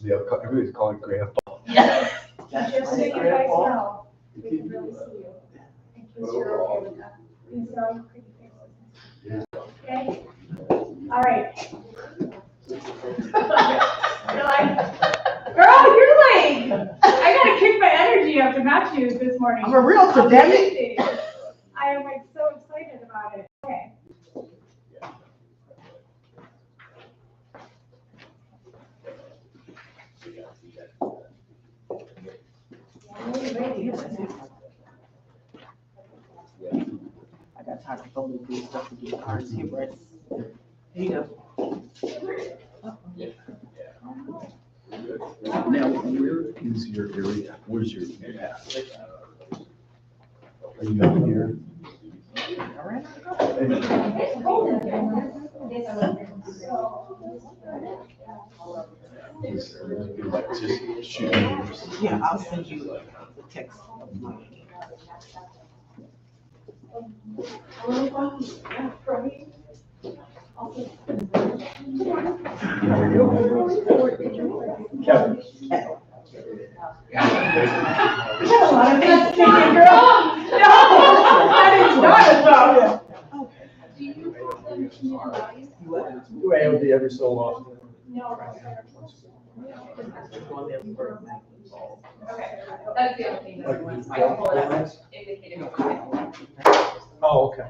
Yeah, everybody's calling Grandpa. Yeah. Just so you guys know, we can really see you. In case you're okay with that. These are all pretty faces. Okay? All right. You're like, girl, you're like, I gotta kick my energy up to match you this morning. For real, today? I am like so excited about it. Okay. I got time to go and do stuff to get cards here, but here you go. Now, where is your area? Where's your area? Are you out here? All right. It's cold in here. Just shoot me. Yeah, I'll send you the text of mine. Kevin. You got a lot of things to take in, girl. No, that is not a problem. Do you have them community values? It would be every so often. No. Okay, that's the only thing that Like, I pull it up, indicated. Oh, okay.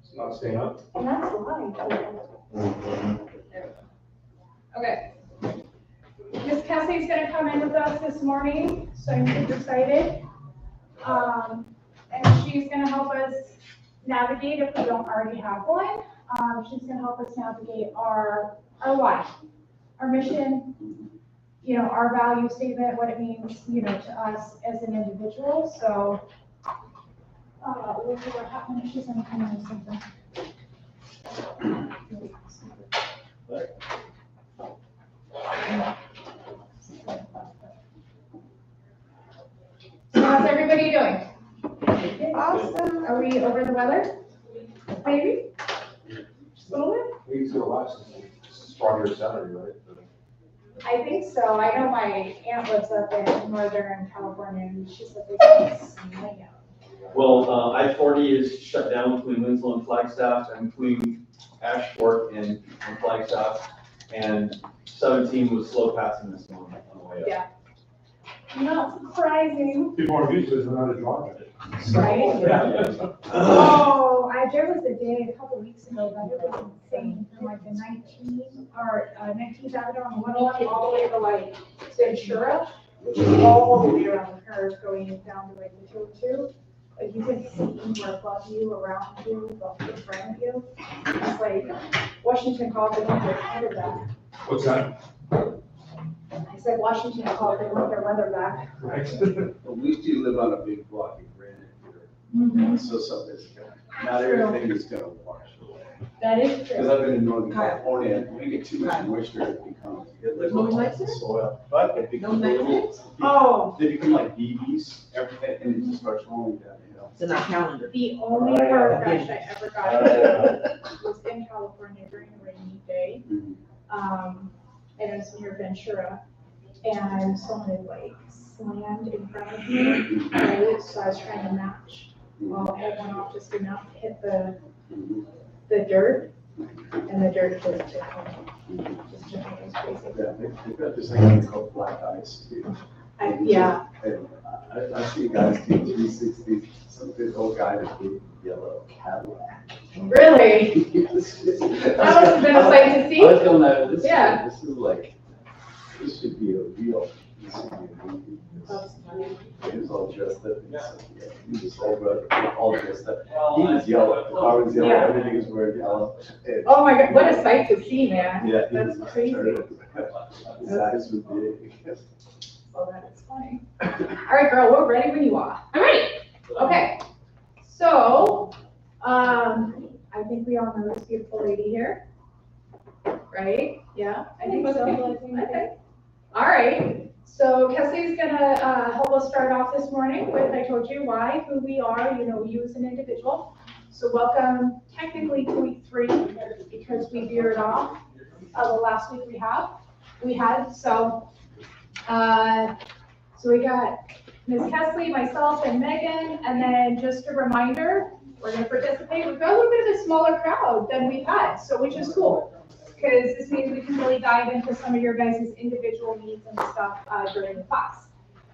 It's not staying up. And that's live. Okay, Miss Cassie's gonna come in with us this morning, so I'm super excited. And she's gonna help us navigate if we don't already have one. She's gonna help us navigate our why, our mission, you know, our value statement, what it means, you know, to us as an individual, so. We'll see what happens, she's gonna come in with something. So how's everybody doing? Awesome. Are we over the weather? Maybe? Just a little bit? We used to watch Strawberry Saturday, right? I think so. I know my aunt lives up in Northern California and she said they got snow. Well, I-40 is shut down between Winslow and Flagstaff and between Ashford and Flagstaff. And 17 was slow passing this morning on the way up. Yeah. Not surprising, People are used to it, not a drawing. right? Yeah. There was a day a couple weeks ago that it was insane, from like the 19th Avenue on 101 all the way to like Ventura, which is all the way around the curve going down to like the 202. Like you can see more above you, around you, in front of you. It's like Washington called, they want their weather back. What's that? I said Washington called, they want their weather back. Right. At least you live on a big block of granite Mm-hmm. here, so something's gonna, not everything is gonna wash away. That is Because true. I've been in Northern California, and we get too much moisture, it becomes, it lives No on nicer? the soil. But it becomes nicer? little, Oh, they become like BBs, everything, and it just starts rolling down, you know. It's in our calendar. the only car crash I ever got was in California during a rainy day. And it was near Ventura. And someone had like slammed in front of me, right? So I was trying to match. Well, it went off just enough to hit the dirt, and the dirt just took me. Just took me, it was crazy. Yeah, they've got this thing called black ice, too. Yeah, And I see guys do 360s, some big old guy in a big yellow Cadillac. really? That That must have been a sight to see. I was going, this Yeah. this is like, this should be a real, this should be a movie. That's funny. He was all dressed up, and he was all dressed up. He was yellow, the car was yellow, Yeah. everything was wearing yellow. And- Oh my God, what a sight to see, man. Yeah, he That's was crazy. His eyes were big. Oh, that is funny. All right, girl, we're ready when you are. I'm ready. Okay. So, I think we all know this beautiful lady here. Right? Yeah, I think Most so. people, I think. Okay. All right, so Kessie's gonna help us start off this morning with, I told you why, who we are, you as an individual. So welcome technically to week 3, because we veered off the last week we had, so we got Ms. Kesley, myself, and Megan, and then just a reminder, we're gonna participate, we've got a little bit of a smaller crowd than we've had, so which is cool. Because this means we can really dive into some of your guys' individual needs and stuff during the class.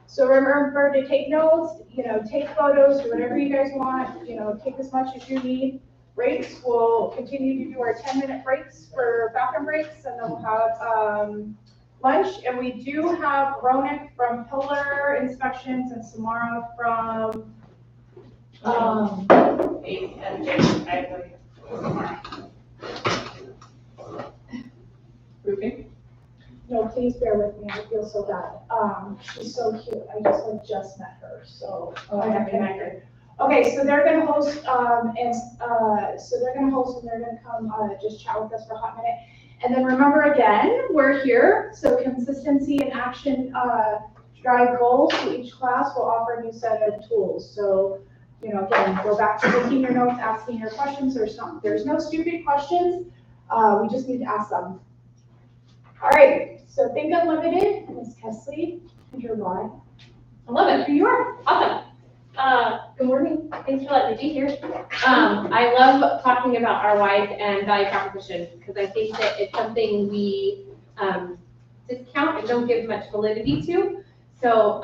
So remember to take notes, take photos, do whatever you guys want, take as much as you need. Breaks, we'll continue to do our 10-minute breaks for bathroom breaks, and then we'll have lunch. And we do have Ronak from Pillar Inspections and Samara from Roofing. No, please bear with me, I feel so bad. She's so cute, I just met her, so. I have to met her. Okay, so they're gonna host, and they're gonna come, just chat with us for a hot minute. And then remember again, we're here, so consistency and action, drive goals. So each class will offer a new set of tools. So, again, go back to taking your notes, asking your questions. There's no stupid questions. We just need to ask them. All right, so Think Unlimited, Ms. Kesley, and your why. I love it. Who you are. Awesome. Good morning. Thanks for letting me be here. I love talking about our whys and value proposition because I think that it's something we discount and don't give much validity to. So,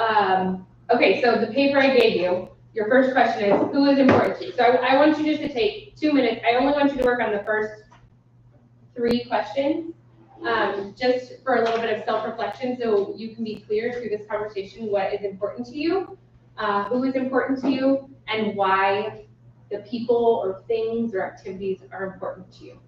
okay, so the paper I gave you, your first question is, who is important to you? So I want you just to take 2 minutes. I only want you to work on the first 3 questions, just for a little bit of self-reflection so you can be clear through this conversation what is important to you, who is important to you, and why the people or things or activities are important to you.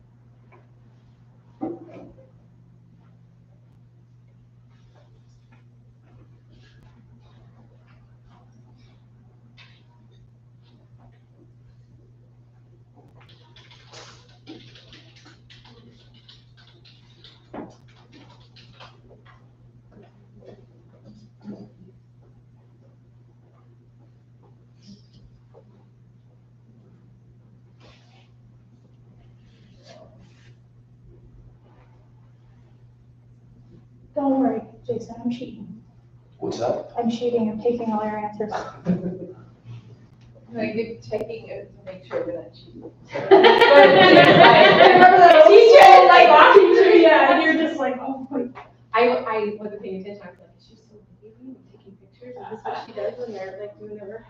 Don't worry, Jason, I'm cheating. What's that? I'm cheating, I'm taking all your answers. No, you're taking it to make sure we're not cheating. Remember that teacher, like, walking through, yeah, and you're just like, oh my. I wasn't paying attention. I was like, is she so busy and taking pictures? Is this what she does when they're like doing their work?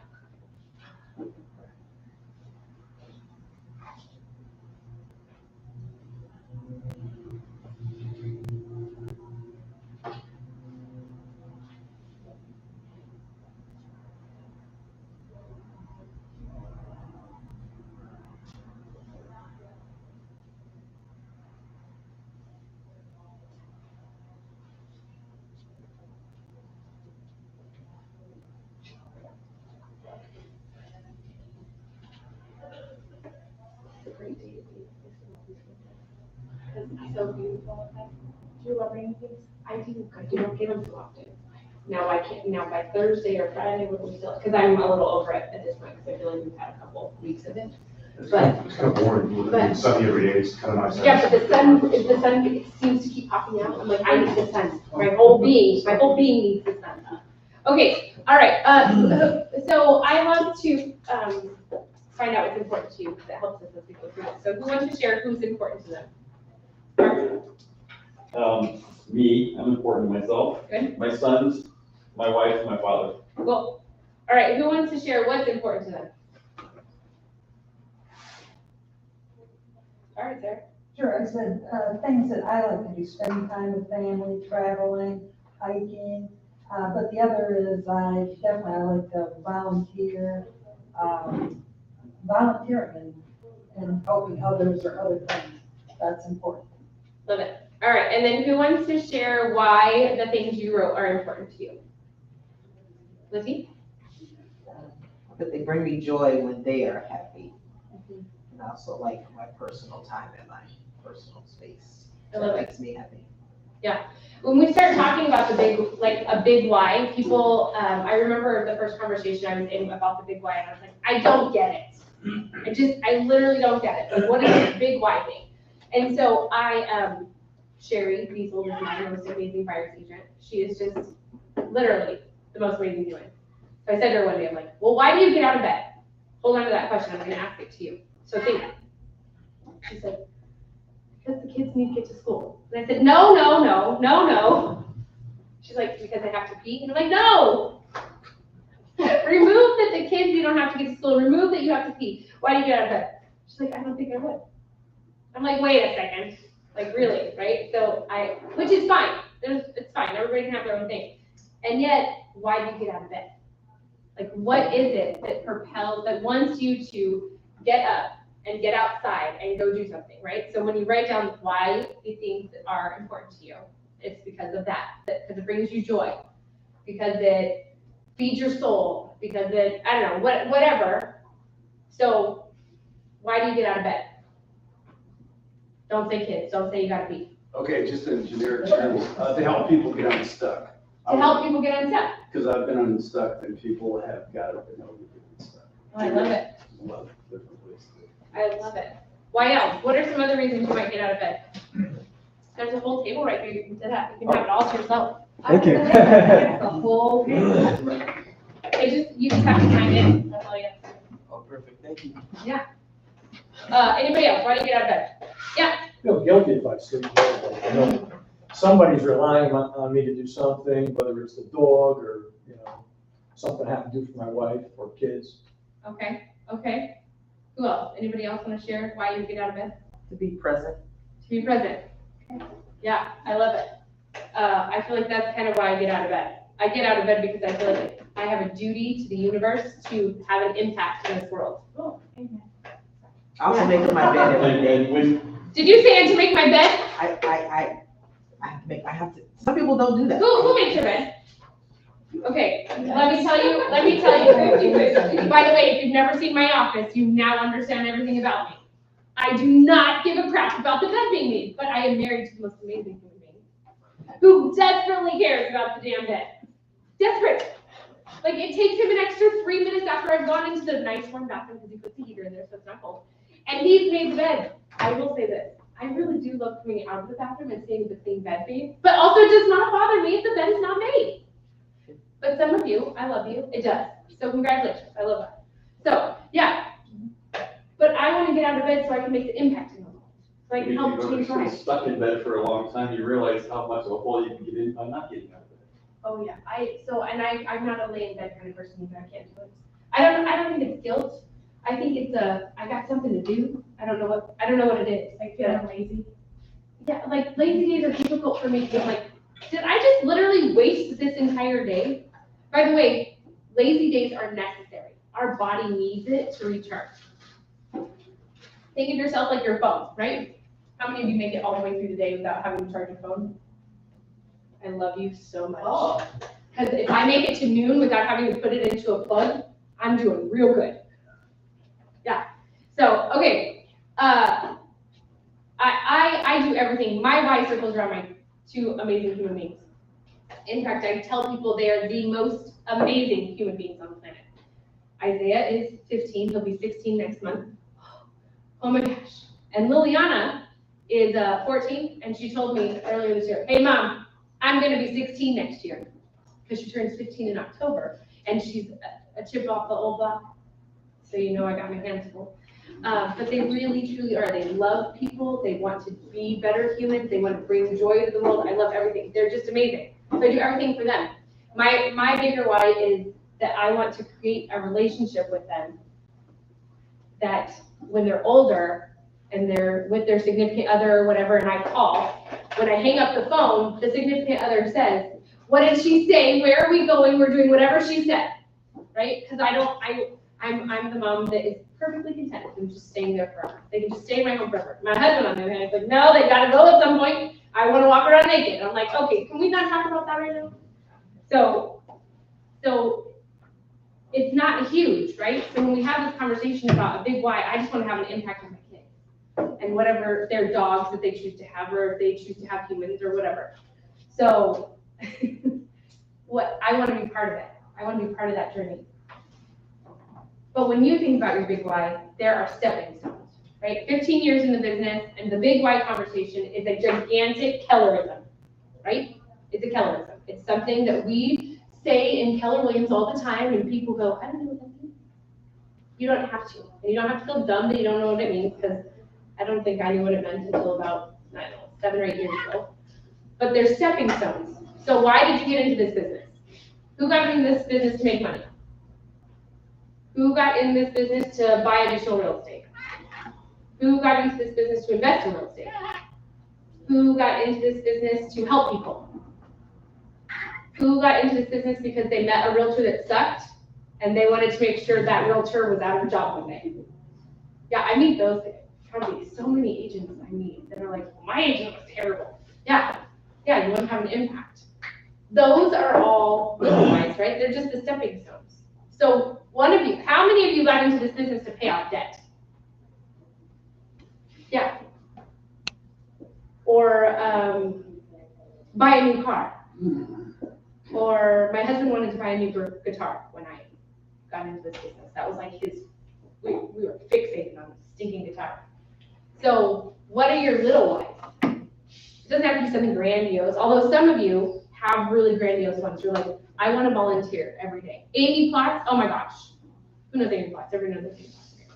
It's a great day to be. It's so beautiful. Do you love rainy days? I do not get them so often. Now I can't, now by Thursday or Friday, we still, because I'm a little over it at this point, because I feel like we've had a couple weeks of it. But, It's kind of boring, but- sunny every day, it's kind of nice. yeah, but the sun seems to keep popping out, I'm like, I need the sun, my whole being needs the sun. Okay, all right, so I love to, find out what's important to you, because it helps us as we go through this. So who wants to share who's important to them? Me, I'm important to myself. Good. My sons, my wife, and my father. Cool. All right, who wants to share what's important to them? All right, Sarah. Sure, I said, things that I like to do, spending time with family, traveling, hiking. But the other is I like to volunteer, volunteering and helping others or other things. That's important. Love it. All right, and then who wants to share why the things you wrote are important to you? Lizzie? But they bring me joy when they are happy. I also like my personal time and my personal space. I love That it. makes me happy. When we start talking about the big, like a big why, people, I remember the first conversation I was in about the big why, and I was like, I don't get it. I literally don't get it. Like, what is this big why thing? And so Sherry Diesel is my most amazing fire agent. She is just literally the most amazing human. So I said to her one day, I'm like, well, why do you get out of bed? Hold on to that question. I'm going to ask it to you. So think. She said, because the kids need to get to school. And I said, no. She's like, because I have to pee? And I'm like, no. Remove that the kids, you don't have to get to school. Remove that you have to pee. Why do you get out of bed? She's like, I don't think I would. I'm like, wait a second. Like, really, right? So which is fine. It's fine. Everybody can have their own thing. And yet, why do you get out of bed? Like, what is it that wants you to get up and get outside and go do something, right? So when you write down why these things are important to you, it's because of that, because it brings you joy, because it feeds your soul, because it, I don't know, whatever. So why do you get out of bed? Don't say kids, don't say you gotta pee. Okay, just in generic terms, to help people get unstuck. To help people get unstuck. Because I've been unstuck and people have got up and helped me get unstuck. Oh, I love it. Love different ways to. I love it. Why else? What are some other reasons you might get out of bed? There's a whole table right there. You can sit at. You can have it all to yourself. Thank you. The whole table. You just have to sign in. That's all you have to do. Oh, perfect, thank you. Anybody else? Why do you get out of bed? Yeah. Feel guilty if I sleep late. I know somebody's relying on me to do something, whether it's the dog or, something I have to do for my wife or kids. Okay. Who else? Anybody else want to share why you get out of bed? To be present. To be present. Yeah, I love it. I feel like that's kind of why I get out of bed. I get out of bed because I feel like I have a duty to the universe to have an impact in this world. Oh, amen. I also make my bed every day. Did you say I had to make my bed? I have to, some people don't do that. Who makes your bed? Okay, let me tell you. By the way, if you've never seen my office, you now understand everything about me. I do not give a crap about the bed being made, but I am married to the most amazing human being who desperately cares about the damn bed. Desperate. Like, it takes him an extra 3 minutes after I've gone into the nice warm bathroom because he puts the heater in there so it's not cold. And he's made the bed. I will say this. I really do love coming out of the bathroom and seeing the clean bed made, but also it does not bother me if the bed is not made. But some of you, I love you, it does. So congratulations, I love that. So, yeah. But I want to get out of bed so I can make the impact in the world. So I can help change You've been lives. stuck in bed for a long time, you realize how much of a hole you can get in by not getting out of bed. Oh yeah, I'm not a lay in bed kind of person either. I can't do it. I don't think it's guilt. I think it's I got something to do. I don't know what it is. I feel like lazy. Yeah, like lazy days are difficult for me because I'm like, did I just literally waste this entire day? By the way, lazy days are necessary. Our body needs it to recharge. Think of yourself like your phone, right? How many of you make it all the way through the day without having to charge your phone? I love you so much. Because if I make it to noon without having to put it into a plug, I'm doing real good. Yeah. So, okay. I do everything. My body circles around my two amazing human beings. In fact, I tell people they are the most amazing human beings on the planet. Isaiah is 15. He'll be 16 next month. Oh my gosh. And Liliana is 14, and she told me earlier this year, hey, Mom, I'm going to be 16 next year, because she turns 15 in October, and she's a chip off the old block, so you know I got my hands full. But they really, truly are. They love people. They want to be better humans. They want to bring joy to the world. I love everything. They're just amazing. So I do everything for them. My bigger why is that I want to create a relationship with them that when they're older and they're with their significant other or whatever, and I call, when I hang up the phone, the significant other says, what did she say? Where are we going? We're doing whatever she said, right? Because I'm the mom that is perfectly content with them just staying there forever. They can just stay in my home forever. My husband, on the other hand, is like, no, they gotta go at some point. I wanna walk around naked. I'm like, okay, can we not talk about that right now? So it's not huge, right? So when we have this conversation about a big why, I just want to have an impact on my kids and whatever their dogs that they choose to have, or if they choose to have humans or whatever. So I want to be part of it. I want to be part of that journey. But when you think about your big why, there are stepping stones, right? 15 years in the business, and the big why conversation is a gigantic Kellerism, right? It's a Kellerism. It's something that we say in Keller Williams all the time, and people go, I don't know what that means. You don't have to. And you don't have to feel dumb that you don't know what it means, because I don't think I knew what it meant until about, I don't know, 7 or 8 years ago. But there's stepping stones. So why did you get into this business? Who got into this business to make money? Who got in this business to buy additional real estate? Who got into this business to invest in real estate? Who got into this business to help people? Who got into this business because they met a realtor that sucked and they wanted to make sure that realtor was out of a job one day? Yeah, I meet those, probably so many agents I meet that are like, my agent was terrible. Yeah, you want to have an impact. Those are all little whys, right? They're just the stepping stones. So how many of you got into this business to pay off debt? Yeah. Or buy a new car. Or my husband wanted to buy a new guitar when I got into this business. That was like we were fixated on the stinking guitar. So what are your little whys? It doesn't have to be something grandiose, although some of you have really grandiose ones. You're like, I want to volunteer every day. Amy Potts, oh my gosh. Who knows Amy Potts? Everyone knows Amy Potts. Okay.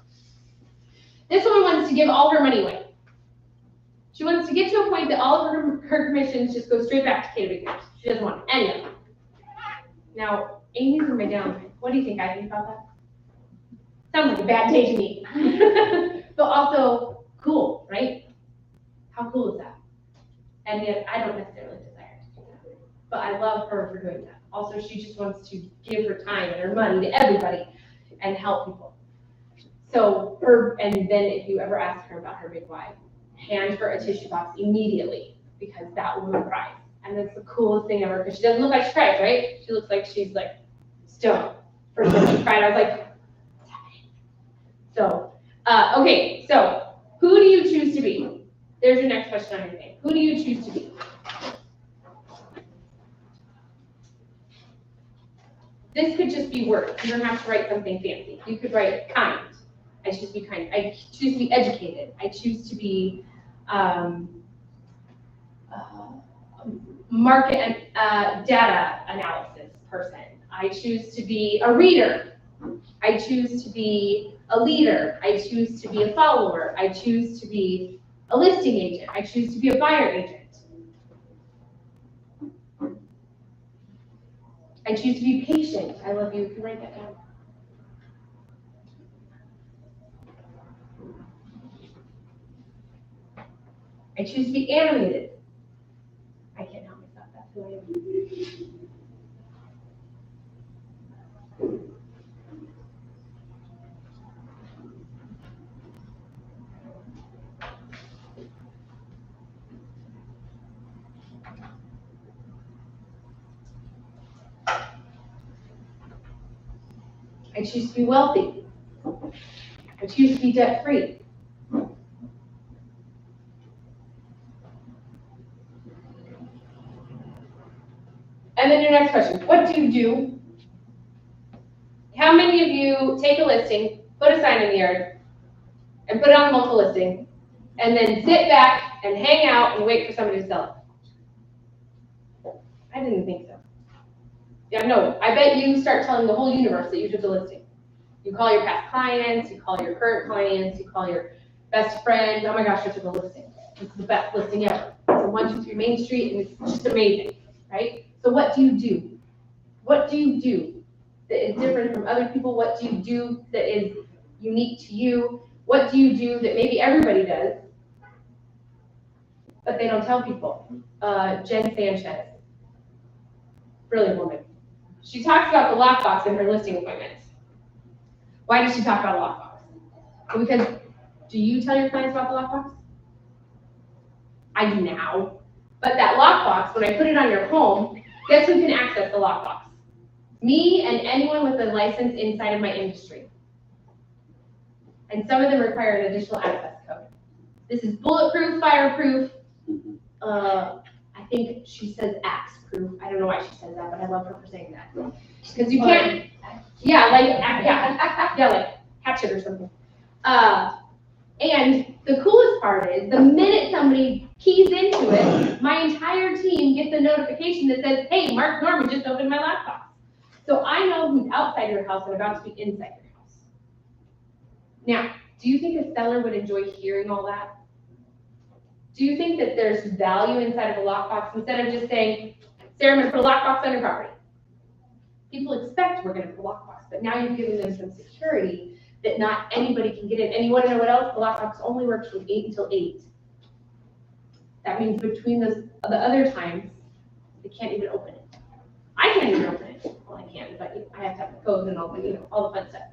This woman wants to give all her money away. She wants to get to a point that all of her commissions just go straight back to caterers. She doesn't want any of them. Now, Amy's in my downline. What do you think I think about that? Sounds like a bad day to me. But also cool, right? How cool is that? And yet I don't necessarily desire to do that. But I love her for doing that. Also, she just wants to give her time and her money to everybody and help people. So and then if you ever ask her about her big why, hand her a tissue box immediately, because that woman cries. And that's the coolest thing ever, because she doesn't look like she cries, right? She looks like she's like stoned. First time she cried, I was like, what's happening? So, okay, so who do you choose to be? There's your next question on your name. Who do you choose to be? This could just be words. You don't have to write something fancy. You could write kind. I choose to be kind. I choose to be educated. I choose to be market and data analysis person. I choose to be a reader. I choose to be a leader. I choose to be a follower. I choose to be a listing agent. I choose to be a buyer agent. I choose to be patient. I love you. You can write that down. I choose to be animated. I can't help myself. That's who I am. I choose to be wealthy. I choose to be debt-free. And then your next question, what do you do? How many of you take a listing, put a sign in the yard, and put it on multiple listing, and then sit back and hang out and wait for somebody to sell it? I didn't think so. Yeah, no, I bet you start telling the whole universe that you took the listing. You call your past clients, you call your current clients, you call your best friend, oh my gosh, I took a listing. It's the best listing ever. It's a 123 Main Street, and it's just amazing, right? So what do you do? What do you do that is different from other people? What do you do that is unique to you? What do you do that maybe everybody does, but they don't tell people? Jen Sanchez, brilliant woman. She talks about the lockbox in her listing appointments. Why does she talk about a lockbox? Well, because, do you tell your clients about the lockbox? I do now. But that lockbox, when I put it on your home, guess who can access the lockbox? Me and anyone with a license inside of my industry. And some of them require an additional access code. This is bulletproof, fireproof. I think she says axe proof. I don't know why she says that, but I love her for saying that. Because you can't, yeah, like hatchet or something. And the coolest part is the minute somebody keys into it, my entire team gets a notification that says, hey, Mark Norman just opened my laptop. So I know who's outside your house and about to be inside your house. Now, do you think a seller would enjoy hearing all that? Do you think that there's value inside of a lockbox instead of just saying, Sarah, I'm gonna put a lockbox on your property? People expect we're gonna put a lockbox, but now you've given them some security that not anybody can get in. And you wanna know what else? The lockbox only works from 8 until 8. That means between the other times, they can't even open it. I can't even open it. Well, I can, but I have to have the codes and all the fun stuff.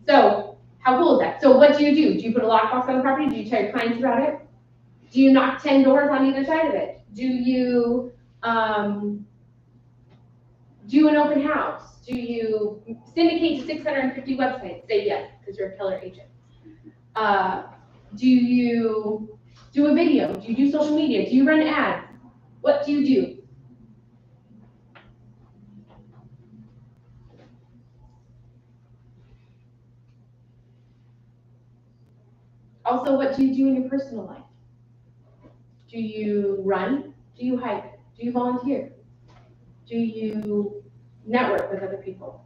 So how cool is that? So what do? Do you put a lockbox on the property? Do you tell your clients about it? Do you knock 10 doors on either side of it? Do you do an open house? Do you syndicate to 650 websites? Say yes, because you're a killer agent. Do you do a video? Do you do social media? Do you run ads? What do you do? Also, what do you do in your personal life? Do you run? Do you hike? Do you volunteer? Do you network with other people?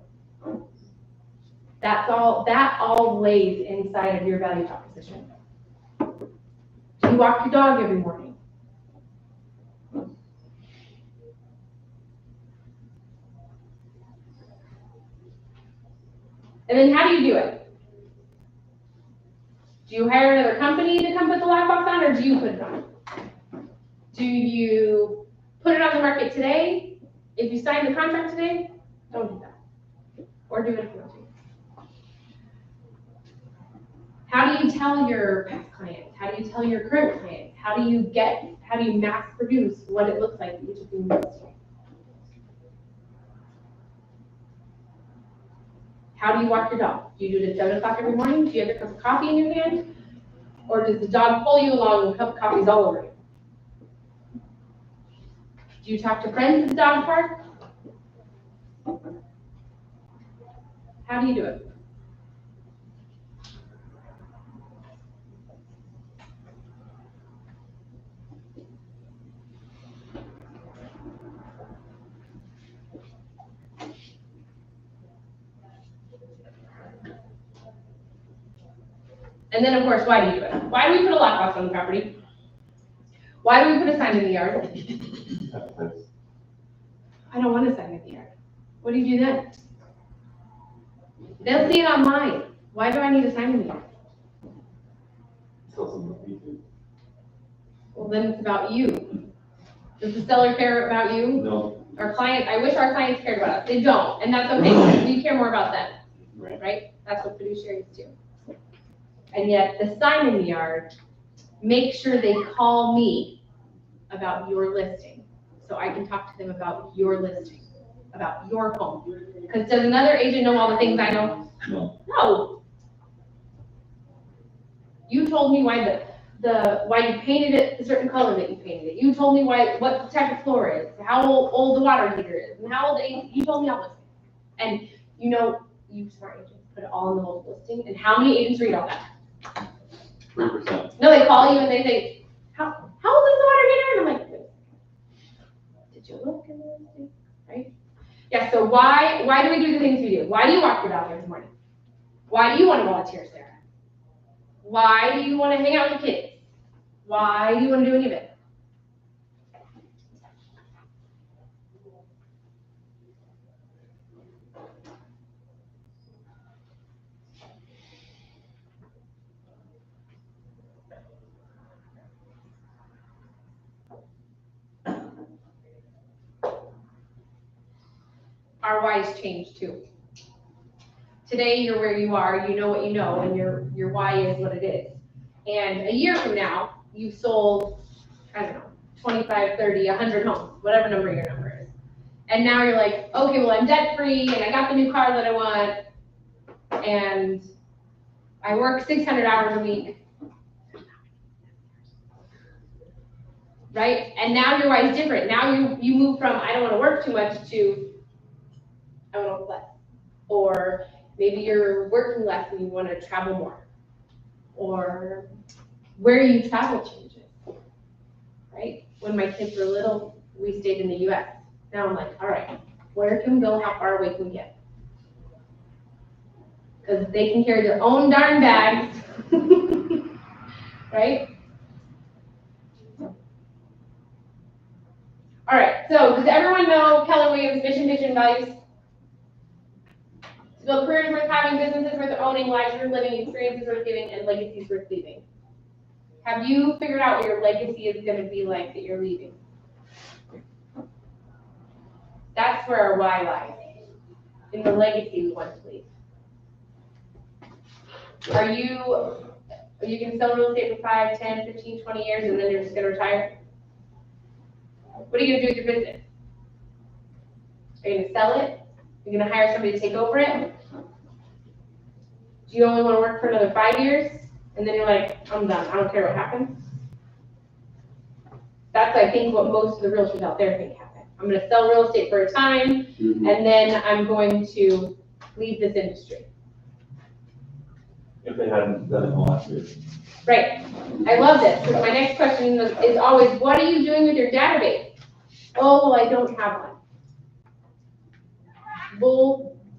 That all lays inside of your value proposition. Do you walk your dog every morning? And then how do you do it? Do you hire another company to come put the lockbox on, or do you put it on? Do you put it on the market today? If you sign the contract today, don't do that. Or do it if you want to. How do you tell your past clients? How do you tell your current clients? How do you mass produce what it looks like each of these listing? How do you walk your dog? Do you do it at 7 o'clock every morning? Do you have a cup of coffee in your hand? Or does the dog pull you along and a cup of coffee's all over you? Do you talk to friends at the dog park? How do you do it? And then, of course, why do you do it? Why do we put a lockbox on the property? Why do we put a sign in the yard? I don't want a sign in the yard. What do you do then? They'll see it online. Why do I need a sign in the yard? Well, then it's about you. Does the seller care about you? No. Our client, I wish our clients cared about us. They don't, and that's okay. We care more about them, right? That's what fiduciaries do. And yet the sign in the yard, make sure they call me about your listing so I can talk to them about your listing, about your home. Because does another agent know all the things I know? No. No. You told me why why you painted it a certain color that you painted it. You told me what the type of floor is, how old the water heater is, and how old you told me all this. And you smart agents put it all in the whole listing. And how many agents read all that? 3%. No, they call you and they say, how old is the water heater? And I'm like, wait, did you look in the listing? Right? Yeah, so why do we do the things we do? Why do you walk your dog every morning? Why do you want to volunteer, Sarah? Why do you want to hang out with the kids? Why do you want to do any of it? Our whys change too. Today you're where you are, you know what you know, and your why is what it is. And a year from now, you've sold, I don't know, 25, 30, 100 homes, whatever your number is. And now you're like, okay, well, I'm debt free and I got the new car that I want and I work 600 hours a week. Right? And now your why is different. Now you move from I don't want to work too much to I want to work less. Or maybe you're working less and you want to travel more. Or where you travel changes. Right? When my kids were little, we stayed in the US. Now I'm like, all right, where can we go? How far away can we get? Because they can carry their own darn bags. Right? All right, so does everyone know Keller Williams' mission, vision, values? To build careers worth having, businesses worth owning, lives worth living, experiences worth giving, and legacies worth leaving. Have you figured out what your legacy is going to be like that you're leaving? That's where our why lies, in the legacy we want to leave. Are you going to sell real estate for 5, 10, 15, 20 years and then you're just going to retire? What are you going to do with your business? Are you going to sell it? Are you going to hire somebody to take over it? Do you only want to work for another 5 years? And then you're like, I'm done. I don't care what happens. That's, I think, what most of the realtors out there think happen. I'm going to sell real estate for a time, and then I'm going to leave this industry. If they hadn't done it in the last year. Right. I love this, because my next question is always, what are you doing with your database? Oh, well, I don't have one.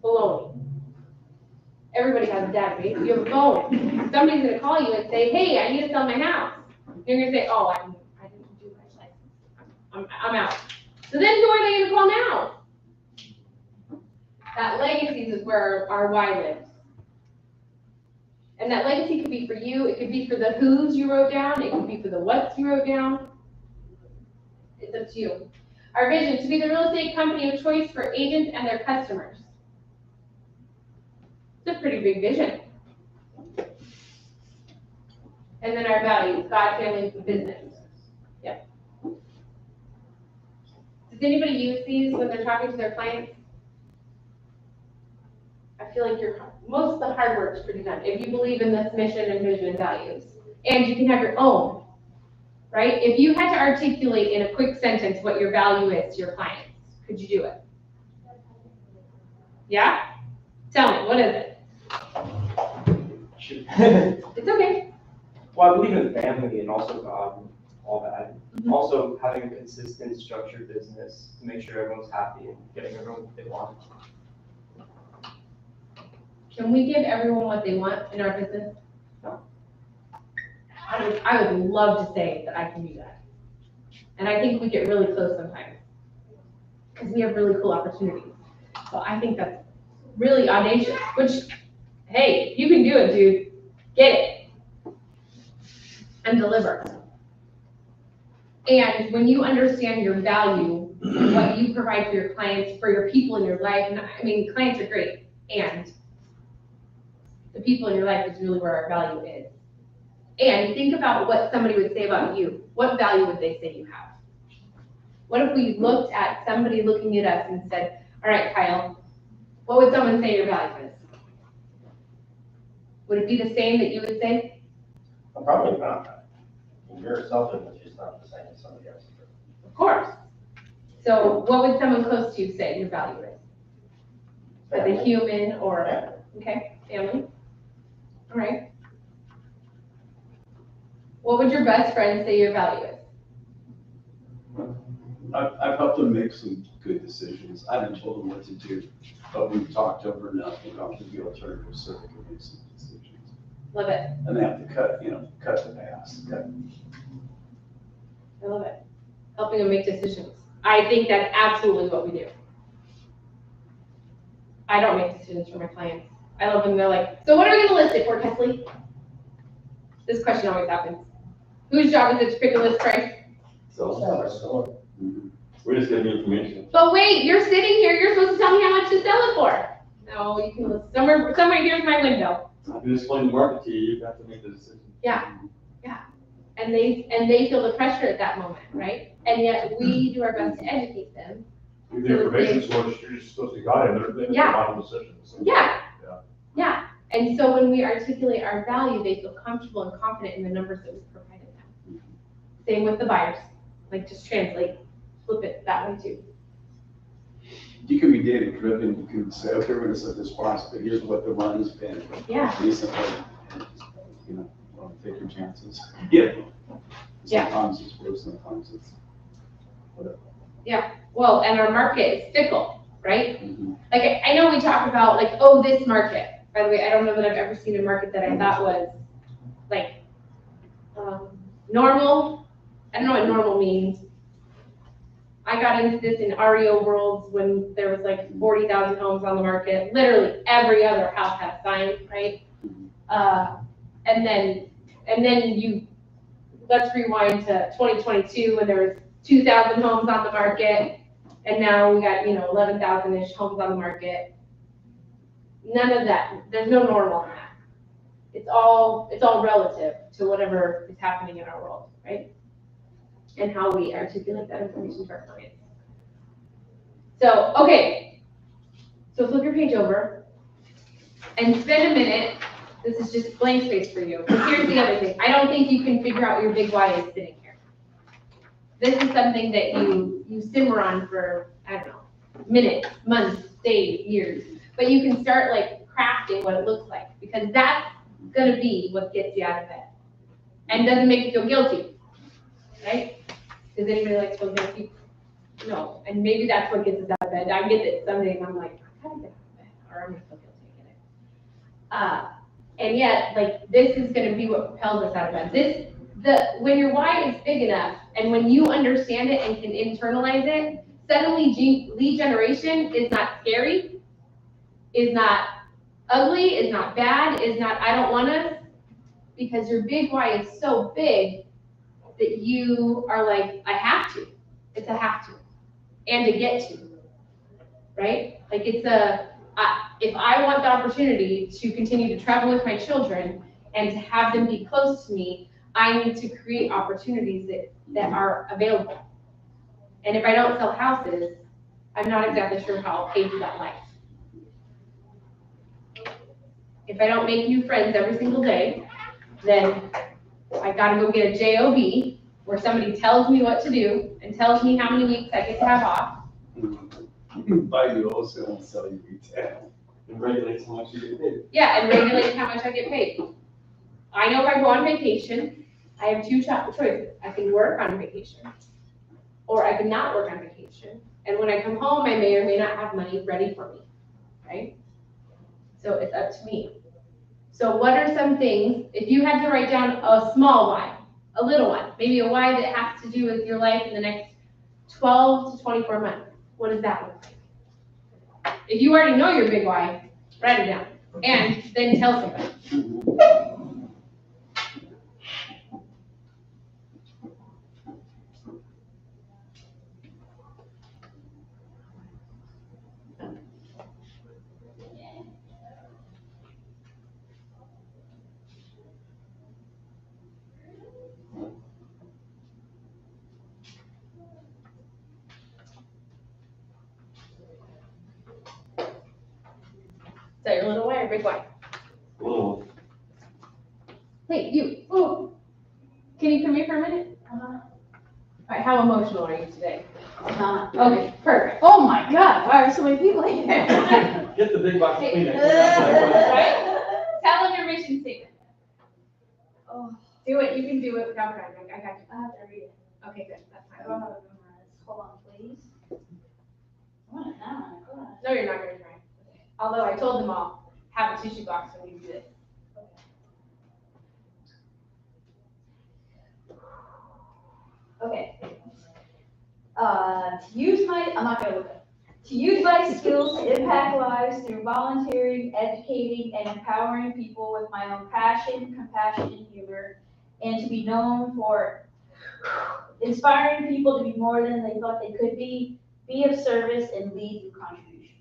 Baloney. Everybody has a database. You have a phone. Somebody's going to call you and say, hey, I need to sell my house. You're going to say, oh, I didn't do my license. I'm out. So then who are they going to call now? That legacy is where our why lives. And that legacy could be for you. It could be for the who's you wrote down. It could be for the what's you wrote down. It's up to you. Our vision, to be the real estate company of choice for agents and their customers. It's a pretty big vision. And then our values, God, family, and business. Yep. Does anybody use these when they're talking to their clients? I feel like most of the hard work is pretty done. If you believe in this mission and vision and values, and you can have your own, right? If you had to articulate in a quick sentence what your value is to your clients, could you do it? Yeah? Tell me, what is it? It's okay. Well, I believe in family and also God, all that. Also having a consistent, structured business to make sure everyone's happy and getting everyone what they want. Can we give everyone what they want in our business? No. I would love to say that I can do that. And I think we get really close sometimes. Because we have really cool opportunities. So I think that's really audacious, which, hey, you can do it, dude. Get it. And deliver. And when you understand your value, what you provide for your clients, for your people in your life, and I mean, clients are great, and the people in your life is really where our value is. And think about what somebody would say about you. What value would they say you have? What if we looked at somebody looking at us and said, all right, Kyle, what would someone say your value is? Would it be the same that you would say? Probably not. Your self-image is not the same as somebody else's. Of course. So what would someone close to you say your value is? As a human or, okay, family. All right. What would your best friend say your value is? I've helped them make some good decisions. I haven't told them what to do, but we've talked over enough about the alternatives so they can make some decisions. Love it. And they have to cut the past. I love it. Helping them make decisions. I think that's absolutely what we do. I don't make decisions for my clients. I love when they're like, so what are we gonna list it for, Kesley? This question always happens. Whose job is it to pick a list price? So, we're just giving you information. But wait, you're sitting here, you're supposed to tell me how much to sell it for. No, you can list somewhere here's my window. I can explain the market to you, you have to make the decision. Yeah. And they feel the pressure at that moment, right? And yet we do our best to educate them The information's what you're supposed to guide, and they're making a Yeah. lot of decisions. Yeah. Yeah. Yeah, and so when we articulate our value, they feel comfortable and confident in the numbers that we provided them. Same with the buyers, like just translate, flip it that way too. You can be data driven, you can say, okay, we're gonna set this price, but here's what the run has been Yeah. recently. And, you know, well, take your chances. Yeah. Yeah. Sometimes it's worse, sometimes it's whatever. Well, and our market is fickle, right? Mhm. Like, I know we talk about like, oh, this market, by the way, I don't know that I've ever seen a market that I thought was like, normal. I don't know what normal means. I got into this in REO worlds when there was like 40,000 homes on the market. Literally every other house had a sign, right? And then let's rewind to 2022 when there was 2,000 homes on the market, and now we got 11,000-ish homes on the market. None of that. There's no normal in that. It's all relative to whatever is happening in our world, right? And how we articulate that information to our clients. So, okay. So flip your page over and spend a minute. This is just blank space for you. But here's the other thing. I don't think you can figure out your big why is sitting here. This is something that you simmer on for, I don't know, minutes, months, days, years. But you can start like crafting what it looks like, because that's gonna be what gets you out of bed and doesn't make you feel guilty, right? Does anybody like to feel guilty? No. And maybe that's what gets us out of bed. I get it some days I'm like, I gotta get out of bed, or I'm gonna feel guilty again. And yet, like, this is gonna be what propels us out of bed. When your why is big enough, and when you understand it and can internalize it, suddenly lead generation is not scary, is not ugly, is not bad, is not I don't want us, because your big why is so big that you are like, I have to. It's a have to, and to get to, right? Like if I want the opportunity to continue to travel with my children and to have them be close to me, I need to create opportunities that are available. And if I don't sell houses, I'm not exactly sure how I'll pay for that life. If I don't make new friends every single day, then I gotta go get a JOB where somebody tells me what to do and tells me how many weeks I get to have off. Buy you wholesale and sell you retail. And regulates how much you get paid. Yeah, and regulate how much I get paid. I know if I go on vacation, I have two choices. I can work on vacation, or I can not work on vacation. And when I come home, I may or may not have money ready for me, right? So it's up to me. So what are some things, if you had to write down a small why, a little one, maybe a why that has to do with your life in the next 12 to 24 months, what does that look like? If you already know your big why, write it down, and then tell somebody. Is that your little why or big why? Little. Hey, you. Oh, can you come here for a minute? All right, how emotional are you today? Okay, perfect. Oh my God, why are so many people here? Get the big box of Kleenex. Right? Tell them your mission statement. Oh, Do it. You can do it without crying. I got you. I have to read it. Okay, good. That's I fine. don't have it memorized. Hold on, please. I want it now, oh my gosh. No, you're not going to cry. Although I told them all, have a tissue box when you do this. Okay. To use my skills to impact lives through volunteering, educating, and empowering people with my own passion, compassion, and humor, and to be known for inspiring people to be more than they thought they could be of service, and lead through contribution.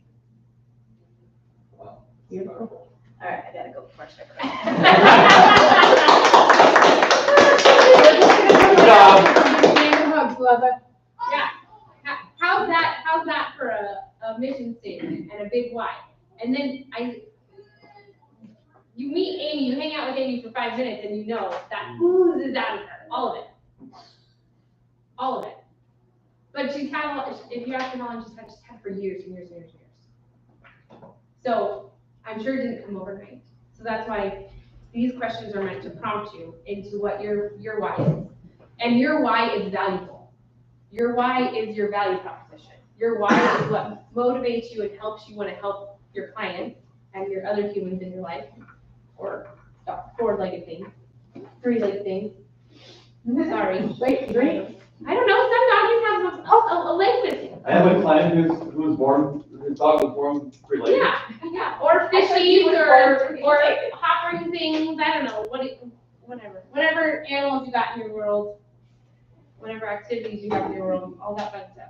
Wow. Beautiful. All right, I gotta go before I start Hugs, love it. Yeah. How's that how's that for a mission statement and a big why? And then you meet Amy, you hang out with Amy for 5 minutes, and you know that oozes out of her, all of it. All of it. But she's had, if you ask her how long she's had it for years and years and years and years. So I'm sure it didn't come overnight. So that's why these questions are meant to prompt you into what your why is. And your why is valuable. Your why is your value proposition. Your why is what motivates you and helps you want to help your clients and your other humans in your life, or four-legged things, three-legged things. Sorry. Wait, drink? I don't know, some doggies have a leg missing. I have a client who was born, his dog was born three-legged. Yeah, or fishies, or hoppering things, I don't know, whatever animals you got in your world, whatever activities you have in your world, all that fun stuff.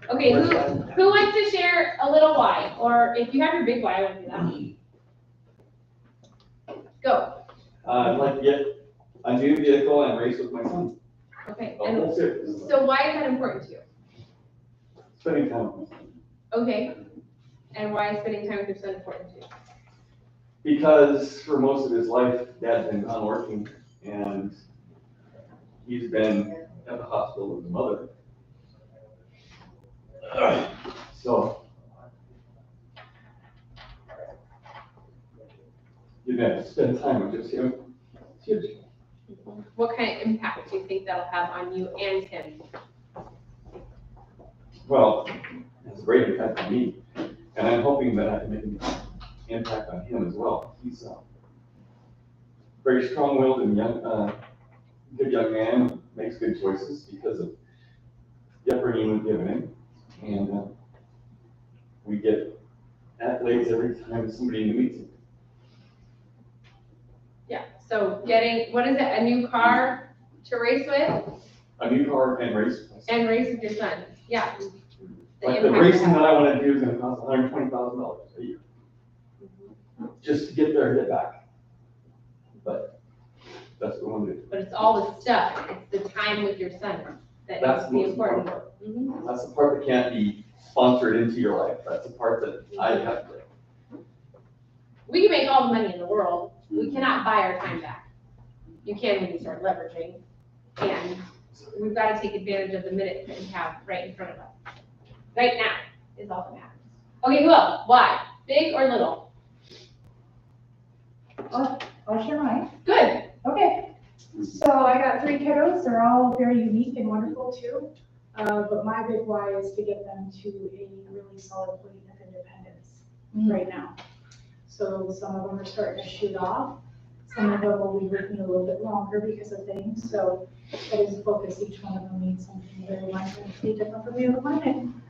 Okay, who wants to share a little why? Or if you have your big why, I want to do that. Go. I'd like to get a new vehicle and race with my son. Okay, A and whole series. so why is that important to you? Spending time with my son. Okay, and why is spending time with your son important to you? Because for most of his life, Dad's been gone working, and he's been at the hospital with his mother. So, you have to spend time with just him. It's huge. What kind of impact do you think that'll have on you and him? Well, it's a great impact on me, and I'm hoping that I can make an impact on him as well. He's very strong-willed and good young man, makes good choices because of the upbringing we've given him, and we get accolades every time somebody new meets him. Yeah, so getting, what is it, a new car to race with? A new car and race. And race with your son, yeah. Like the racing that I want to do is going to cost $120,000 a year. Just to get there and get back. But that's what I want to do. But it's all the stuff, it's the time with your son that That's needs to the be most important important. part. Mhm. That's the part that can't be sponsored into your life. That's the part that I have to. We can make all the money in the world, we cannot buy our time back. You can when you start leveraging, and we've got to take advantage of the minute that we have right in front of us. Right now is all that matters. Okay, who else? Why? Big or little? I'll share mine. Good. Okay, so I got 3 kiddos, they're all very unique and wonderful too. But my big why is to get them to a really solid point of independence right now. So some of them are starting to shoot off. Some of them will be with me a little bit longer because of things. So that is a focus. Each one of them means something very much different from the other one. And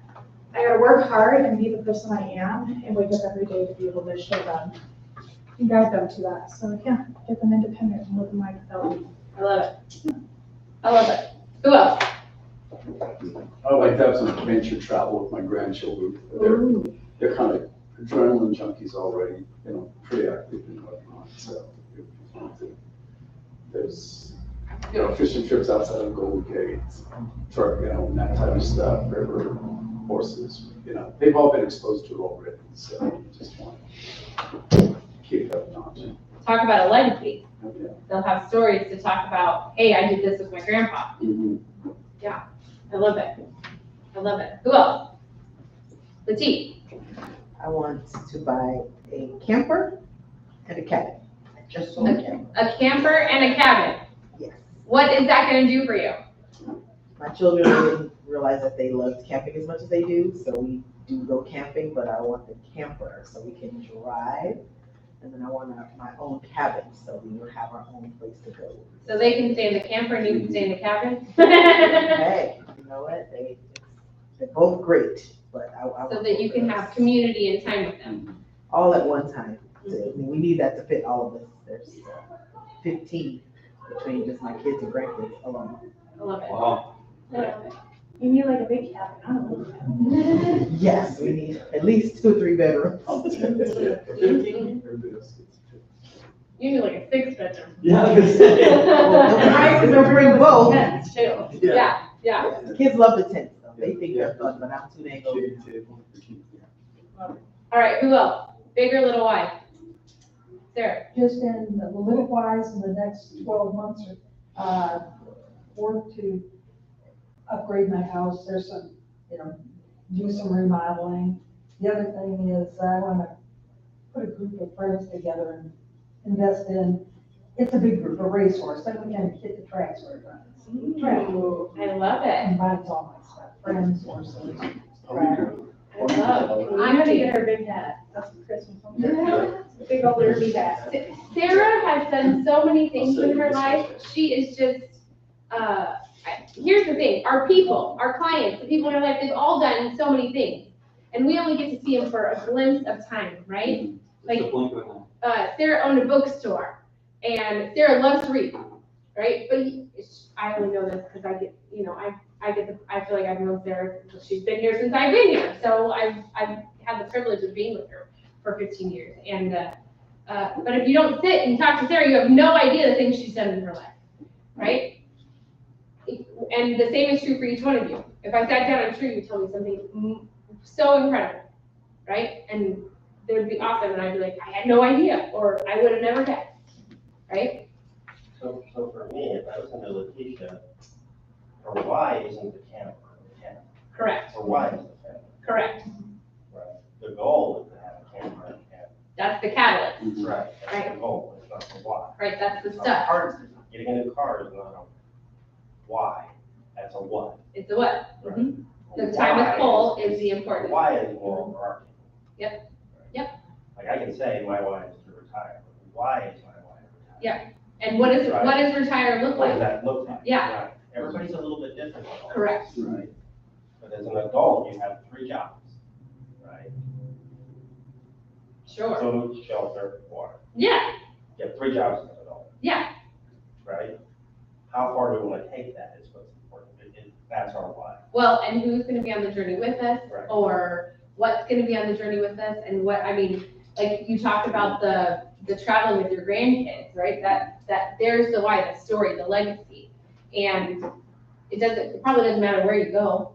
I gotta work hard and be the person I am and wake up every day to be able to show them and guide them to that. So yeah, get them independent and live in my development. I love it. I love it. Who else? I like to have some adventure travel with my grandchildren. They're kind of adrenaline junkies already, pretty active and whatnot, so it would be fun to. There's, fishing trips outside of Golden Gate, truck, and that type of stuff, river, horses, they've all been exposed to it already, so just want to keep that notch. Talk about a legacy. Yeah. They'll have stories to talk about, hey, I did this with my grandpa. Mhm. Yeah, I love it. I love it. Who else? Latif. I want to buy a camper and a cabin. I just sold a camper. A camper and a cabin. Yes. What is that going to do for you? My children didn't realize that they loved camping as much as they do, so we do go camping, but I want the camper so we can drive. And then I want my own cabin, so we will have our own place to go. So they can stay in the camper and you can stay in the cabin? Hey, you know what? They're both great, but I want So that you can have community and time with them. all at one time. I mean, we need that to fit all of us. There's 15 between just my kids and grandkids alone. I love it. Wow. I love it. You need like a big cabin, I don't know. Yes, we need at least 2 or 3 bedrooms. You need like a 6-bedroom. Yeah, I was gonna say. Well, the prices are pretty low. Tents too. Yeah. Kids love the tents though. They think they're fun, but I'm too dang old. Kitty table. All right, who else? Big or little Y? Sarah? Just in the little wise in the next 12 months, work to upgrade my house. There's some, do some remodeling. The other thing is I want to put a group of friends together and invest in, it's a big group, a racehorse, then we can hit the tracks where it runs. Track. Ooh, I love it. Combines all my stuff, friends, horses, track. I love. I'm gonna get her a big hat. That's what Christmas. Big old derby hat. Sarah has done so many things in her life. She is just, here's the thing, our people, our clients, the people in our life, they've all done so many things. And we only get to see them for a glimpse of time, right? Like, Sarah owned a bookstore, and Sarah loves to read, right? But I only know this because I get, I feel like I've known Sarah, she's been here since I've been here. So I've had the privilege of being with her for 15 years. And, but if you don't sit and talk to Sarah, you have no idea the things she's done in her life, right? And the same is true for each one of you. If I sat down, I'm sure you'd tell me something so incredible, right? And they would be awesome, and I'd be like, I had no idea, or I would have never guessed, right? So for me, if I was into Letitia, her why isn't the camper, Correct. Her why is the family. Correct. Right. The goal is to have a camper and a camper. That's the catalyst. Right. That's Right. the goal, it's not the why. Right, that's the It's not stuff. hard. Getting a new car is not a why, that's a what. It's the what? Right. Mhm. The time with Cole is the important. Why is more overarching. Yep. Yep. Like I can say my why is to retire, but why is my why to retire? Yeah. And what does retire look What does like? that look like? Yeah. Right. Everybody's a little bit different. Correct. Right. But as an adult, you have 3 jobs, right? Sure. Food, shelter, water. Yeah. You have 3 jobs as an adult, Yeah. right? How far do we want to take that is what's important. That's our why. Well, and who's going to be on the journey with us, Right. or what's going to be on the journey with us, and what, I mean, like you talked about the traveling with your grandkids, right? That there's the why, the story, the legacy. And it probably doesn't matter where you go.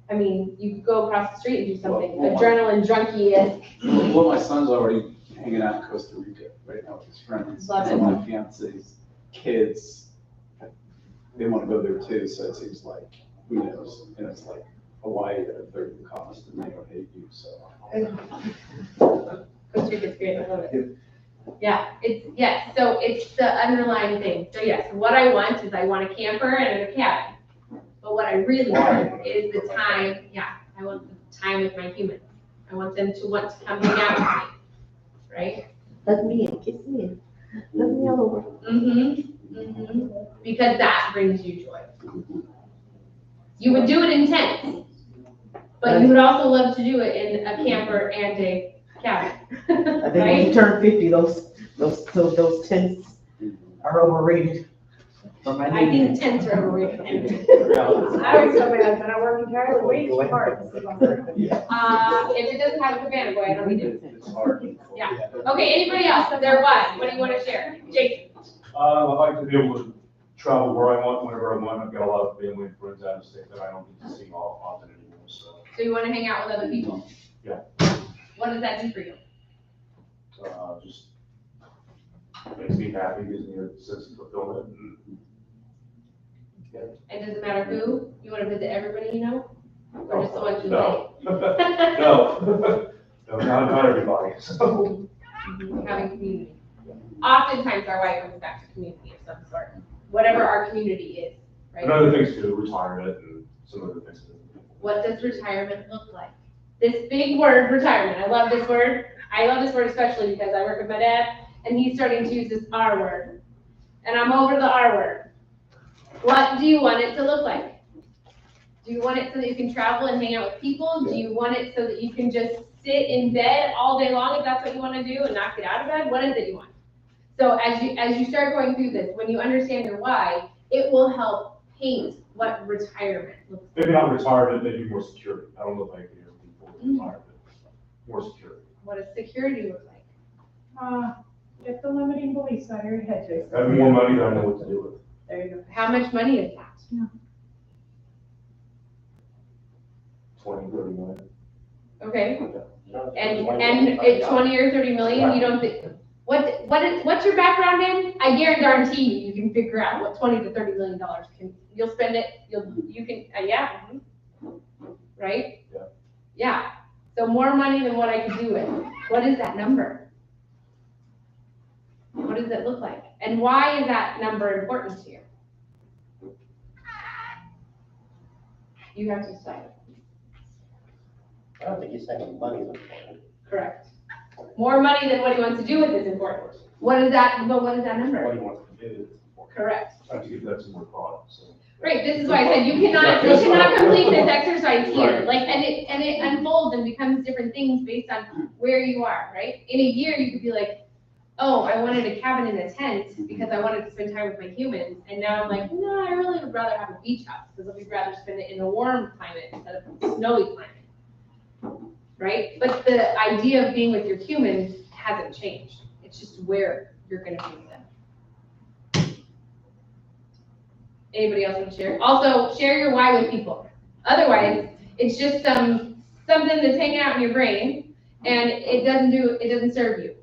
I mean, you could go across the street and do something Well, adrenaline junkie-esque. Well, my son's already hanging out in Costa Rica right now with his friends. Love So it. my fiance's kids, they want to go there too, so it seems like, who knows? And it's like Hawaii at a third the cost, and they don't hate you, so. Costa Rica's great, I love it. Yeah, so it's the underlying thing. So yes, what I want is I want a camper and a cabin. But what I really want is the time, I want the time with my humans. I want them to want to come hang out with me, right? Let me in, kiss me in. Let me all over. Because that brings you joy. You would do it in tents, but you would also love to do it in a camper and a cabin, I think when you right? turn 50, those tents are overrated. For my I think needs. tents are overrated. I always tell my husband, I work entirely way too hard to sleep on the roof. If it doesn't have a cabana, boy, I don't need it. It's hard. Yeah. Okay, anybody else? There was. What do you want to share? Jason? I'd like to be able to travel where I want, whenever I want. I've got a lot of family and friends out of state that I don't get to see all often anymore, so. So you want to hang out with other people? Yeah. What does that do for you? Just makes me happy, gives me a sense of fulfillment. And does it matter who? You want to visit everybody you know? Or just the ones you like? No. No, not everybody, so. Having community. Oftentimes our wife comes back to community of some sort, whatever our community is, right? And other things too, retirement and some other things. What does retirement look like? This big word, retirement. I love this word. I love this word especially because I work with my dad and he's starting to use this R word. And I'm over the R word. What do you want it to look like? Do you want it so that you can travel and hang out with people? Do you want it so that you can just sit in bed all day long if that's what you want to do and not get out of bed? What is it you want? So as you start going through this, when you understand your why, it will help paint what retirement looks like. Maybe not retirement, maybe more security. I don't know if I can hear people retirement, more security. What does security look like? Just the limiting beliefs on your head, Jason. Having more money than I know what to do with. There you go. How much money is that? 20, 30 million. Okay, No, and at 20 or 30 million, you don't think, what's your background in? I guarantee you can figure out what 20 to 30 million dollars you'll spend it, you can, yeah. Right? Yeah. Yeah, so more money than what I could do with. What is that number? What does it look like? And why is that number important to you? You have to decide. I don't think he's saying money is important. Correct. More money than what he wants to do with is important. What is that number? What he wants to do is important. Correct. I have to give that some more thought, so. Right, this is why I said you cannot complete this exercise here. Like, and it unfolds and becomes different things based on where you are, right? In a year, you could be like, oh, I wanted a cabin in a tent because I wanted to spend time with my humans. And now I'm like, no, I really would rather have a beach house because we'd rather spend it in a warm climate instead of a snowy climate. Right? But the idea of being with your humans hasn't changed. It's just where you're going to be with them. Anybody else want to share? Also, share your why with people. Otherwise, it's just something that's hanging out in your brain, and it doesn't serve you.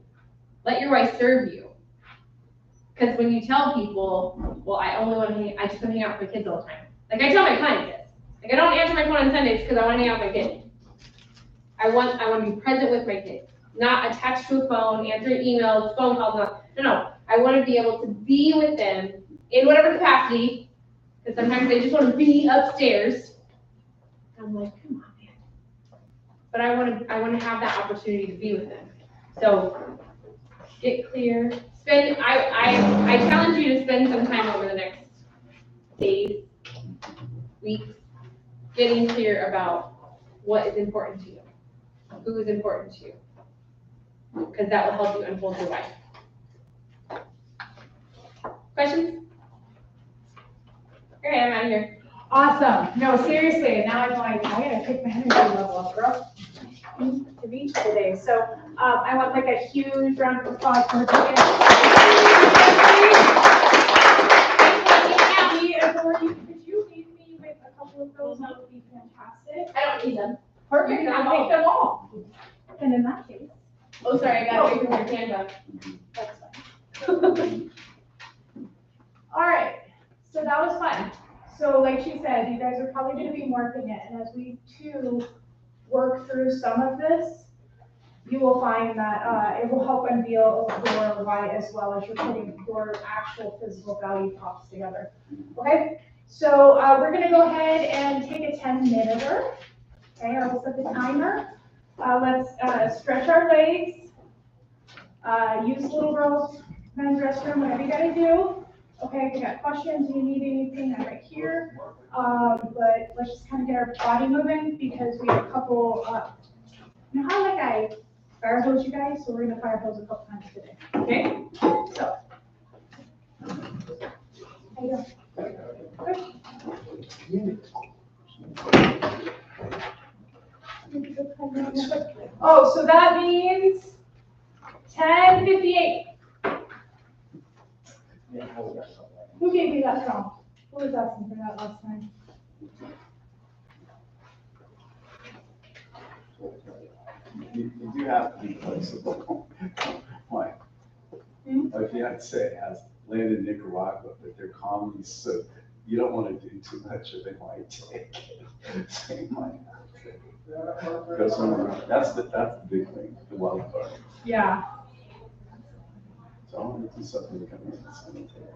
Let your why serve you. Because when you tell people, well, I just want to hang out with my kids all the time. Like I tell my clients this. Like I don't answer my phone on Sundays because I want to hang out with my kids. I want to be present with my kids, not attached to a phone, answering emails, phone calls. No. I want to be able to be with them in whatever capacity. Because sometimes they just want to be upstairs. I'm like, come on, man. But I want to have that opportunity to be with them. So get clear. I challenge you to spend some time over the next days, weeks, getting clear about what is important to you, who is important to you, because that will help you unfold your life. Questions? Okay, I'm out of here. Awesome. No, seriously, and now I'm like, I gotta take my energy level up, girl. To reach today. So I want like a huge round of applause for the Could you leave me with a couple of those? That would be fantastic. I don't need them. Perfect, I'll take them all. And in that case. Oh, sorry, I got away from your Canva. That's fine. All right, so that was fun. So like she said, you guys are probably going to be marking it, and as we too work through some of this, you will find that it will help unveil your why as well as you're putting your actual physical value props together. Okay, so we're going to go ahead and take a 10-minute. Okay, I will set the timer. Let's stretch our legs. Use little girls' men's restroom, whatever you gotta do. Okay, if you got questions, you need anything, I'm right here. But let's just kind of get our body moving because we have a couple, you know how like I fire hose you guys? So we're gonna fire hose a couple times today, okay? So. How you doing? Good. Oh, so that means 10:58. Who gave me that song? Who was asking for that last time? You do have to be flexible. Why? My fiance has landed in Nicaragua, but their comedy's so, you don't want to do too much or they might take it. So you might have to go somewhere else. That's the big thing, the wild card. Yeah. So I want to do something to come in and cemetery.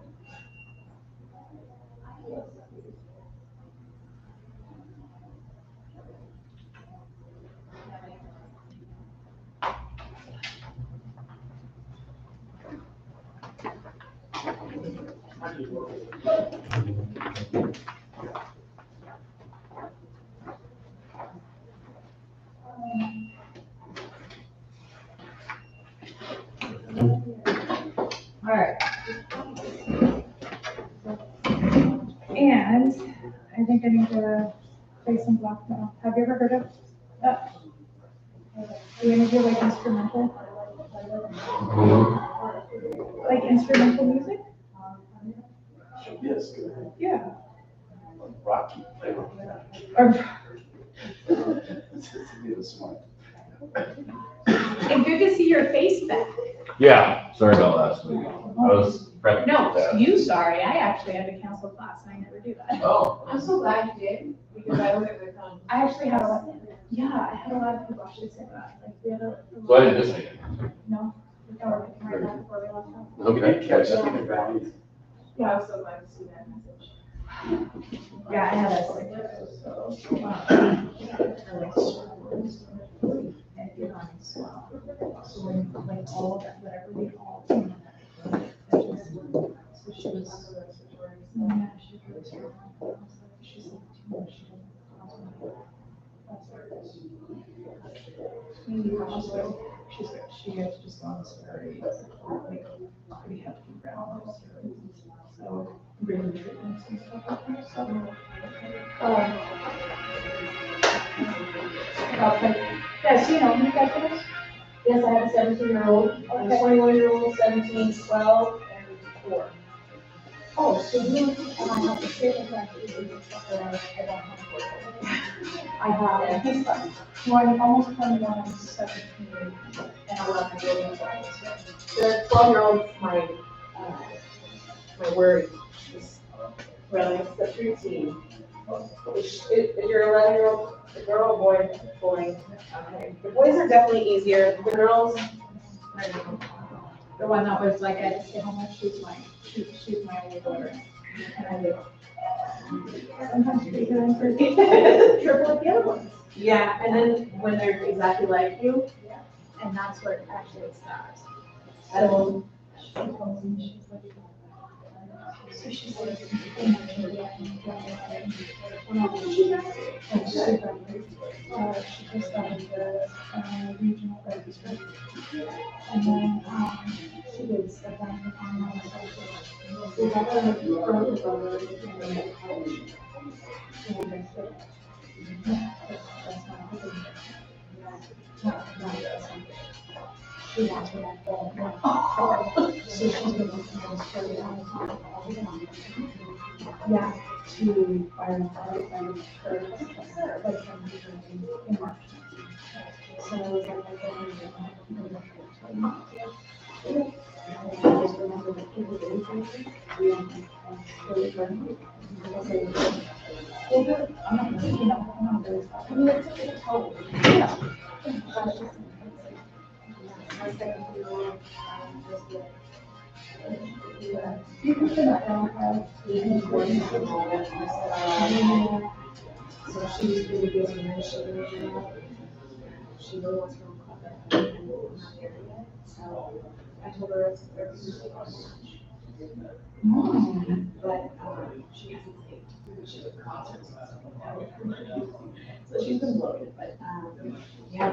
All right. And I think I need to play some black metal. Have you ever heard of that? Are you gonna do like instrumental? Like instrumental music? Yes, go ahead. Yeah. Rocky. Or Be the smart. And good to see your face back. Yeah, sorry about last week. I was prepping. No, you sorry, I actually had to cancel class, and I never do that. Oh. I'm so glad you did, because I wasn't gonna come. I actually had a lot, I had a lot of people actually say that, like, we had a. So I didn't miss anything. No, we got our picking right back before we left home. Okay. Catch up in the valley. Yeah, I was so glad to see that message. Yeah, I had a. And get on as well. So when, like, all of that, whatever we all. So she was. Yeah, she was. She's like, too much. She has just gone very, like, pretty hefty round. So, really treatments and stuff like that, so. Yes, you know, you got this? Yes, I have a 17-year-old, a 21-year-old, 17, 12, and 4. Oh, so you, and I have the same exact reason, except that I don't have 4. I have, almost 21, and 17, and 11-year-olds. The 12-year-old's my worry. Really, it's the preteen. Is your 11-year-old a girl or boy? Boy. Okay. The boys are definitely easier. The girls, I don't know. The one that was like, I had to stay home, she's my only daughter. And I do. Sometimes pretty good and pretty triple like the other ones. Yeah, and then when they're exactly like you. And that's what actually starts. So, She calls me, she's like, so she's like, and she just started the regional registry. And then she did step down the online social. We got her like growth of our and then college. And that's it. That's not good. No, that's not good. She wants me that phone. So she's been looking at this for a long time. Yeah, to fire and fire and her, like, in March. So I was like, I don't know. I just remember that people did anything. Really good. Well, good. I'm not, you know, I'm not very. I mean, it's total. Yeah. People should not have even going to the so she's really good and then she really wants to come back. So I told her it's very but she hasn't stayed. She's at concerts and stuff like that. So she's been loaded, but yeah,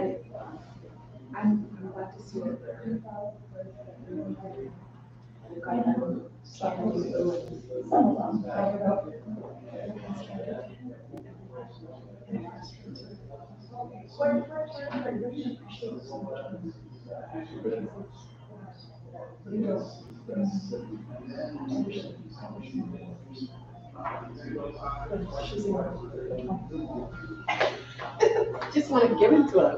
I'm glad to see her there. Just want to give it to her.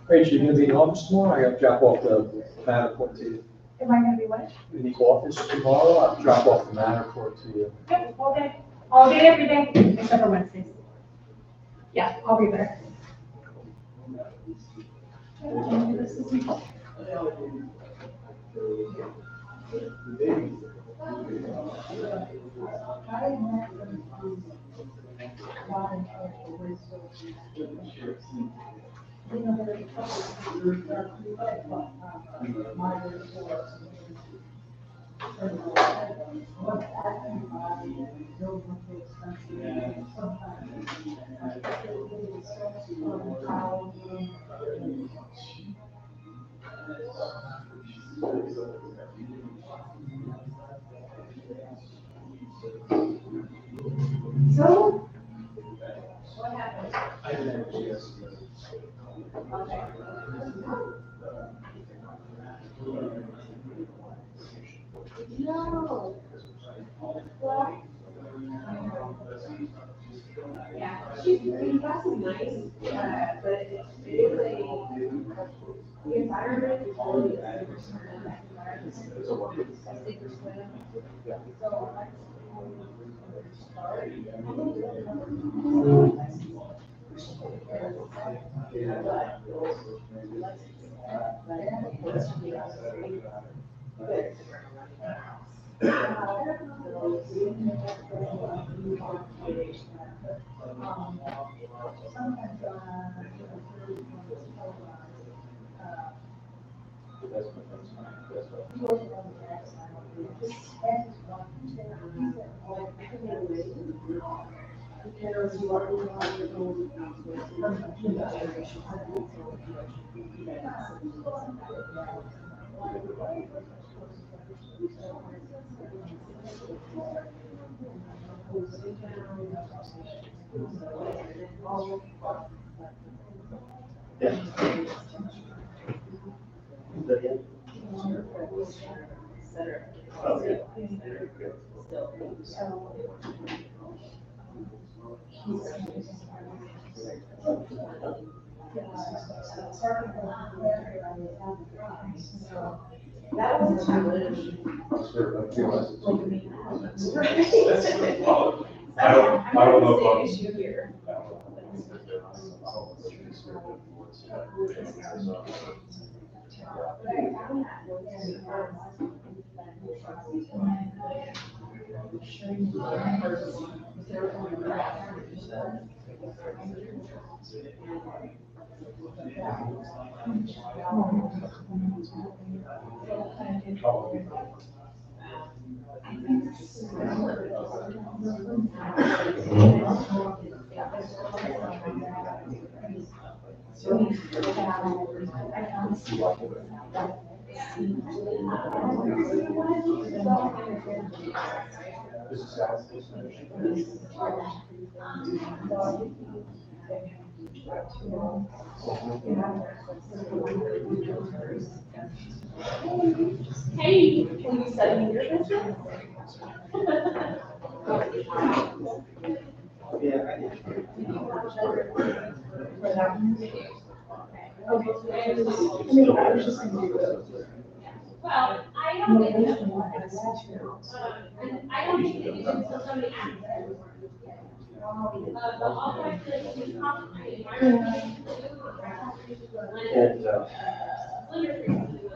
Rachel, you gonna be in the office tomorrow? I gotta drop off the Matterport to you. Am I gonna be what? In the office tomorrow, I'll drop off the Matterport to you. Yep, all day, every day, except for Wednesdays. Yeah, I'll be there. So, what happened? Okay. No. Well, yeah, she's nice, but it's really, the environment is really. That was a challenge. I don't know The if issue here. Hey, will you study your business? Well, I don't think that, I don't think that you should tell somebody acts. The all-white place is complicated. It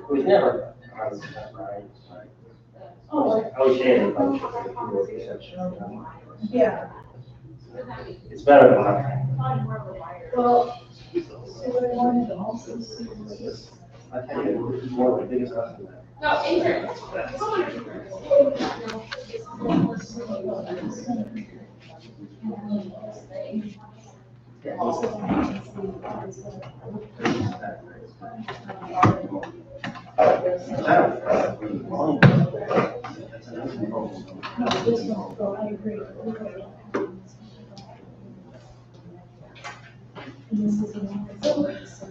was never 100% right. I was saying, Yeah. it's better than nothing. Well, so what I wanted to also see was. I tell you, it's one of the biggest lessons. No, insurance.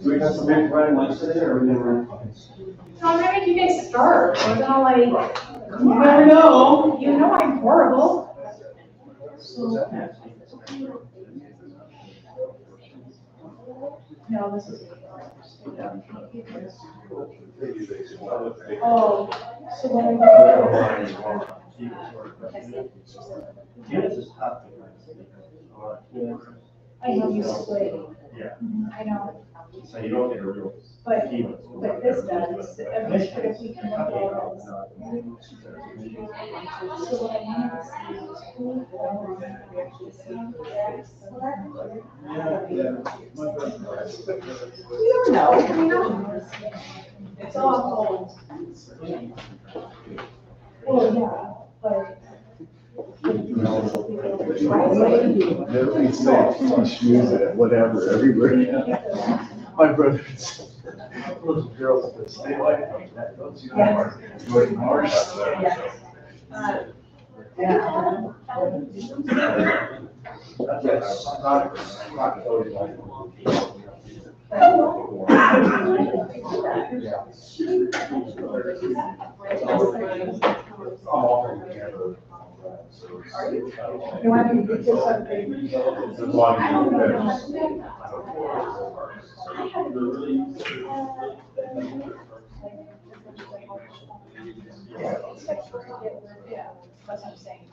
We got some big running lights today, or we didn't run? So I'm gonna make you guys start, we're gonna like, you never know, you know I'm horrible. No, this is. Oh, so what Units is tough. I know you split. Yeah. I know, So you don't get a real. but this does, I'm just sure if we can look at all this. So what I wanted to see is who we actually see. You don't know. It's all well, yeah, but. Everything's like shoes and whatever, everywhere. My brother's, those girls that stay away from that, don't you? Yeah. Like Marsh. That's not totally like. offering camper. You want me to get you something? Yeah, that's what I'm saying.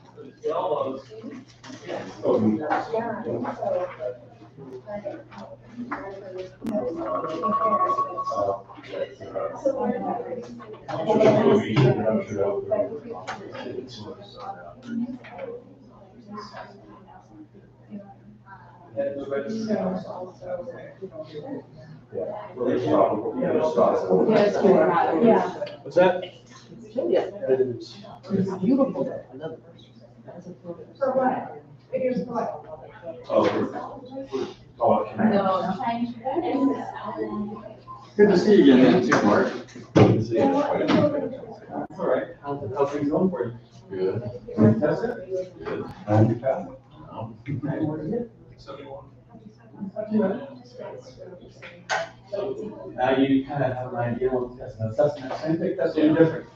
Yeah. What's that? Yeah. It is. It's beautiful though. I love it. For what? It is for what? Good to see you again, too, Mark. Good to see you. All right, how's things going for you? Good. That's it? Good. Now you kind of have an idea what that's an assessment, I think that's a little different.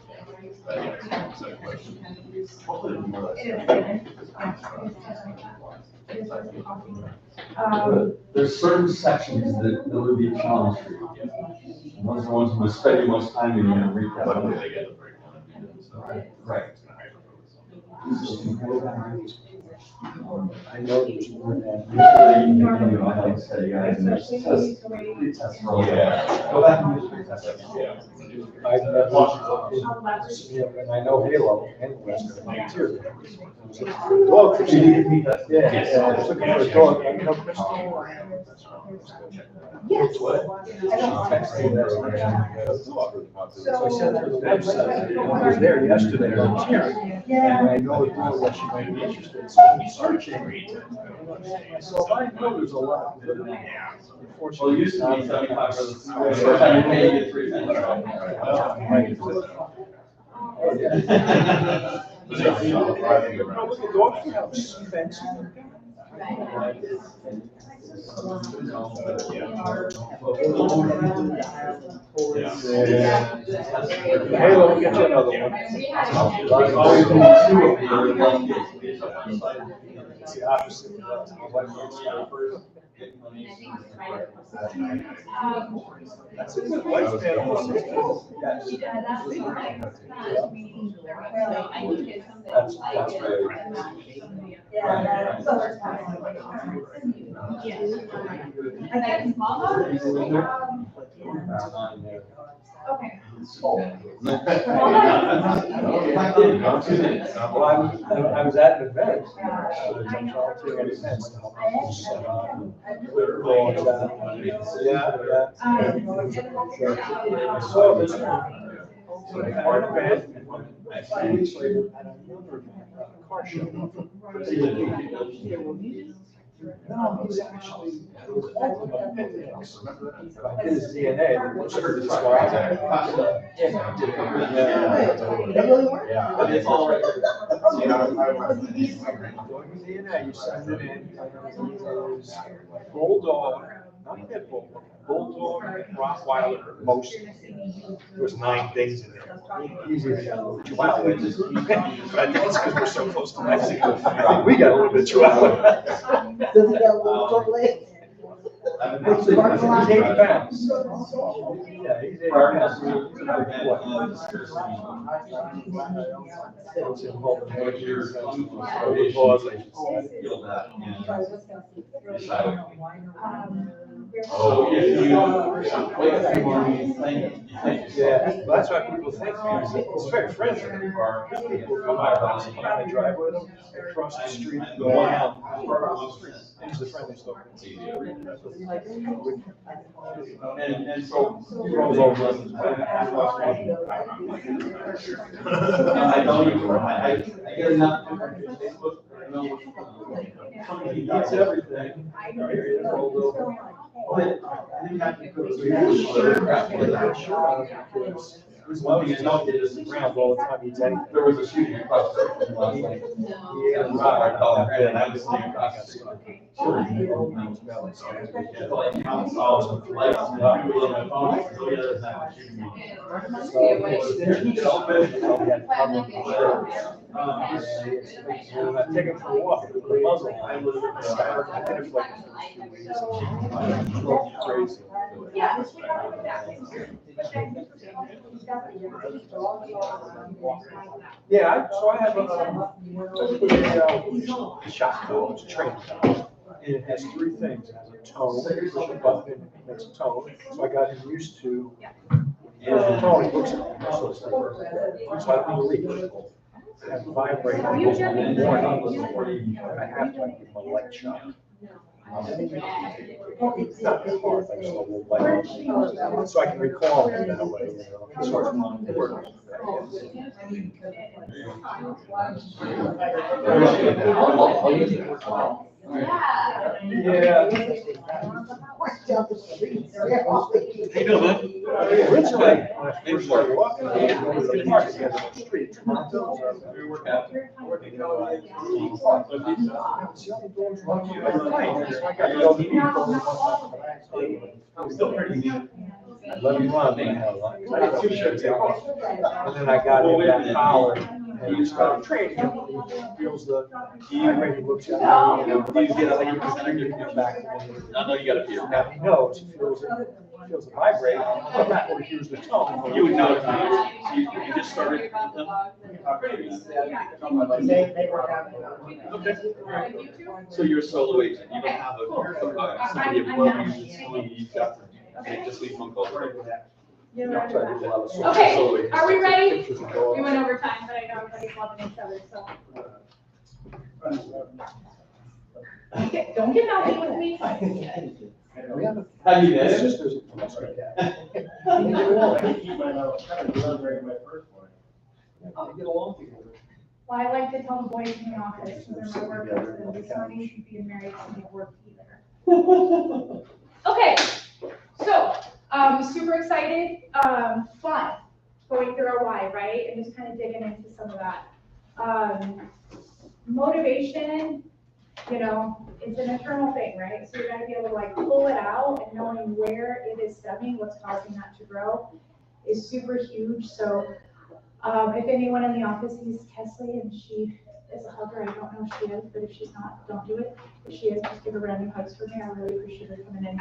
There's certain sections that would be a challenge for you. And those are the ones who would spend the most time in your recap. Right. I know there's more than. Go back and do the pretest. I've never, and I know Halo and Western too. Dog, yeah, I was looking for a dog, you know, Crystal. Yes. So I sent her the website, I was there yesterday, and I know the dog that she might be interested in, so I'm searching. So I know there's a lot. Well, it used to be 75. First time you pay, you get 3 cents. Oh, yeah. Dog food house, fancy. Halo, we'll get you another one. It's the opposite of that. My wife works for That's a good lifespan, almost 60. That's right. Yeah, Okay. Well, I was at an event. I'm volunteering at events to help people set up. Yeah, yeah. I saw this part of it, and 5 weeks later, at another car show. No, it was actually, it was Ultimate Picnics. I did his DNA, which is this guy. Yeah. That really work? But it's all right. DNA, you send it in, it was bulldog, not pit bull, bulldog, Rottweiler, most. There was 9 things in there. Easy to handle. Chihuahua. I think it's because we're so close to Mexico. I think we got a little bit Chihuahua. Does it get a little short leg? He's 80 pounds. Yeah, he's 80 pounds. Oh, yeah, that's why people think it's very friendly. People come by our house and I drive with them, across the street, and go down. He's the friendliest dog. And so you roll over. I know you. I get enough on Facebook. He gets everything. There's one thing I know, It is around all the time, he's anything. there was a shooting across the street from last night. Yeah. I called him, and I was sitting across the street. And I take him for a walk with the muzzle. I did it for like 2 weeks. Crazy. Yeah, so I have a shot cone, it's a training cone, and it has 3 things. It has a tone, push a button, and it makes a tone. So I got him used to, and the tone, he looks at me, so it's like, so I don't need to leave. Have it vibrate in the morning. I have to like, give him a light shot. It's not that hard, I just a little light. So I can recall him that way, you know. Sort of on the word. Yeah. Hey, Bill, man. Originally, when I first started walking, I was going to the park together on the street. We work out. I'm still pretty neat. I love you, Mom, man. I had 2 shirts on. And then I got in that collar and he started training. He feels the vibrating, looks at me, you know, you get like you get back. I know you gotta pee. Now he knows, he feels it vibrate. I'm not going to use the tone. You would know if you just started. Okay. So you're a solo agent, you don't have somebody above you that's telling you you've got, okay, just leave phone calls. Okay, are we ready? We went over time, but I know everybody's loving each other, so. Okay, don't get naughty with me. How do you get it? Sisters. Well, I like to tell the boys in the office, because they're my workers, and it's not easy being married to make work either. Okay, so, super excited, fun, going through our why, right? And just kind of digging into some of that. Motivation, you know, it's an internal thing, right? So you gotta be able to like pull it out and knowing where it is stemming, what's causing that to grow is super huge. So, if anyone in the office sees Kesley and she is a hugger, I don't know if she is, but if she's not, don't do it. If she is, just give her random hugs for me. I really appreciate her coming in.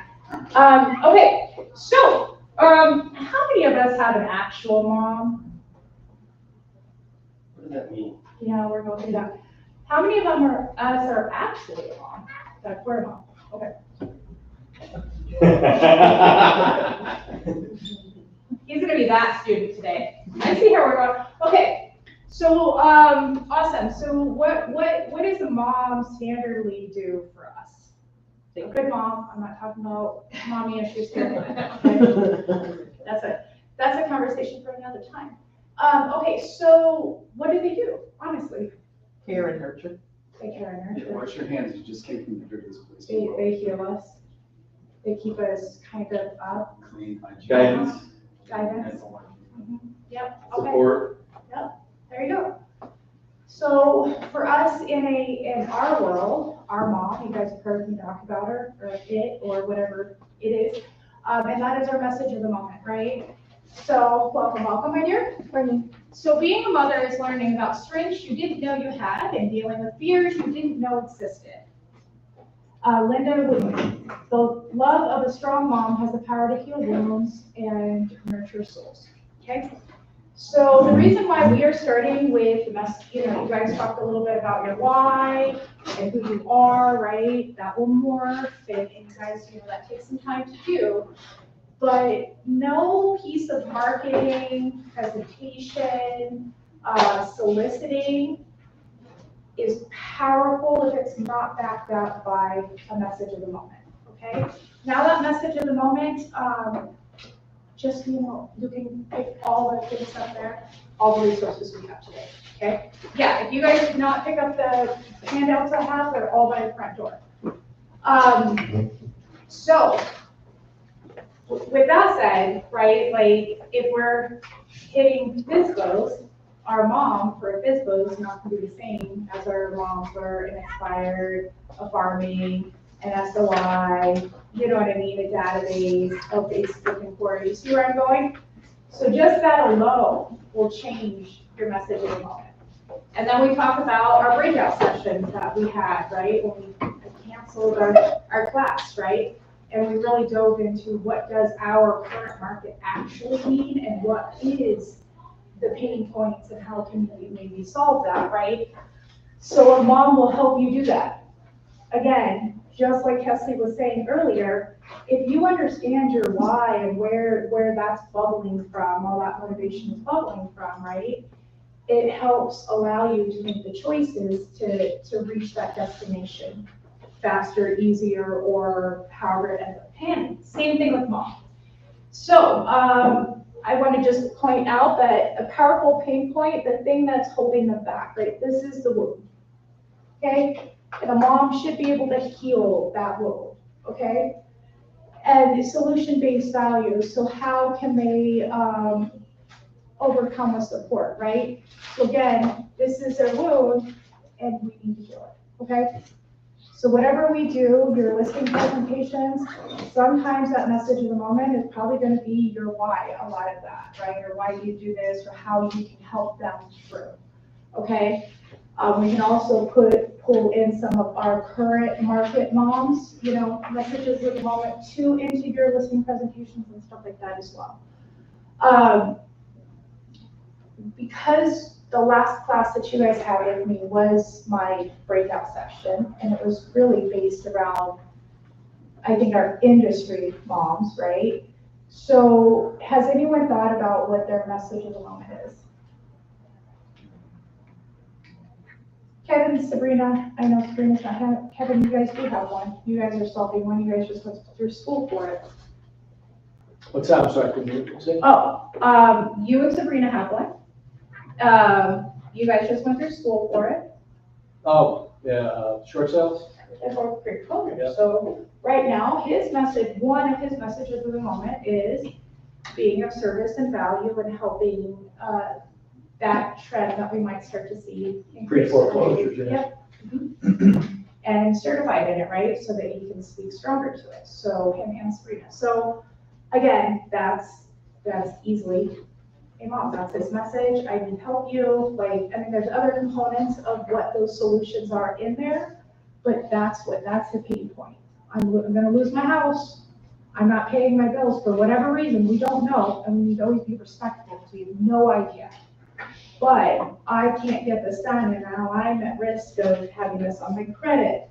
Okay, so, how many of us have an actual mom? What does that mean? Yeah, we're going through that. How many of them are actually a mom? Like, we're a mom, okay. He's gonna be that student today. I see how we're going. Okay, so, awesome. So what does a mom standardly do for us? A good mom, I'm not talking about mommy issues here. That's a conversation for another time. Okay, so what do? Honestly? Care and nurture. They care and nurture. Wash your hands, you just came from the dirtiest place. They heal us. They keep us kind of up. Clean, hygiene. Guidance. Guidance. Yep, okay. Support. Yep, there you go. So for us in our world, our mom, you guys have heard me talk about her, or it, or whatever it is, and that is our message of the moment, right? So welcome, my dear. So being a mother is learning about strengths you didn't know you had and dealing with fears you didn't know existed. Linda Woodman, the love of a strong mom has the power to heal wounds and nurture souls, okay? So the reason why we are starting with the message, you know, you guys talked a little bit about your why and who you are, right? That will morph, and you guys, you know, that takes some time to do. But no piece of marketing, presentation, soliciting is powerful if it's not backed up by a message of the moment, okay? Now that message of the moment, just, you know, you can pick all the things up there, all the resources we have today, okay? Yeah, if you guys did not pick up the handouts I have, they're all by the front door. So, with that said, right, like, if we're hitting FISBOs, our mom for a FISBO is not gonna be the same as our mom for an expired, a farming, an SOI, you know what I mean, a database, a Facebook inquiry. You see where I'm going? So just that alone will change your message in a moment. And then we talk about our breakout sessions that we had, right, when we canceled our class, right? And we really dove into what does our current market actually mean and what is the pain points and how can we maybe solve that, right? So a mom will help you do that. Again, just like Kesley was saying earlier, if you understand your why and where that's bubbling from, all that motivation is bubbling from, right? It helps allow you to make the choices to reach that destination faster, easier, or however it ends up panning. Same thing with mom. So I want to just point out that a powerful pain point, the thing that's holding them back, right? This is the wound, okay? And a mom should be able to heal that wound, okay? And solution-based values, so how can they overcome with support, right? So again, this is their wound, and we need to heal it, okay? So whatever we do, your listing presentations, sometimes that message of the moment is probably going to be your why, a lot of that, right? Or why you do this, or how you can help them through, okay? We can also pull in some of our current market moms, you know, messages of the moment into your listing presentations and stuff like that as well. Because the last class that you guys had with me was my breakout session, and it was really based around, I think, our industry moms, right? So has anyone thought about what their message of the moment is? Kevin, Sabrina, I know Sabrina's not here. Kevin, you guys do have one. You guys are solving one. You guys just went through school for it. What's that? I'm sorry, can you say? Oh, you and Sabrina have one. You guys just went through school for it. Oh, yeah, short sales? And for great program. Yeah. So right now, his message, one of his messages of the moment is being of service and value and helping that trend that we might start to see. Pre-foreclosures, yeah. Yep. Mm-hmm. And certified in it, right? So that he can speak stronger to it. So him and Sabrina. So again, that's easily hey mom, that's this message, I need help you, like, I mean, there's other components of what those solutions are in there, but that's the pain point. I'm gonna lose my house, I'm not paying my bills for whatever reason, we don't know, and we need to always be respectful, because we have no idea. But I can't get this done, and now I'm at risk of having this on my credit,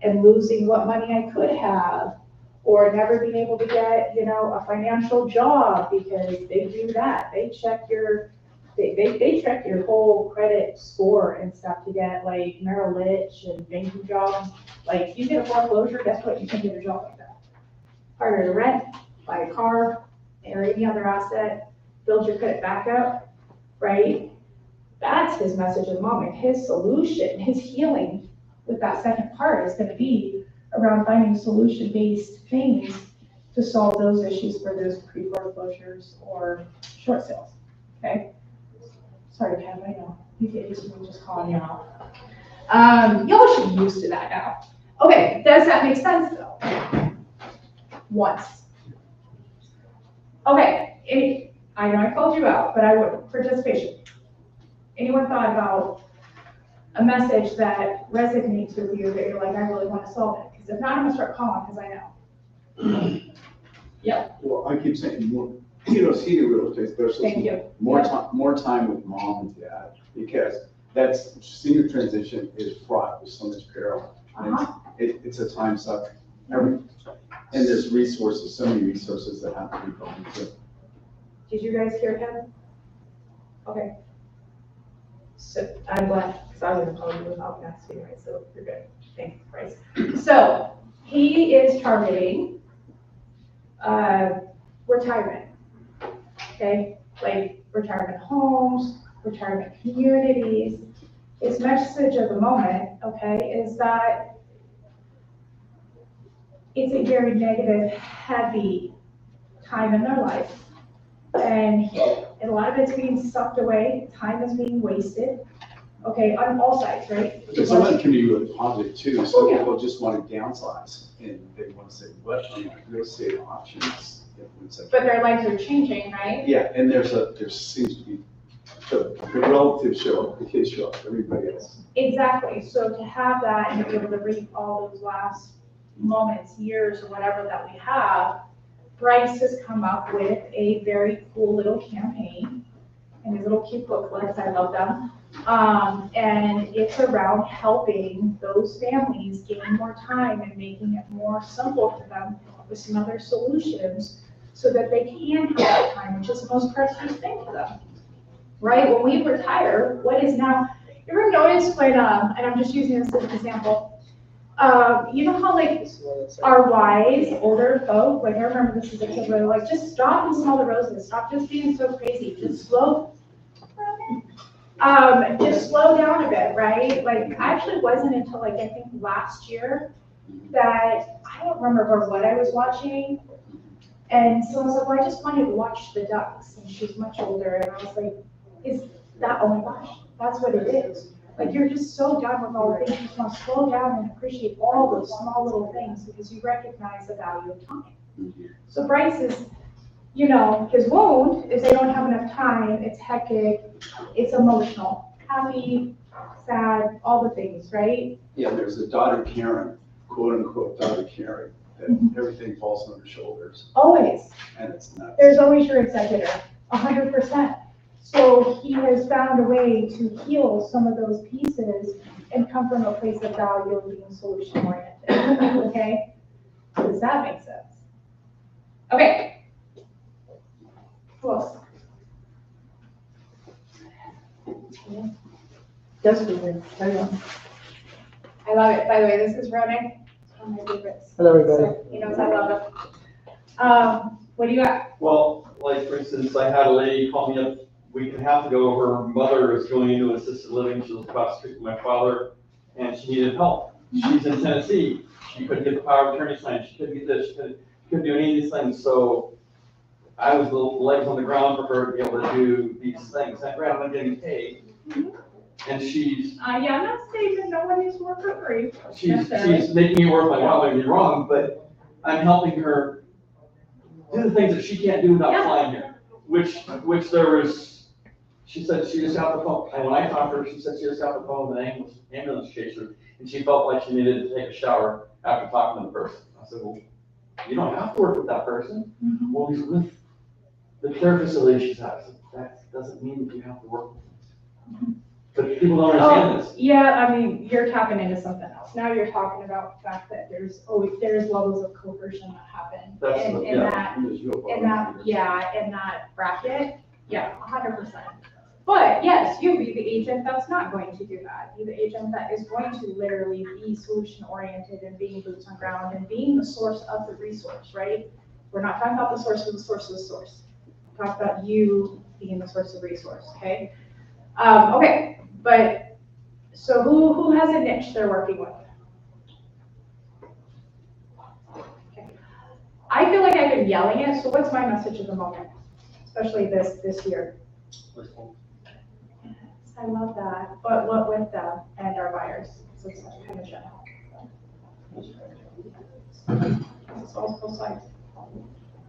and losing what money I could have, or never being able to get, you know, a financial job, because they do that. They check they check your whole credit score and stuff to get like Merrill Lynch and banking jobs. Like if you get a foreclosure, guess what? You can get a job like that. Harder to rent, buy a car, or any other asset, build your credit back up, right? That's his message of the moment. His solution, his healing with that second part is going to be around finding solution-based things to solve those issues for those pre-foreclosures or short sales, okay? Sorry, Kevin, I know, you get used to me just calling you out. Y'all should be used to that now. Okay, does that make sense though? Once. Okay, I know I called you out, but I would, participation. Anyone thought about a message that resonates with you that you're like, I really want to solve it? Because if not, I'm gonna start calling because I know. Yep. Well, I keep saying more, senior real estate specialists. Thank you. More time with mom and dad, because that's senior transition is fraught with so much peril. It's a time suck. And there's resources, so many resources that have to be going through. Did you guys hear him? Okay. So I'm glad, because I was gonna call you about next anyway, so you're good. Thanks, Bryce. So he is targeting retirement, okay? Like retirement homes, retirement communities. His message of the moment, okay, is that it's a very negative, heavy time in their life. And a lot of it's being sucked away, time is being wasted, okay, on all sides, right? But some of it can be really positive too. Oh, Some yeah. people just want to downsize and they want to say, what are my real estate options? It's like- But their lives are changing, right? Yeah, and there seems to be, the relatives show up, the kids show up, everybody else. Exactly, so to have that and to be able to reap all those last moments, years, or whatever that we have, Bryce has come up with a very cool little campaign and these little cute booklets, I love them. And it's around helping those families gain more time and making it more simple for them with some other solutions so that they can have that time, which is the most precious thing for them. Right, when we retire, what is now, you ever notice when, and I'm just using this as an example, you know how like our wise older folk, like I remember this as a kid, where they're like, just stop and smell the roses, stop just being so crazy, just slow down a bit, right? Like, actually wasn't until like, I think last year that, I don't remember what I was watching, and so I was like, well, I just wanted to watch the ducks, and she's much older, and I was like, is that, oh my gosh, that's what it is. Like, you're just so done with all the things, you just want to slow down and appreciate all those small little things because you recognize the value of time. So Bryce is, you know, his wound is they don't have enough time, it's hectic, it's emotional, happy, sad, all the things, right? Yeah, there's a daughter Karen, quote unquote daughter Karen, that everything falls on her shoulders, Always. and it's nuts. There's always your executor, 100%. So he has found a way to heal some of those pieces and come from a place of value and being solution oriented, okay? Does that make sense? Okay. Who else? Justin, I love it. By the way, this is Ronan, one of my favorites. hello, everybody. So he knows I love it. What do you got? Well, like for instance, I had a lady call me up week and a half ago. Her mother is going into assisted living. She was across the street from my father, and she needed help. She's in Tennessee. She couldn't get the power of attorney signed. She couldn't get this. She couldn't do any of these things. So I was the legs on the ground for her to be able to do these things. And granted, I'm getting paid. And she's Yeah, I'm not saying that no one needs to work for free. she's making me work my while. Don't get me wrong, but I'm helping her do the things that she can't do without flying here. Which there was. She said she just got the phone, and when I talked to her, she said she just got the phone with an ambulance chaser, and she felt like she needed to take a shower after talking to the person. I said, well, you don't have to work with that person. Well, he's with the care facility she's at. I said, that doesn't mean that you have to work with them. But people don't understand this. Yeah, I mean, you're tapping into something else. Now you're talking about the fact that there's levels of coercion that happen in that bracket. Yeah, 100%. But yes, you be the agent that's not going to do that. Be the agent that is going to literally be solution oriented and being boots on ground and being the source of the resource, right? We're not talking about the source of the source of the source. We're talking about you being the source of resource, okay? Okay, but so who has a niche they're working with? Okay. I feel like I've been yelling it, so what's my message of the moment? Especially this year. I love that, but what with them and our buyers, so it's such a commission. It's all both sides.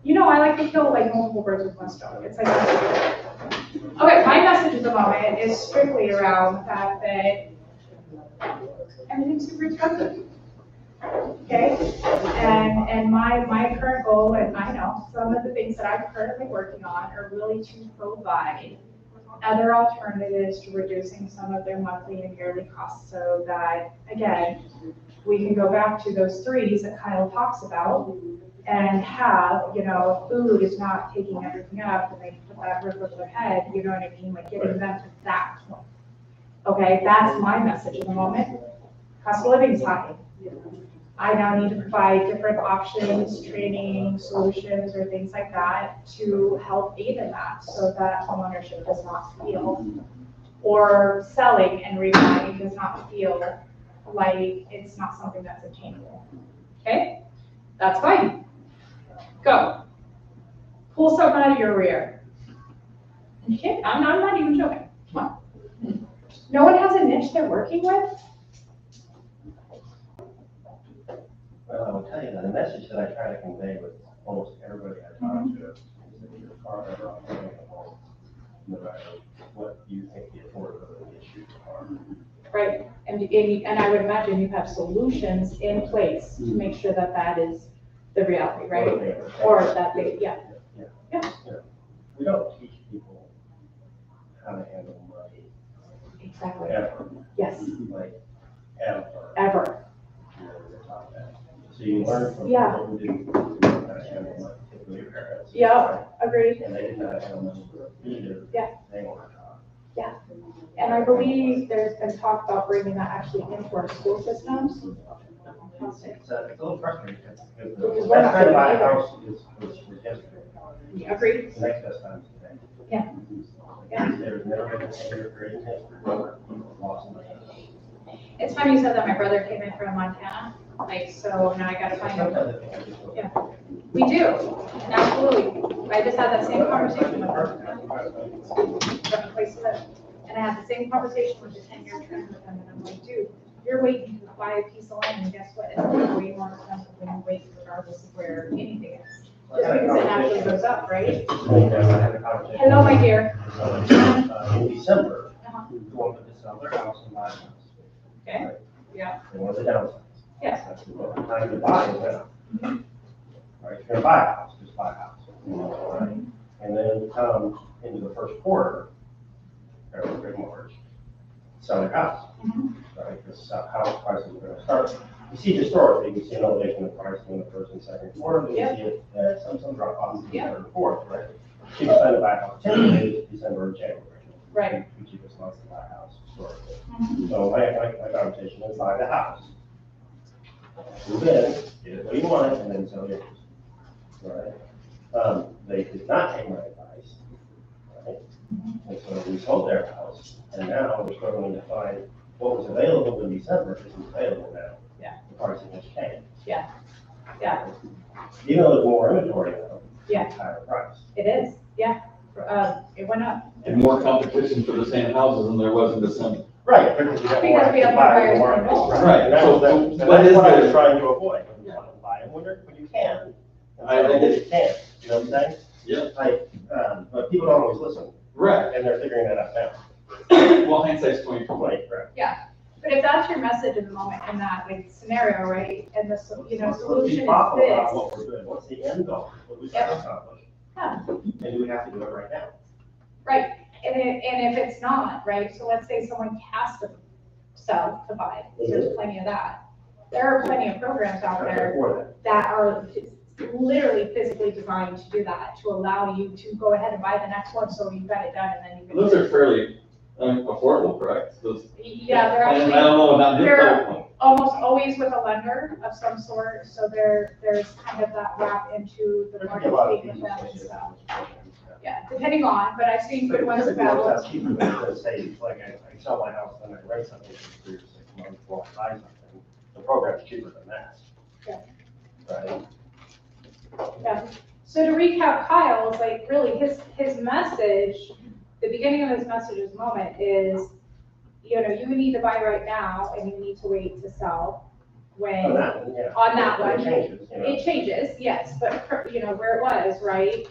You know, I like to kill like multiple birds with one stone. It's like, okay, my message at the moment is strictly around the fact that everything's super expensive. Okay, and my current goal, and I know some of the things that I'm currently working on are really to provide other alternatives to reducing some of their monthly and yearly costs so that, again, we can go back to those threes that Kyle talks about and have, you know, food is not taking everything up and they put that roof over their head, you know what I mean, like getting them to that point. Okay, that's my message at the moment. Cost of living is high. I now need to provide different options, training, solutions, or things like that to help aid in that so that homeownership does not feel, or selling and rebuying does not feel like it's not something that's attainable. Okay? That's fine. Go. pull something out of your rear. And you can't, I'm not even joking, come on. No one has a niche they're working with? Well, I will tell you that the message that I try to convey with almost everybody I talk to is that your car ever operable, no matter what you think the affordability issues are. Right, and I would imagine you have solutions in place to make sure that that is the reality, right? Or that they, yeah. We don't teach people how to handle money Exactly, ever, yes, like, ever. ever, You know, we're taught that. So you learn from Yeah. people who didn't know how to handle money, particularly your parents. yeah, agreed. And they didn't know how to handle money either. Yeah. They weren't taught. And I believe there's been talk about bringing that actually into our school systems. It's a little frustrating because Because the we're best not time to doing buy a either. house was yesterday. Agreed, The next best time is today. Yeah. Yeah. There's never been a single period in history where people lost money. it's funny you said that, my brother came in from Montana, like, so now I gotta find out. Sometimes I think I just don't- Yeah. We do, absolutely, I just had that same conversation with her. From a place to live. And I had the same conversation with the 10-year trend with them, and I'm like, dude, you're waiting to buy a piece of land, and guess what? It's gonna be way more expensive than you wait regardless of where anything is. Just because it naturally goes up, right? I had a conversation. Hello, my dear. In December, Uh-huh. we wanted to sell their house and buy a house. Okay, Right? yeah. They wanted to downsize. Yes. That's what the time to buy is now. Right, if you're gonna buy a house, just buy a house. Right? And then come into the first quarter, February, March, sell your house. Right, because house prices are gonna start. You see historically, we see an elevation of pricing in the first and second quarter, then Yep. we see it, some drop off in the Yep. third and fourth, right? Cheapest time to buy a house typically is December or January. Right. The cheapest months to buy a house historically. So my conversation is buy the house. Move in, get it what you want, and then sell yours. Right? They did not take my advice. Right? And so we sold their house, and now we're struggling to find what was available in December isn't available now. Yeah. The pricing has changed. Yeah. Even though there's more inventory now. Yeah. It's higher price. It is, yeah. It went up. And more competition for the same houses than there was in December. Right, because we got more. Because we have more buyers buyers than than most. Right. And that's So what is what I was the- trying to avoid. You want to buy them when you can. I And get you can, you know what I'm saying? Yeah. Like, but people don't always listen, Right. and they're figuring that out now. Well, hindsight's 20/20. Right. But if that's your message in the moment, in that like scenario, right, and the, you know, Let's be solution is thoughtful about this. what we're doing. What's the end goal? What we trying to accomplish? Yeah. And do we have to do it right now? Right, and if it's not, right, so let's say someone has to sell to buy, there's plenty of that. There are plenty of programs out there Before that are literally physically designed to do that, to allow you to go ahead and buy the next one, so you've got it done, and then you can. Those are fairly affordable, correct? Those. Yeah, they're And actually. I don't know, not this they're- one. Almost always with a lender of some sort, so there's kind of that wrap into the There can be a lot of market fees with them and associated stuff. with this program. Yeah, depending on, but I've seen good ones Typically, about. it's cheaper than, say, like, I sell my house, then I rent something for 3 or 6 months while I buy something. The program's cheaper than that. Yeah. Right? Yeah. So to recap Kyle's, like really his message, the beginning of his message's moment is, you know, you need to buy right now and you need to wait to sell when. On that one, yeah. On that It one. changes, you know. It changes, yes, but you know, where it was, right?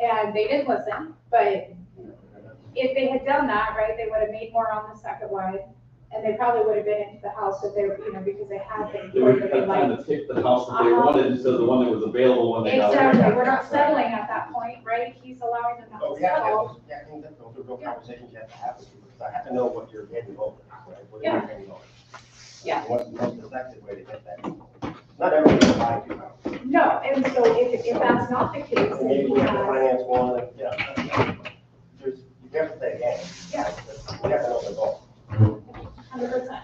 And they didn't listen, but if they had done that, right, they would have made more on the second one. And they probably would have been into the house if they were, you know, because they had been. They would have had time to pick the house that they wanted instead of the one that was available when they got it. Exactly, we're not settling at that point, right? He's allowing them But to we have to, settle. yeah, I think that those are real conversations you have to have with people, because I have to know what you're getting over, right? What Yeah. you're getting over. Yeah. What's the most effective way to get that? Not everyone's gonna buy 2 houses. No, and so if that's not the case, And then maybe he we have to has, finance one, and, yeah. There's, you have to play a game. Yeah. We have to know the goal. 100%.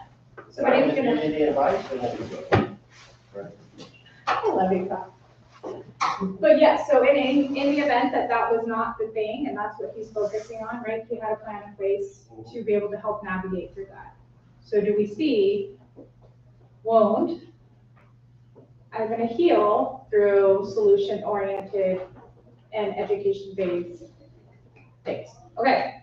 So But I'm it's just gonna- giving you the advice, and then you go. Right? I love you, Kyle. But yeah, so in the event that that was not the thing, and that's what he's focusing on, right? He had a plan in place to be able to help navigate through that. So do we see wound? I'm gonna heal through solution-oriented and education-based things. Okay.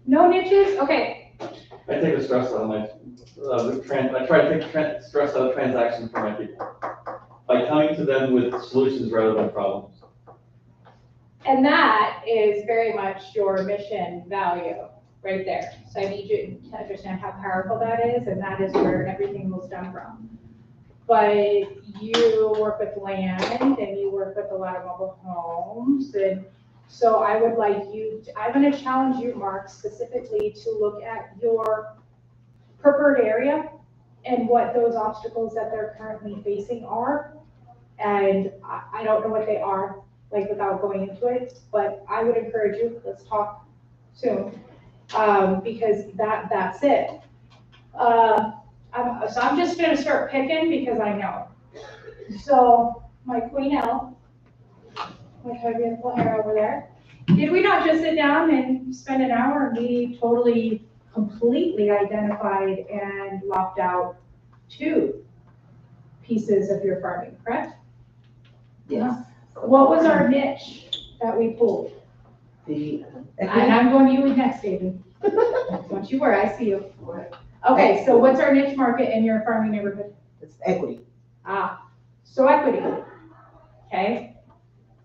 No niches? Okay. I take the stress out of my, I try to take stress out of transactions for my people by coming to them with solutions rather than problems. And that is very much your mission value right there. So I need you to understand how powerful that is, and that is where everything will stem from. But you work with land and you work with a lot of mobile homes. And so I would like you, I'm going to challenge you, Mark, specifically to look at your preferred area and what those obstacles that they're currently facing are. And I don't know what they are, like without going into it, but I would encourage you, let's talk soon, because that's it. So I'm just gonna start picking because I know. So my Queen L, my beautiful hair over there. Did we not just sit down and spend an hour and we totally, completely identified and locked out 2 pieces of your farming, correct? Yes. What was our niche that we pulled? The, And I'm going to you next, David. Don't you worry, I see you. Okay, so what's our niche market in your farming neighborhood? it's equity. So equity. Okay.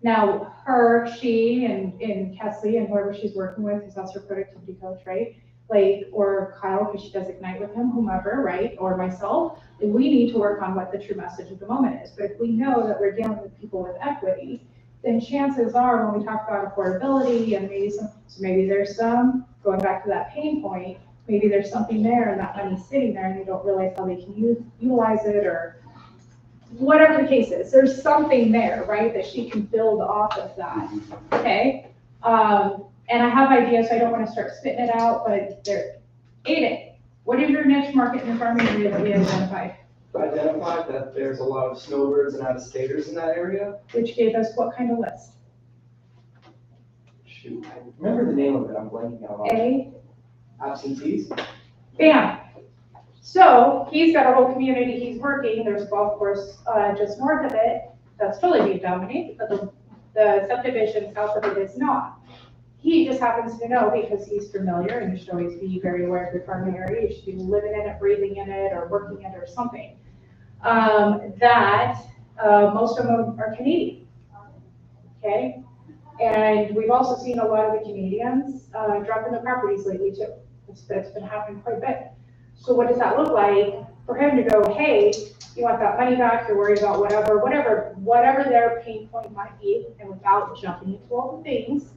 Now, her, she, and Kesley, and whoever she's working with, because that's her productivity coach, right? Like, or Kyle, because she does Ignite with him, whomever, right? Or myself. We need to work on what the true message of the moment is. But if we know that we're dealing with people with equity, then chances are when we talk about affordability and maybe there's some, going back to that pain point, maybe there's something there and that money's sitting there and they don't realize how they can utilize it, or whatever the case is. There's something there, right, that she can build off of that, okay? And I have ideas, so I don't want to start spitting it out, but Aiden, what is your niche market in the farming area that we identified? Identified that there's a lot of snowbirds and out-of-staters in that area. Which gave us what kind of list? Shoot, I remember the name of it, I'm blanking out on it. A? Absentees? Bam. So he's got a whole community he's working. There's a golf course just north of it that's totally being dominated, but the subdivision south of it is not. He just happens to know because he's familiar, and you should always be very aware of your farming area. You should be living in it, breathing in it, or working in it, or something. That most of them are Canadian. Okay? And we've also seen a lot of the Canadians dropping their properties lately too. That's been happening quite a bit. So what does that look like for him to go, hey, you want that money back, you're worried about whatever their pain point might be, and without jumping into all the things,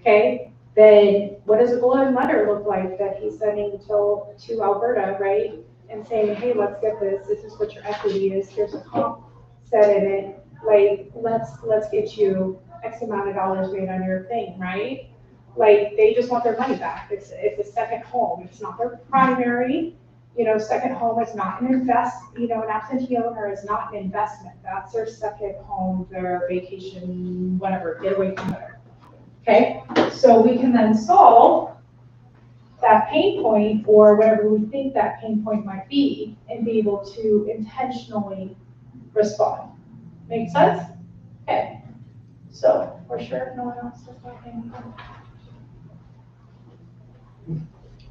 okay, then what does a golden letter look like that he's sending to Alberta, right? And saying, hey, let's get this is what your equity is, here's a comp set in it, like, let's get you X amount of dollars made on your thing, right? Like, they just want their money back. It's a second home. It's not their primary, second home is not an an absentee owner is not an investment. That's their second home, their vacation, whatever, getaway from there. Okay, so we can then solve that pain point or whatever we think that pain point might be and be able to intentionally respond. Make sense? Okay, so we're sure no one else has got anything.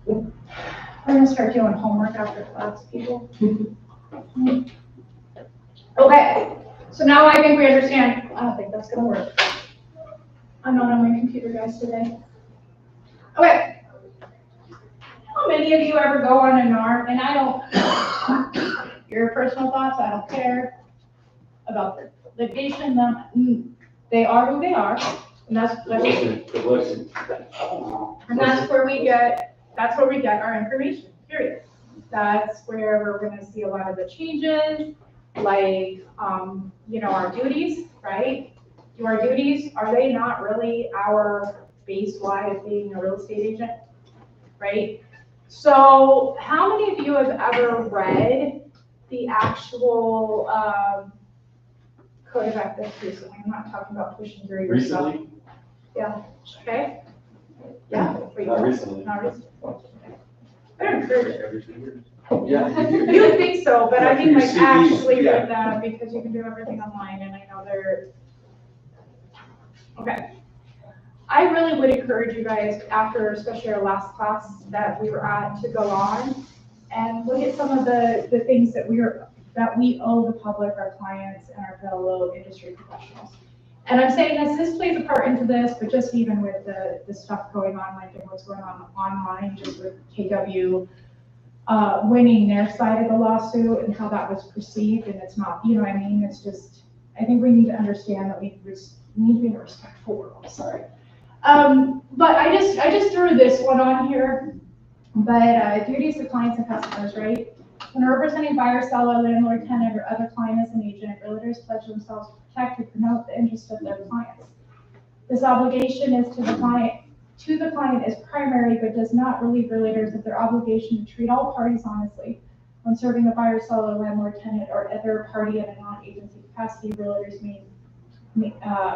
We're gonna start doing homework after class, people. Okay, so now I think we understand. I don't think that's gonna work. I'm not on my computer, guys, today. Okay. How many of you ever go on a NAR, and I don't, your personal thoughts, I don't care about the litigation, they are who they are, and that's where we get our information, period. That's where we're gonna see a lot of the changes, like, our duties, right? Our duties, are they not really our base why of being a real estate agent, right? So how many of you have ever read the actual code of ethics recently? I'm not talking about pushing through your stuff. Recently? Yeah, okay. Yeah. Not recently. Not recently. Okay. I don't encourage it. Every 2 years. Yeah. You would think so, but I Yeah, mean, for like, your CDs, actually yeah. read that, because you can do everything online, and I know they're. Okay. I really would encourage you guys, after especially our last class that we were at, to go on and look at some of the things that we owe the public, our clients, and our fellow industry professionals. And I'm saying this plays a part into this, but just even with the stuff going on, like what's going on online, just with KW winning their side of the lawsuit and how that was perceived, and it's not, you know what I mean? It's just, I think we need to understand that we need to be in a respectful world, sorry. But I just threw this one on here, but duties to clients and customers, right? When representing buyer, seller, landlord, tenant, or other client as an agent, realtors pledge themselves to protect and promote the interests of their clients. This obligation is to the client is primary, but does not relieve realtors of their obligation to treat all parties honestly. When serving a buyer, seller, landlord, tenant, or other party in a non-agency capacity, realtors may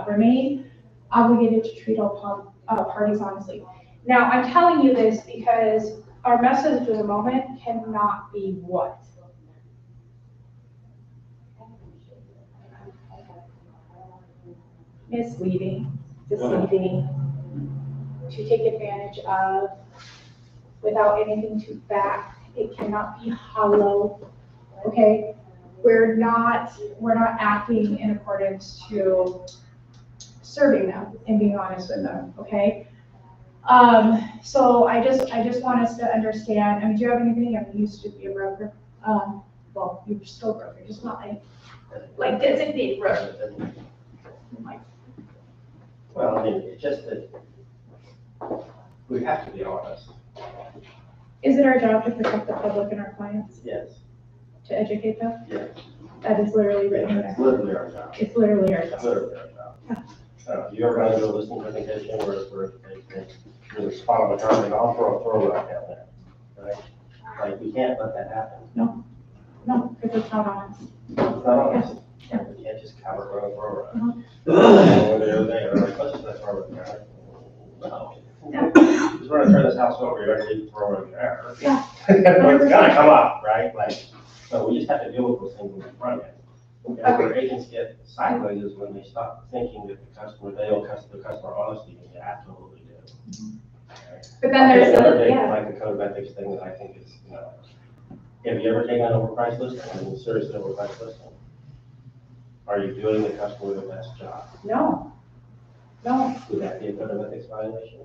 remain obligated to treat all parties honestly. Now, I'm telling you this because our message of the moment cannot be what? Misleading, deceiving, to take advantage of, without anything to back. It cannot be hollow, okay? We're not acting in accordance to serving them and being honest with them, okay? So I just want us to understand, I mean, do you have anything? I mean, you used to be a broker. Well, you're still a broker, just not like designated broker. Well, I mean, it's just that we have to be honest. Is it our job to protect the public and our clients, Yes. to educate them? Yes. That is literally written in It's there. literally our job. It's literally our It's job. literally our job. You ever gonna do a listening presentation where there's a spot on the ground and I'll throw it out down there, right? Like, we can't let that happen. No, because it's not honest. It's not honest. You can't just cover it and throw it around. Uh-huh. The other day, they're like, let's just let throw it down. No. Because we're gonna turn this house over, you're gonna need to throw it in there. Yeah. It's gonna come up, right? Like, so we just have to deal with those things in the front end. And where agents get sideways is when they stop thinking that the customer, they owe the customer honesty, and they absolutely do. Okay? But then there's Another the, thing, yeah. like the code of ethics thing that I think is, have you ever taken an overpriced listing? I mean, seriously, overpriced listing? Are you doing the customer the best job? No. Would that be a code of ethics violation?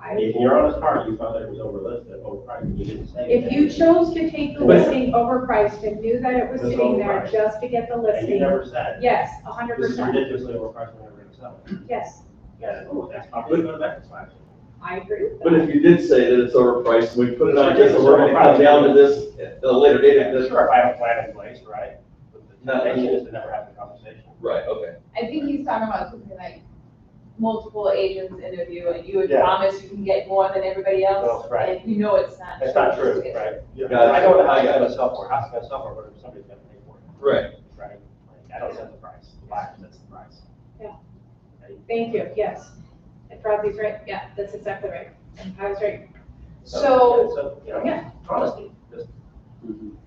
I- If in your honest heart, you thought that it was overpriced, and you didn't say If it. you chose to take the listing overpriced and knew that it was It was sitting there overpriced. just to get the And you listing, never said, yes, this is 100%. ridiculously overpriced, we're never gonna sell it. Yes, Yeah, oh, that's probably a code of ethics violation. I agree with But that. if you did say that it's overpriced, we put it on, It's so we're gonna come down to this at a later date. Yeah, sure, if I have a plan in place, right? But the No. temptation is to never have the conversation. Right, okay. I think he's talking about something like multiple agents interview and you would Yeah. promise you can get more than everybody else. That's right. And you know it's not. That's not true, It's- right? Got it. I know what the house is gonna sell for, house is gonna sell for, but somebody's gonna pay for it, Right. right? Like, I don't set the price, the buyer sets the price. Thank you, yes. And Bradley's right, yeah, that's exactly right. And I was right. So, So, yeah, honesty, just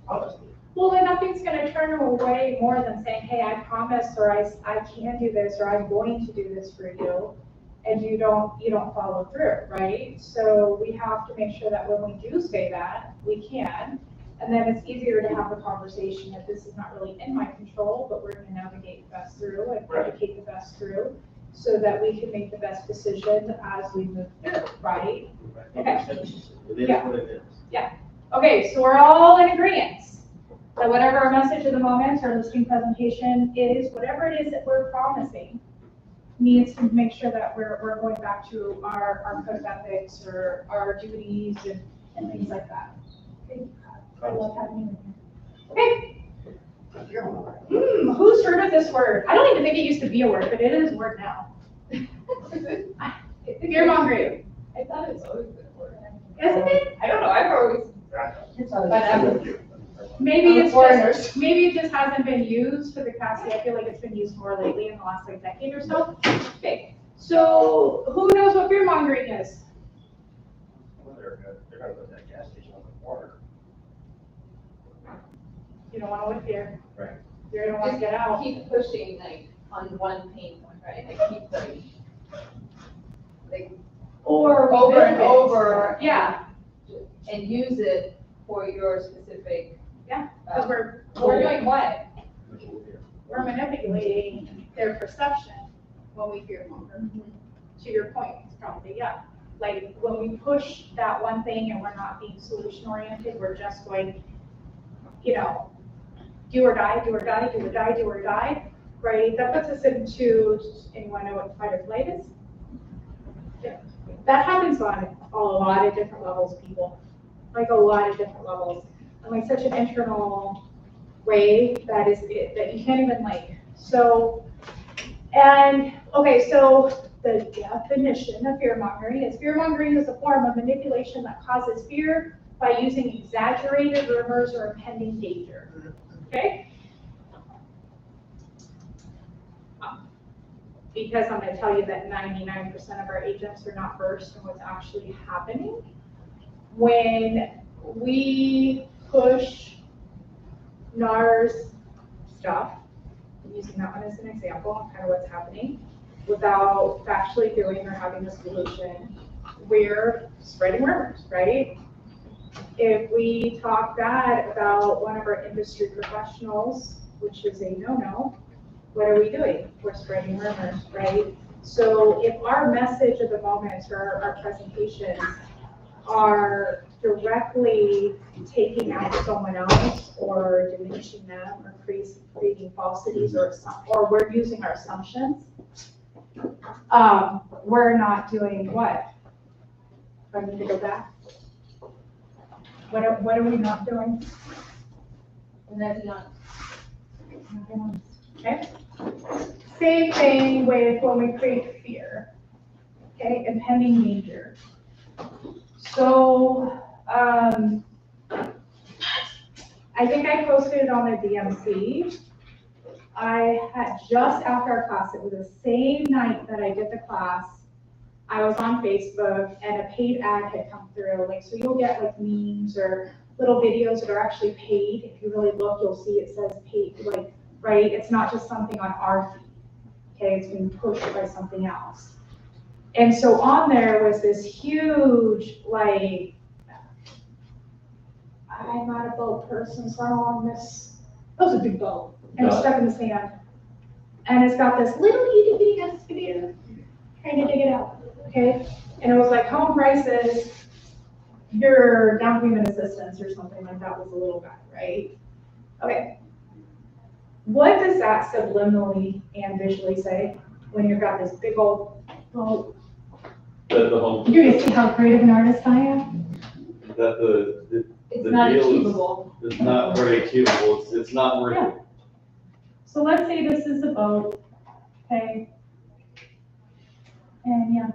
honesty. well, then nothing's gonna turn them away more than saying, hey, I promise, or I can do this, or I'm going to do this for you. And you don't follow through, right? So we have to make sure that when we do say that, we can. And then it's easier to have the conversation that this is not really in my control, but we're gonna navigate the best through and educate the best through so that we can make the best decision as we move through, right? It is what it is. Okay, so we're all in agreement that whatever our message of the moment, our listing presentation is, whatever it is that we're promising, needs to make sure that we're going back to our code of ethics or our duties and things like that. Okay. I love having you here. Okay. Who's heard of this word? I don't even think it used to be a word, but it is a word now. Fear mongering. I thought it's always been a word. Isn't it? I don't know, I've always, But maybe it just hasn't been used for the capacity. I feel like it's been used more lately in the last like decade or so. Okay, so who knows what fear mongering is? Well, they're gonna put that gas station on the corner. You don't wanna live here. Right. You're gonna wanna get out. Keep pushing like on one pain point, right? Like keep like Or over and revisit. over. Yeah, And use it for your specific. because we're doing what? We're manipulating their perception when we fear monger. To your point, it's probably, yeah. Like, when we push that one thing and we're not being solution oriented, we're just going, you know, do or die, do or die, do or die, do or die, right? That puts us into, anyone know what fight or flight is? Yeah. That happens on a lot of different levels, people, like a lot of different levels. And like such an internal way that is, that you can't even like, so, and, okay, so the definition of fear-mongering is fear-mongering is a form of manipulation that causes fear by using exaggerated rumors or impending danger, okay? Because I'm gonna tell you that 99% of our agents are not versed in what's actually happening. When we push NAR's stuff, I'm using that one as an example of kind of what's happening, without actually doing or having a solution, we're spreading rumors, right? If we talk bad about one of our industry professionals, which is a no-no, what are we doing? We're spreading rumors, right? So if our message of the moment or our presentations are directly taking out someone else or diminishing them or creating falsities or we're using our assumptions, we're not doing what? I need to go back. What are we not doing? And that's not. Okay. Same thing with when we create fear. Okay, impending danger. So, I think I posted it on the DMC. I had just after our class, it was the same night that I did the class, I was on Facebook and a paid ad had come through. Like, so you'll get like memes or little videos that are actually paid. If you really look, you'll see it says paid, like, right? It's not just something on our feed. Okay, it's being pushed by something else. And so on there was this huge, like, I'm not a boat person, so I don't want this. That was a big boat, and it's stuck in the sand. And it's got this little itty bitty excavator trying to dig it out, okay? And it was like home prices, your down payment assistance or something like that was a little guy, right? Okay. What does that subliminally and visually say when you've got this big old boat? That the home, You're gonna see how creative an artist I am? that It's the not deal is- achievable. it's not very achievable, it's not worth it. So let's say this is a boat, okay? And yeah,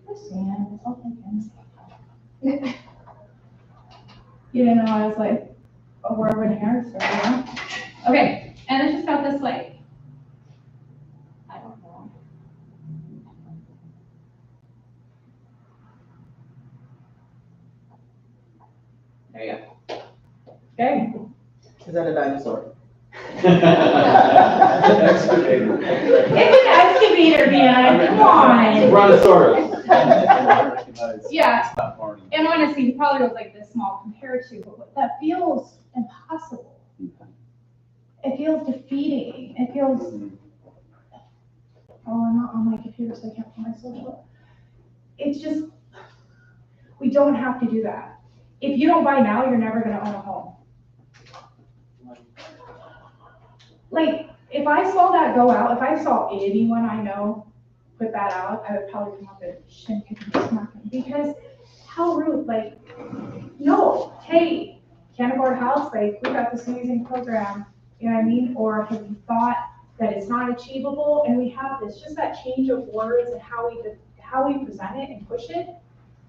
there's sand, it's all thinking. You didn't know I was like a whirlwind art star, yeah? Okay, and it's just got this like, I don't know. There you go. Okay. Is that a dinosaur? Excavator. It's an excavator, man, come on. Brontosaurus. Yeah. And honestly, he probably was like this small compared to, but that feels impossible. It feels defeating. It feels, oh, I'm not on my computer, so I can't put my social. It's just, we don't have to do that. If you don't buy now, you're never gonna own a home. Like, if I saw that go out, if I saw anyone I know put that out, I would probably come up and shin kick and smack him, because how rude, like, no, hey, can't afford a house, like, we got this amazing program, you know what I mean? Or have you thought that it's not achievable? And we have this, just that change of words and how we present it and push it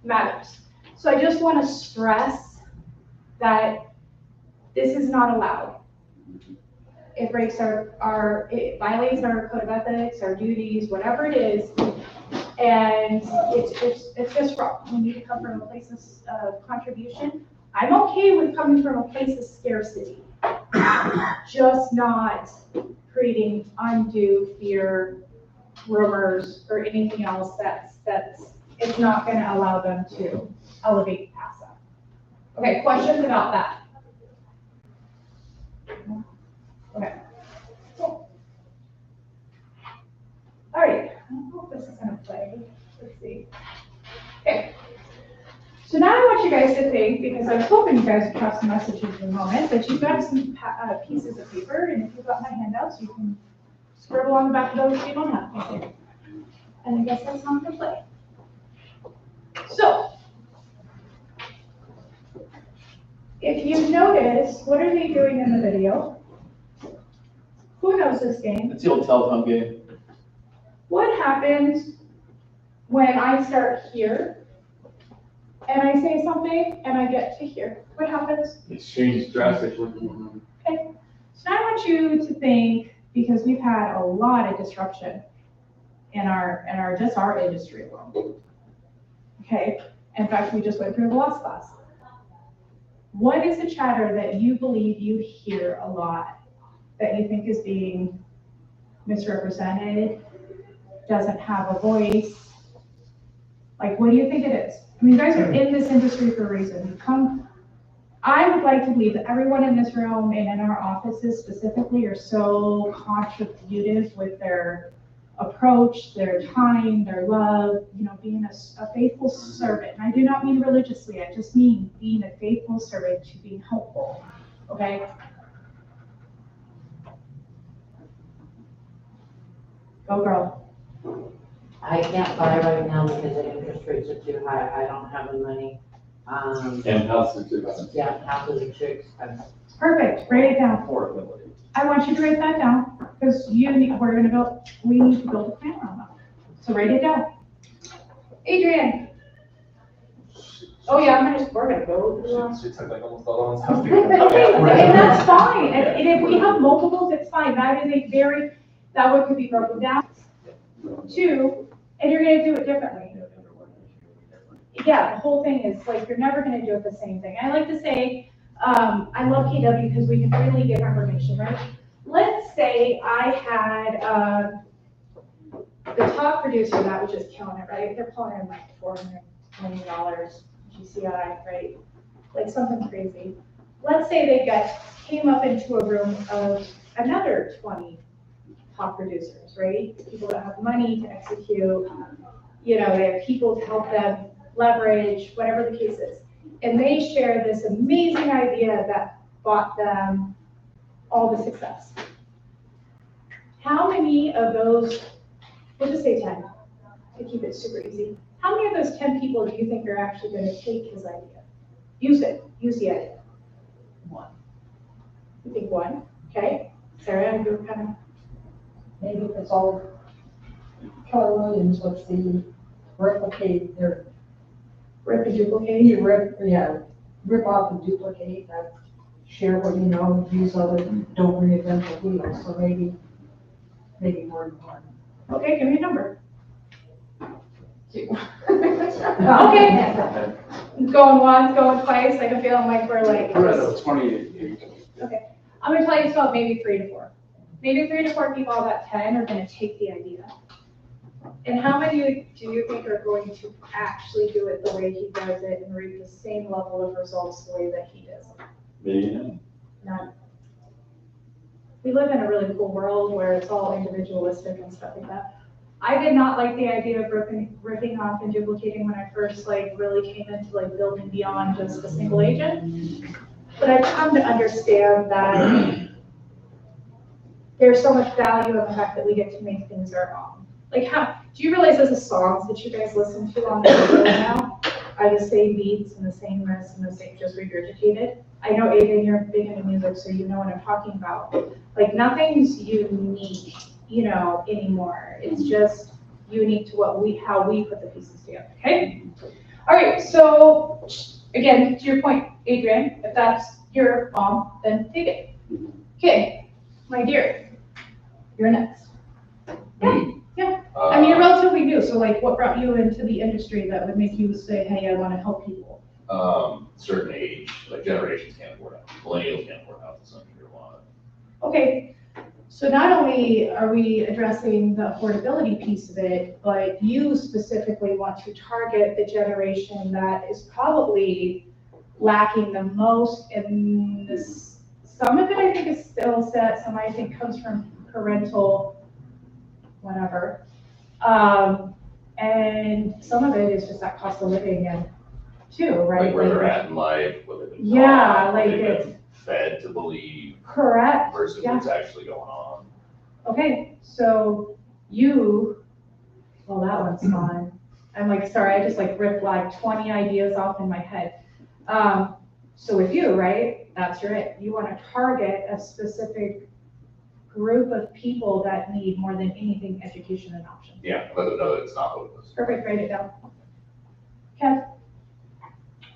matters. So I just want to stress that this is not allowed. It breaks it violates our code of ethics, our duties, whatever it is. And it's just wrong. We need to come from a place of contribution. I'm okay with coming from a place of scarcity. just not creating undue fear, rumors, or anything else it's not gonna allow them to elevate past that. Okay, questions about that? Okay. Cool. All right, I don't know if this is gonna play. Let's see. Okay. So now I want you guys to think, because I was hoping you guys would have some messages in a moment, but you've got some pieces of paper, and if you've got my handouts, you can scribble on the back of those if you don't have anything. And I guess that's not gonna play. So, if you notice, what are they doing in the video? Who knows this game? It's the old telephone game. What happens when I start here and I say something and I get to here? What happens? It's changed drastically. Okay. So now I want you to think, because we've had a lot of disruption in our just our industry alone. Okay. In fact, we just went through the last class. What is the chatter that you believe you hear a lot that you think is being misrepresented, doesn't have a voice? Like, what do you think it is? I mean, you guys are in this industry for a reason. I would like to believe that everyone in this room and in our offices specifically are so contributive with their approach, their time, their love, being a faithful servant. And I do not mean religiously, I just mean being a faithful servant to being helpful, okay? Go girl. I can't buy right now because the interest rates are too high. I don't have the money. And houses are too expensive. Yeah, houses are too expensive. Perfect, write it down. Affordability. I want you to write that down, because we need to build a plan around that. So write it down. Adrian. Oh yeah, we're gonna go. She took like almost all of us. Okay, and that's fine, and if we have multiples, it's fine, that one could be broken down. 2, and you're gonna do it differently. Yeah, the whole thing is like, you're never gonna do it the same thing. I like to say, I love KW because we can really give information, right? Let's say I had the top producer that was just killing it, right? They're pulling in like $400 million GCI, right? Like something crazy. Let's say they came up into a room of another 20 top producers, right? People that have money to execute, they have people to help them leverage, whatever the case is. And they share this amazing idea that bought them all the success. How many of those, we'll just say 10, to keep it super easy. How many of those 10 people do you think are actually going to take his idea? Use the idea. 1. You think 1? Okay. Sarah, you're kind of. Maybe if it's all Keller Williams, let's see, replicate their. Rip and duplicate? Rip off and duplicate, share what you know, use others, don't reinvent the wheel, so maybe more than 1. Okay, give me a number. 2. Okay. Going once, going twice, like I'm feeling like we're like. 28. Okay, I'm gonna tell you about maybe 3 to 4. Maybe 3 to 4 people out of that 10 are gonna take the idea. And how many do you think are going to actually do it the way he does it and reap the same level of results the way that he does it? Maybe. None. We live in a really cool world where it's all individualistic and stuff like that. I did not like the idea of ripping off and duplicating when I first really came into building beyond just a single agent. But I've come to understand that there's so much value in the fact that we get to make things our own. Do you realize there's songs that you guys listen to on the radio now are the same beats and the same riffs and the same, just regurgitated? I know, Aiden, you're big into music, so you know what I'm talking about. Nothing's unique, anymore. It's just unique to how we put the pieces together, okay? All right, so again, to your point, Adrian, if that's your mom, then take it. Okay, my dear, you're next. Yeah. I mean, you're relatively new, so what brought you into the industry that would make you say, hey, I want to help people? certain age, like generations can't afford it. Millennials can't afford houses, I'm sure a lot. Okay, so not only are we addressing the affordability piece of it, but you specifically want to target the generation that is probably lacking the most in this. Some of it I think is still set, some I think comes from parental, whatever. And some of it is just that cost of living and too, right? Like where they're at in life, what they've been Yeah, taught, what like they've it's been fed to believe correct. versus Yeah. what's actually going on. Okay, so well, that one's fun. I'm like, sorry, I just like ripped like 20 ideas off in my head. So with you, right, that's it. You want to target a specific group of people that need more than anything education and options. Yeah, let them know that it's not what it is. Perfect, write it down. Kev?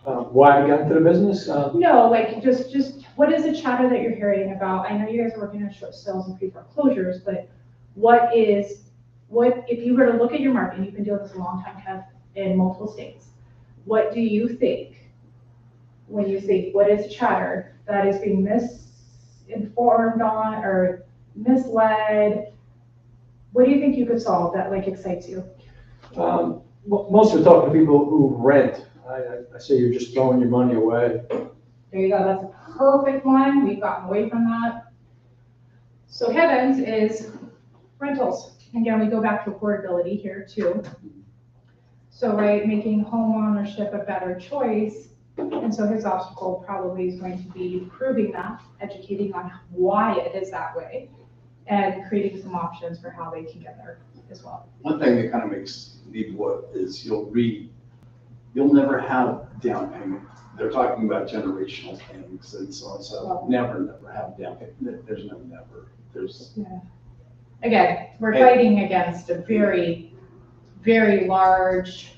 Why I got into the business? No, like just what is the chatter that you're hearing about? I know you guys are working on short sales and pre-foreclosures, but what if you were to look at your market, and you've been doing this a long time, Kev, in multiple states, what do you think when you say what is chatter that is being misinformed on or misled? What do you think you could solve that like excites you? Most of it talking to people who rent. I say you're just throwing your money away. There you go, that's a perfect one. We've gotten away from that. So Kevin's is rentals. Again, we go back to affordability here too. So, right, making home ownership a better choice. And so his obstacle probably is going to be proving that, educating on why it is that way, and creating some options for how they can get there as well. One thing that kind of makes me what is you'll never have down payment. They're talking about generational things and so on, so never have down payment. There's no never. Yeah. Again, we're fighting against a very, very large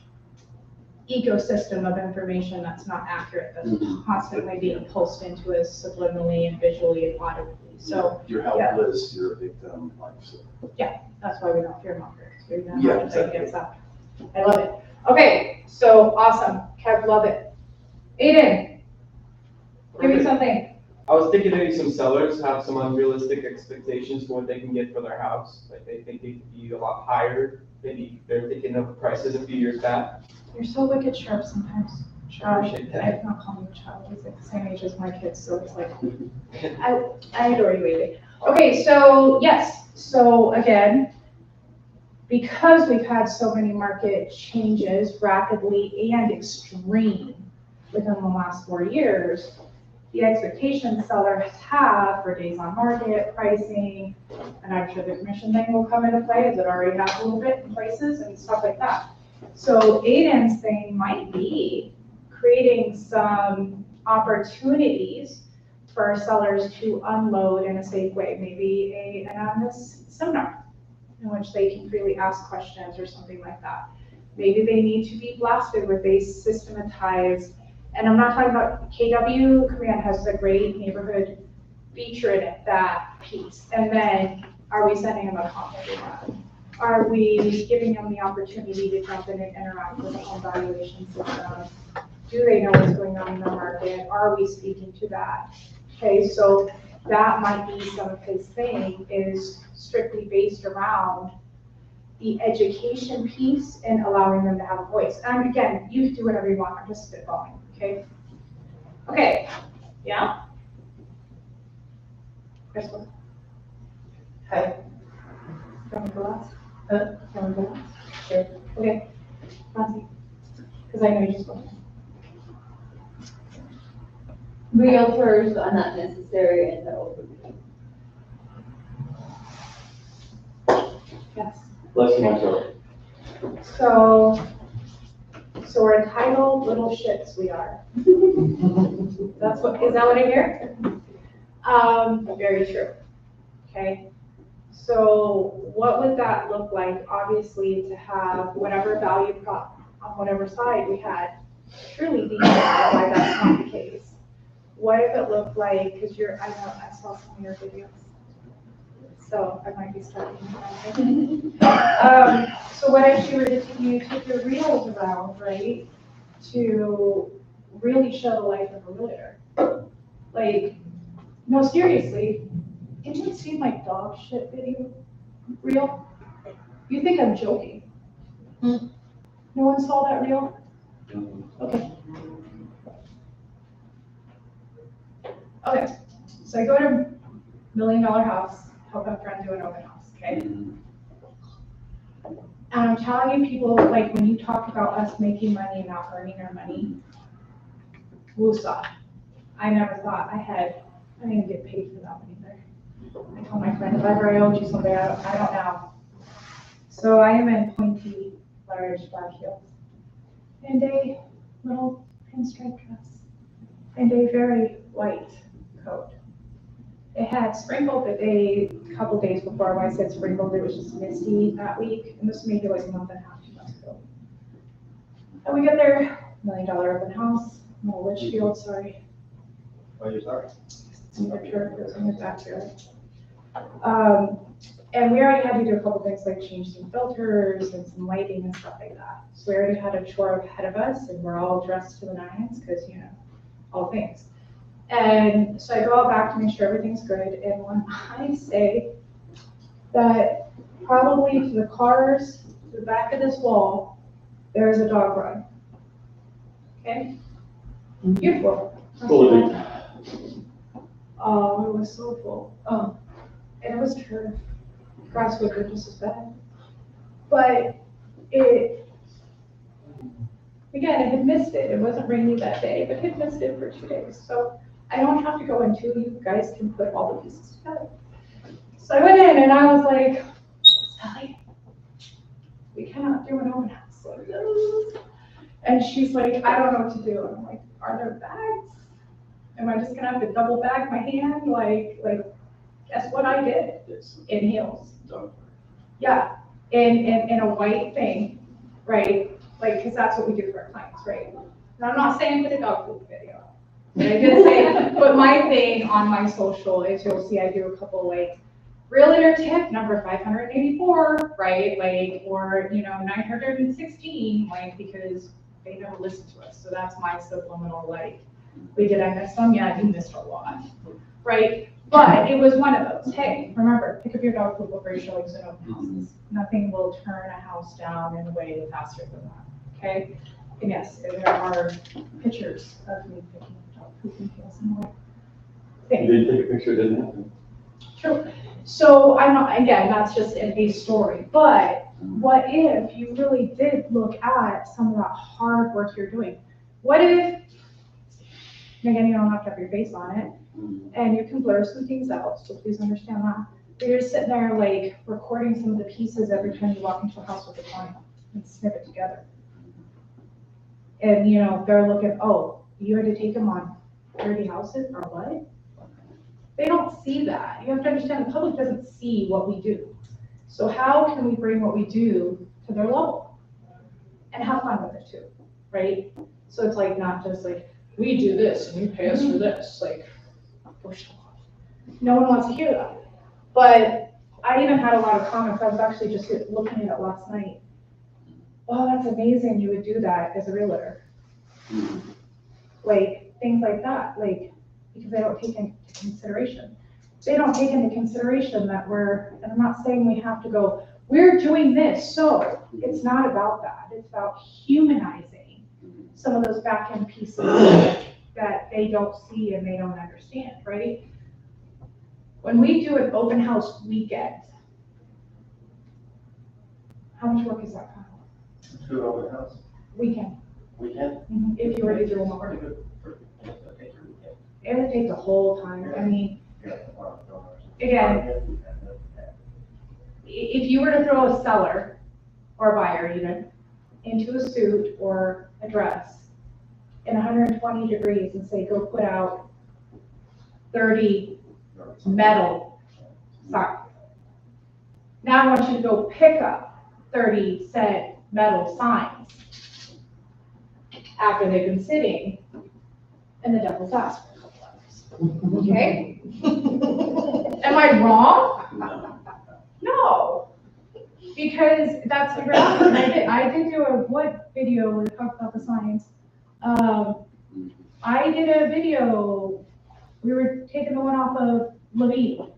ecosystem of information that's not accurate, that's constantly being pulsed into us subliminally and visually and audibly. So you're helpless, you're a victim, yeah, that's why we don't fear mongers. We don't Yeah, have to exactly. against that. I love it. Okay, so awesome. Kev, love it. Aiden, give me something. I was thinking maybe some sellers have some unrealistic expectations for what they can get for their house. Like they think they could be a lot higher. Maybe they're thinking of prices a few years back. You're so wicked sharp sometimes. Appreciate that. I'm not calling you a child. He's like the same age as my kids, so it's like, I adore you, Aiden. Okay, so yes, so again, because we've had so many market changes rapidly and extreme within the last 4 years, the expectations sellers have for days on market, pricing, and I'm sure the commission thing will come into play as it already has a little bit in places and stuff like that. So Aiden's thing might be creating some opportunities for our sellers to unload in a safe way, maybe an anonymous seminar in which they can freely ask questions or something like that. Maybe they need to be blasted with a systematized, and I'm not talking about KW Command has a great neighborhood feature in it, that piece. And then are we sending them a complicated one? Are we giving them the opportunity to jump in and interact with the home valuation system? Do they know what's going on in the market? Are we speaking to that? Okay, so that might be some of his thing, is strictly based around the education piece and allowing them to have a voice. And again, you do whatever you want, I'm just spitballing, okay? Okay, yeah? Crystal? Hi. Can we go last? Can we go last? Sure. Okay, Nancy, because I know you just went. Realtors are not necessary in the open. Yes. Bless you, myself. So we're entitled little shits, we are. Is that what I hear? Very true. Okay. So what would that look like? Obviously, to have whatever value prop on whatever side we had truly be why that's not the case. What if it looked like, because I know I saw some of your videos, so I might be starting. So what if you were to you took your reels around, right, to really show the life of a realtor. Like, no, seriously, didn't you see my dog shit video reel? You think I'm joking? No one saw that reel? Okay. Okay, so I go to $1 million house, help a friend do an open house, okay? And I'm telling you, people, like, when you talk about us making money and not earning our money, woosah. I never thought I didn't get paid for that one either. I told my friend, if ever I owed you something, I don't know. So I am in pointy, large black heels and a little pinstripe dress and a very white coat. It had sprinkled a couple days before. When I said sprinkled, it was just misty that week, and this was maybe like a month and a half, 2 months ago. And we get there, $1 million open house, no Litchfield, sorry. Oh, you're sorry. Some picture, there's in the back here. And we already had to do a couple things like change some filters and some lighting and stuff like that. So we already had a chore ahead of us, and we're all dressed to the nines because, you know, all things. And so I go out back to make sure everything's good. And when I say that probably to the cars, to the back of this wall, there's a dog run. Okay? Beautiful. Fully. Oh, it was so full. Oh, and it was turf. Grass would be just as bad. But it, again, it had missed it. It wasn't rainy that day, but it had missed it for 2 days. So I don't have to go into, you guys can put all the pieces together. So I went in and I was like, Sally, we cannot do an open house like this. And she's like, I don't know what to do. And I'm like, are there bags? Am I just gonna have to double bag my hand? Like, guess what I did? In heels. Yeah, in a white thing, right? Like, cause that's what we do for our clients, right? And I'm not saying put a dog poop video. But I did say, put my thing on my social, as you'll see, I do a couple like, realtor tip number 584, right? Like, or, you know, 916, like, because they never listen to us. So that's my subliminal, like, wait, did I miss some? Yeah, you missed a lot, right? But it was one of those. Hey, remember, pick up your dog poop before you show legs in open houses. Nothing will turn a house down in a way faster than that, okay? And yes, there are pictures of me picking up dog poop and heels and all that. You didn't take a picture, it didn't happen. True. So I'm not, again, that's just a story, but what if you really did look at some of that hard work you're doing? What if, again, you don't have to have your face on it, and you can blur some things out, so please understand that. But you're sitting there like recording some of the pieces every time you walk into a house with a client and snip it together. And you know, they're looking, oh, you had to take them on 30 houses or what? They don't see that. You have to understand the public doesn't see what we do. So how can we bring what we do to their level? And have fun with it too, right? So it's like not just like, we do this and you pay us for this, like, no one wants to hear that. But I even had a lot of comments. I was actually just looking at it last night. Oh, that's amazing you would do that as a realtor. Like, things like that, like, because they don't take into consideration. They don't take into consideration that and I'm not saying we have to go, we're doing this, so it's not about that. It's about humanizing some of those back end pieces that they don't see and they don't understand, right? When we do an open house weekend, how much work is that kind of? Do an open house? Weekend. Weekend? If you were to do a more. It would take the whole time. I mean, again, if you were to throw a seller or a buyer even into a suit or a dress in 120 degrees and say, go put out 30 metal signs. Now I want you to go pick up 30 said metal signs after they've been sitting in the devil's ass for a couple hours. Okay? Am I wrong? No. Because that's the reality. I did do a what video where we talked about the signs. I did a video, we were taking the one off of Levine,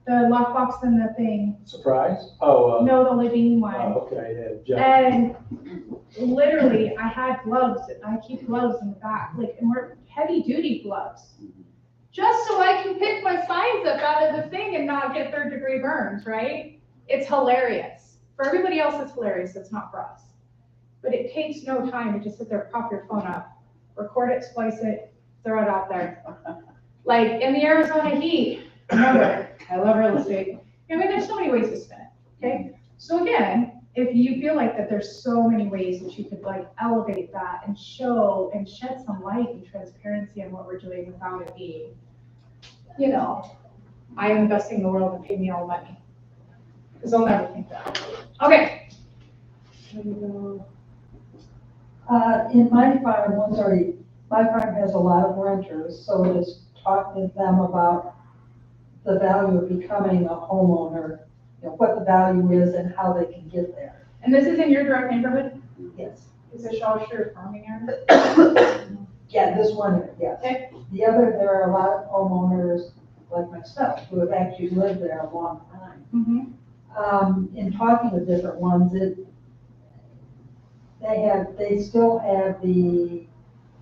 the lockbox and the thing. Surprise? Oh, No, the Levine one. okay, yeah, Jeff. And literally, I had gloves, I keep gloves in the back, like, and we're heavy duty gloves. Just so I can pick my signs up out of the thing and not get 3rd-degree burns, right? It's hilarious. For everybody else, it's hilarious, it's not for us. But it takes no time to just sit there, pop your phone up, record it, splice it, throw it out there. Like in the Arizona heat, remember, I love real estate. I mean, there's so many ways to spin it, okay? So again, if you feel like that there's so many ways that you could like elevate that and show and shed some light and transparency on what we're doing without it being, you know, I am investing in the world and pay me all money. Because they'll never think that. Okay. In my farm, my farm has a lot of renters, so it is talking to them about the value of becoming a homeowner, you know, what the value is and how they can get there. And this is in your direct neighborhood? Yes. Is it Shawshire farming area? Yeah, this one, yes. Okay. The other, there are a lot of homeowners like myself who have actually lived there a long time. Mm-hmm. In talking with different ones, they still have the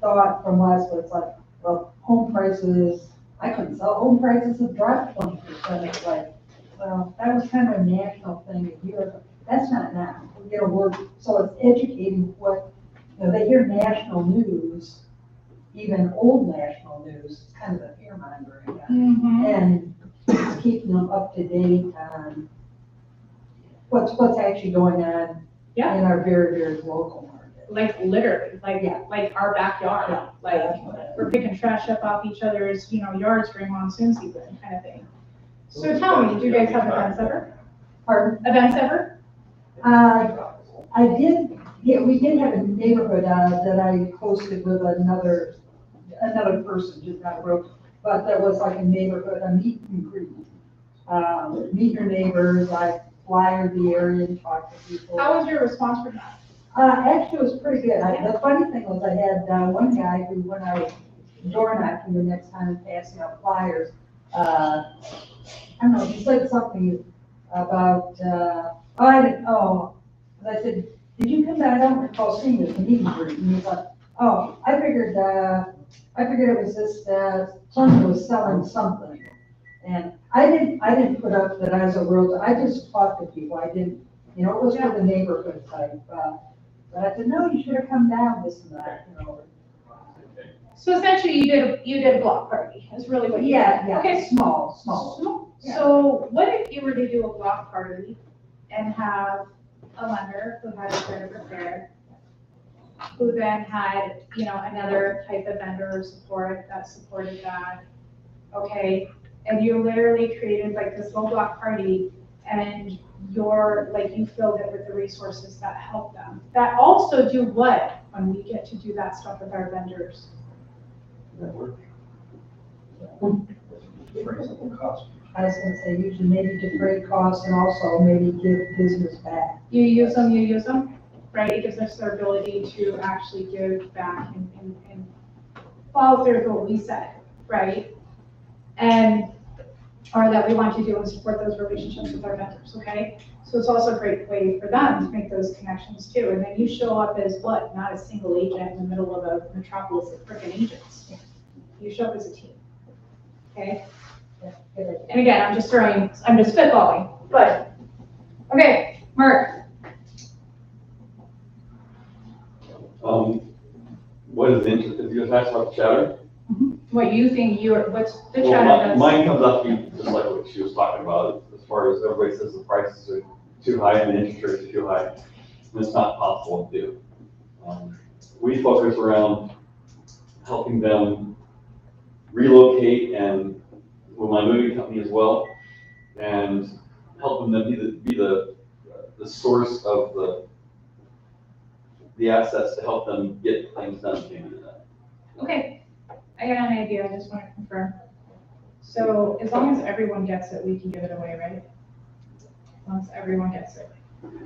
thought from last week, it's like, well, home prices, I couldn't sell, home prices have dropped 20%. It's like, well, that was kind of a national thing a year ago. That's not now. We get a word, so it's educating what, you know, they hear national news, even old national news, it's kind of a fear mongering. Mm-hmm. And it's keeping them up to date on what's actually going on Yeah. in our very, very local market. Like literally, like, Yeah. like our backyard, Yeah. like we're picking trash up off each other's, you know, yards during monsoon season kind of thing. So tell me, do you guys have events ever? Pardon? Events ever? I did, yeah, we did have a neighborhood, that I hosted with another person, just not a road, but there was like a neighborhood, a meet and greet. Meet your neighbors, I flyered the area and talked to people. How was your response from that? Actually, it was pretty good. The funny thing was I had, one guy who, when I was door knocking the next time and passing out flyers, I don't know, he said something about, I said, did you come down? I don't recall seeing this meet and greet. And he's like, oh, I figured it was just, someone was selling something. And I didn't put up that I was a realtor. I just talked to people. I didn't, you know, it was for the neighborhood type. But I said, no, you should have come down, this and that, you know. So essentially you did a block party, is really what you did. Yeah, Okay. small. Yeah. So what if you were to do a block party and have a lender who had a credit repair, who then had, you know, another type of vendor or support that supported that, okay? And you literally created like this little block party and you filled it with the resources that help them. That also do what when we get to do that stuff with our vendors? Network. I was gonna say, usually maybe defray costs and also maybe give business back. You use them, right? It gives us the ability to actually give back and follow through with what we said, right? Or that we want to do and support those relationships with our vendors, okay? So it's also a great way for them to make those connections too. And then you show up as what? Not a single agent in the middle of a metropolis of freaking agents. You show up as a team, okay? And again, I'm just spitballing, but, okay, Mark. What is the interest, if you asked about the chatter? What you think what's the Well, chatter does? Mine comes up to you just like what she was talking about, as far as everybody says the prices are too high and the interest rates are too high. And it's not possible to do. We focus around helping them relocate and with my moving company as well, and helping them be the source of the assets to help them get things done. Okay, I got an idea, I just want to confirm. So as long as everyone gets it, we can give it away, right? As long as everyone gets it,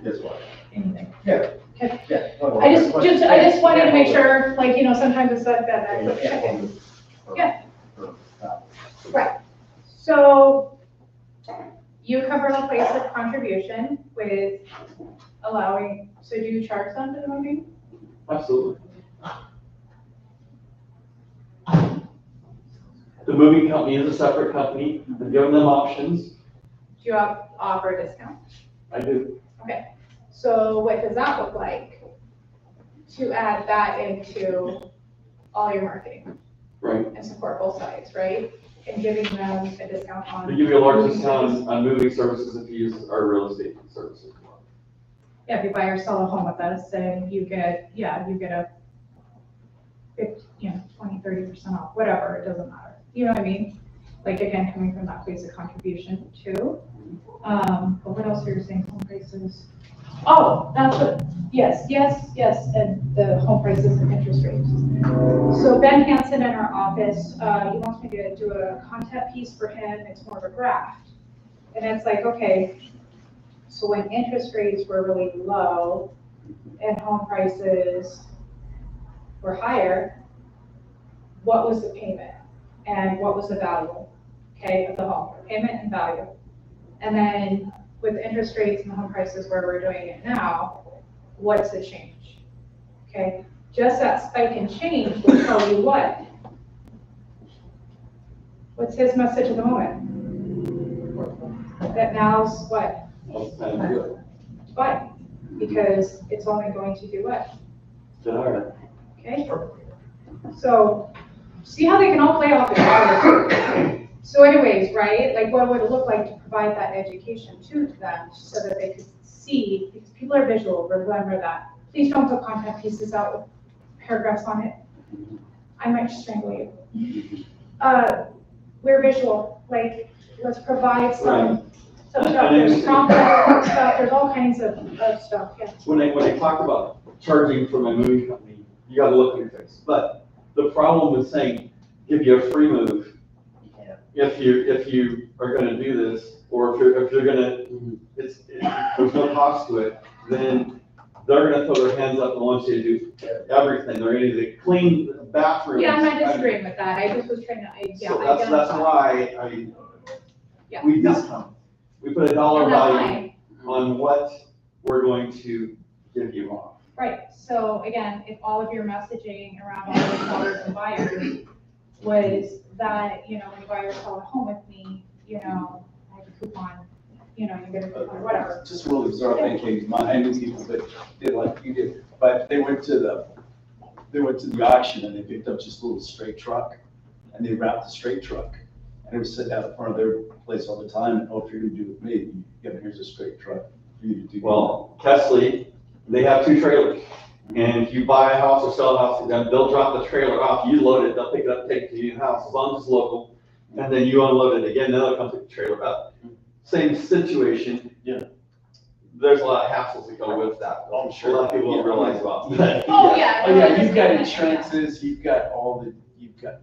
Guess what? anything. Yeah. Yeah. I just wanted to make sure, like, sometimes it's like that quick check-in. Yeah. Right. So you cover the place of contribution with allowing, so do you charge them for the moving? Absolutely. The moving company is a separate company. I've given them options. Do you offer a discount? I do. Okay. So what does that look like to add that into all your marketing? Right. And support both sides, right? And giving them a discount on. They give you a large discount on moving services if you use our real estate services. Yeah, if you buy or sell a home with us, then you get a 20, 30% off, whatever, it doesn't matter. You know what I mean? Like, again, coming from that place of contribution too. But what else are you saying, home prices? Oh, that's what, yes, and the home prices and interest rates. So Ben Hansen in our office, he wants me to do a content piece for him, it's more of a draft. And it's like, okay, so when interest rates were really low and home prices were higher, what was the payment? And what was the value, okay, of the home, payment and value. And then with interest rates and the home prices where we're doing it now, what's the change? Okay, just that spike in change will tell you what? What's his message at the moment? That now's what? What? Because it's only going to do what? Okay, so see how they can all play off each other. So anyways, right, like what would it look like to provide that education to them so that they could see, because people are visual, remember that. Please don't put content pieces out with paragraphs on it. I might strangle you. We're visual, like let's provide some stuff, there's prompt stuff, there's all kinds of stuff, yeah. When I talk about charging for my moving company, you gotta look at your face. But the problem with saying, give you a free move, if you are gonna do this, or if you're gonna, there's no cost to it, then they're gonna throw their hands up and want you to do everything. They're gonna do clean bathrooms. Yeah, I'm not disagreeing with that, I just was trying to, So that's why Yeah. we discount. We put a dollar value on what we're going to give you off. Right, so again, if all of your messaging around all the sellers and buyers was that, when you buy or sell a home with me, I have a coupon, you get a coupon, whatever. Just really bizarre thinking, I knew people that did like you did, but they went to the auction and they picked up just a little straight truck and they wrapped the straight truck. And it was sitting out in front of their place all the time, and if you're gonna do it with me, here's a straight truck for you to do. Well, Kesley, they have 2 trailers. And if you buy a house or sell a house, they'll drop the trailer off, you load it, they'll pick it up, take it to your house, as long as it's local. And then you unload it again, then they'll come pick the trailer up. Same situation. Yeah. There's a lot of hassles that go with that. Oh, sure. A lot of people don't realize about that. Oh, yeah. Oh, yeah, you've got insurances, you've got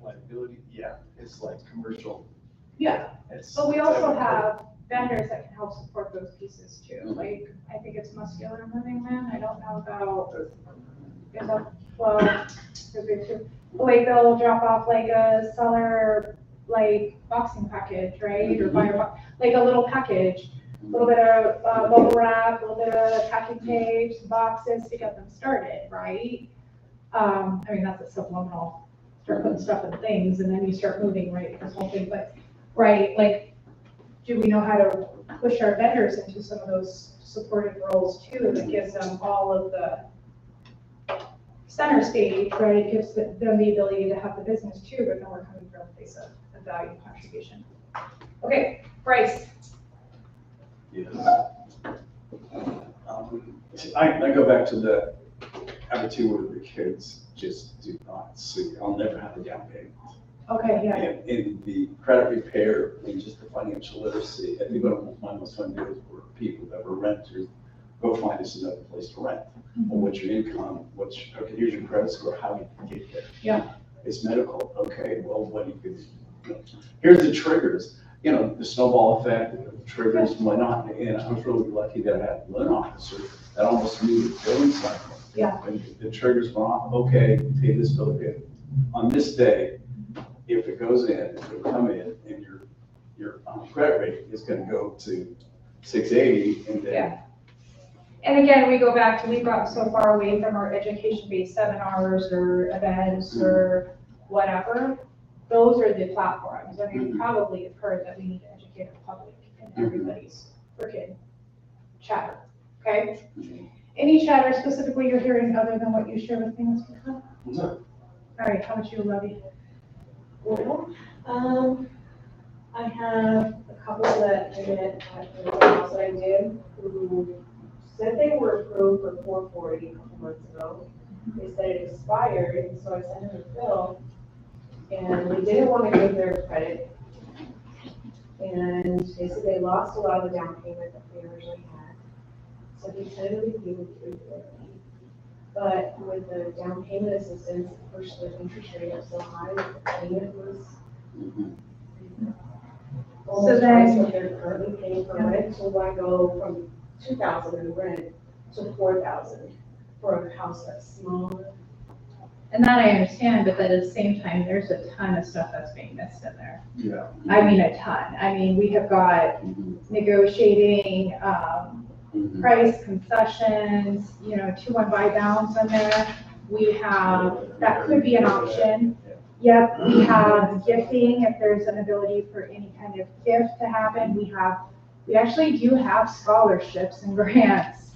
liability, yeah, it's like commercial. Yeah, It's- but we also have vendors that can help support those pieces too. Like, I think it's Muscular Moving Man, I don't know about, like they'll drop off like a seller, like boxing package, right? Or buy like a little package, a little bit of bubble wrap, a little bit of packing tape, some boxes to get them started, right? I mean, that's a subliminal, start putting stuff in things and then you start moving, right, this whole thing, but, right, like, do we know how to push our vendors into some of those supportive roles too, that gives them all of the center stage, right, gives them the ability to have the business too, but then we're coming from a place of value contribution. Okay, Bryce. Yes. I go back to the attitude where the kids just do not see. I'll never have a down payment. Okay, yeah. And in the credit repair and just the financial literacy, I think one of my most fun deals were people that were renters. Go find us another place to rent. Well, what's your income? Okay, here's your credit score. How do you get there? Yeah. It's medical. Okay, well, what do you do? Here's the triggers. The snowball effect, triggers went on, and I was really lucky that I had one officer that almost knew the billing cycle. Yeah. And the triggers went off, okay, pay this bill, okay. On this day, if it goes in, it'll come in, and your credit rate is gonna go to 680, and then. Yeah. And again, we go back to, we've gotten so far away from our education-based seminars or events or whatever. Those are the platforms. I mean, you probably have heard that we need to educate the public and everybody's freaking chatter, okay? Any chatter specifically you're hearing other than what you shared with me, Ms. McCall? No. All right, how about you, Lovey? Well, I have a couple that I met at the house that I did who said they were approved for 440 a couple months ago. They said it expired, and so I sent them a bill, and they didn't want to give their credit. And they said they lost a lot of the down payment that they originally had. So he tentatively gave them 350. But with the down payment assistance, of course, the interest rate was so high that the payment was almost twice what they're currently paying for rent. So why go from $2,000 in rent to $4,000 for a house that's smaller? And that I understand, but then at the same time, there's a ton of stuff that's being missed in there. Yeah. I mean, a ton. I mean, we have got negotiating, price concessions, 2-1 buy downs in there. We have, that could be an option. Yep, we have gifting, if there's an ability for any kind of gift to happen. We actually do have scholarships and grants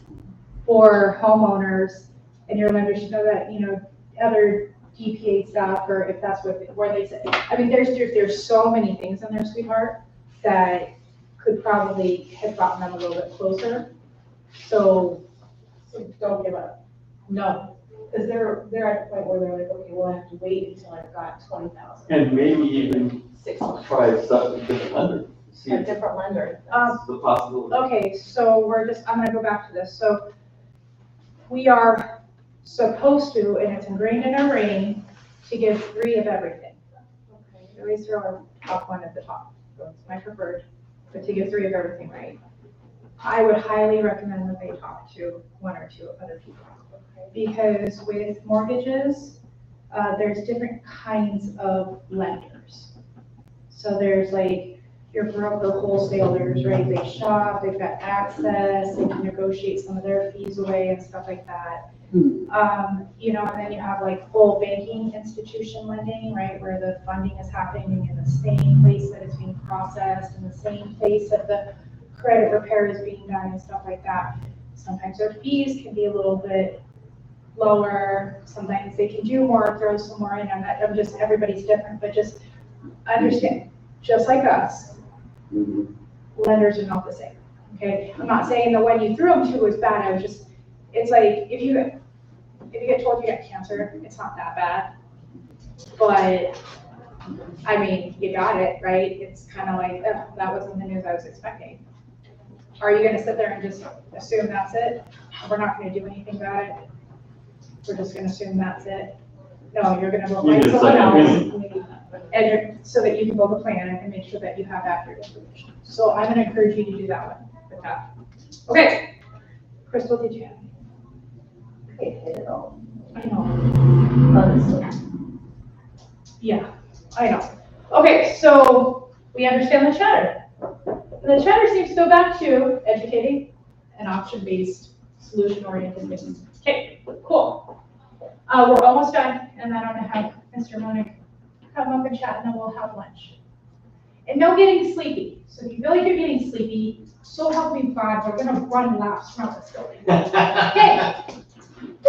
for homeowners, and your lenders should know that, other DPA stuff, or if that's where they say. I mean, there's so many things in there, sweetheart, that could probably have gotten them a little bit closer. So don't give up. No. Because they're at the point where they're like, okay, well, I have to wait until I've got 20,000. And maybe even 6 months. try stuff with different lender. See A if different lender. it's the possibility. Okay, so I'm gonna go back to this. So we are supposed to, and it's ingrained in our brain, to give 3 of everything. Okay. We always throw our top one at the top. So it's my preferred, but to give 3 of everything, right? I would highly recommend that they talk to 1 or 2 other people. Because with mortgages, there's different kinds of lenders. So there's like your broker wholesalers, right? They shop, they've got access, they can negotiate some of their fees away and stuff like that. And then you have like full banking institution lending, right? Where the funding is happening in the same place that it's being processed, in the same place that the credit repair is being done and stuff like that. Sometimes their fees can be a little bit lower, sometimes they can do more, throw some more in on that. Everybody's different, but just understand, just like us, lenders are not the same, okay? I'm not saying the one you threw them to was bad, it's like, if you get told you got cancer, it's not that bad. But, I mean, you got it, right? It's kind of like, oh, that wasn't the news I was expecting. Are you gonna sit there and just assume that's it? We're not gonna do anything about it? We're just gonna assume that's it? No, you're gonna go You find need a someone second else, so that you can build a plan and make sure that you have accurate information. So I'm gonna encourage you to do that one with that. Okay, Crystal, did you have? Okay, hit it all. I know. Yeah, I know. Okay, so we understand the chatter. The chatter seems to go back to educating and option-based, solution-oriented business. Okay, cool. We're almost done, and then I'm gonna have Mr. Monick come up and chat, and then we'll have lunch. And no getting sleepy. So if you feel like you're getting sleepy, so help me God, we're gonna run laps around this building. Okay.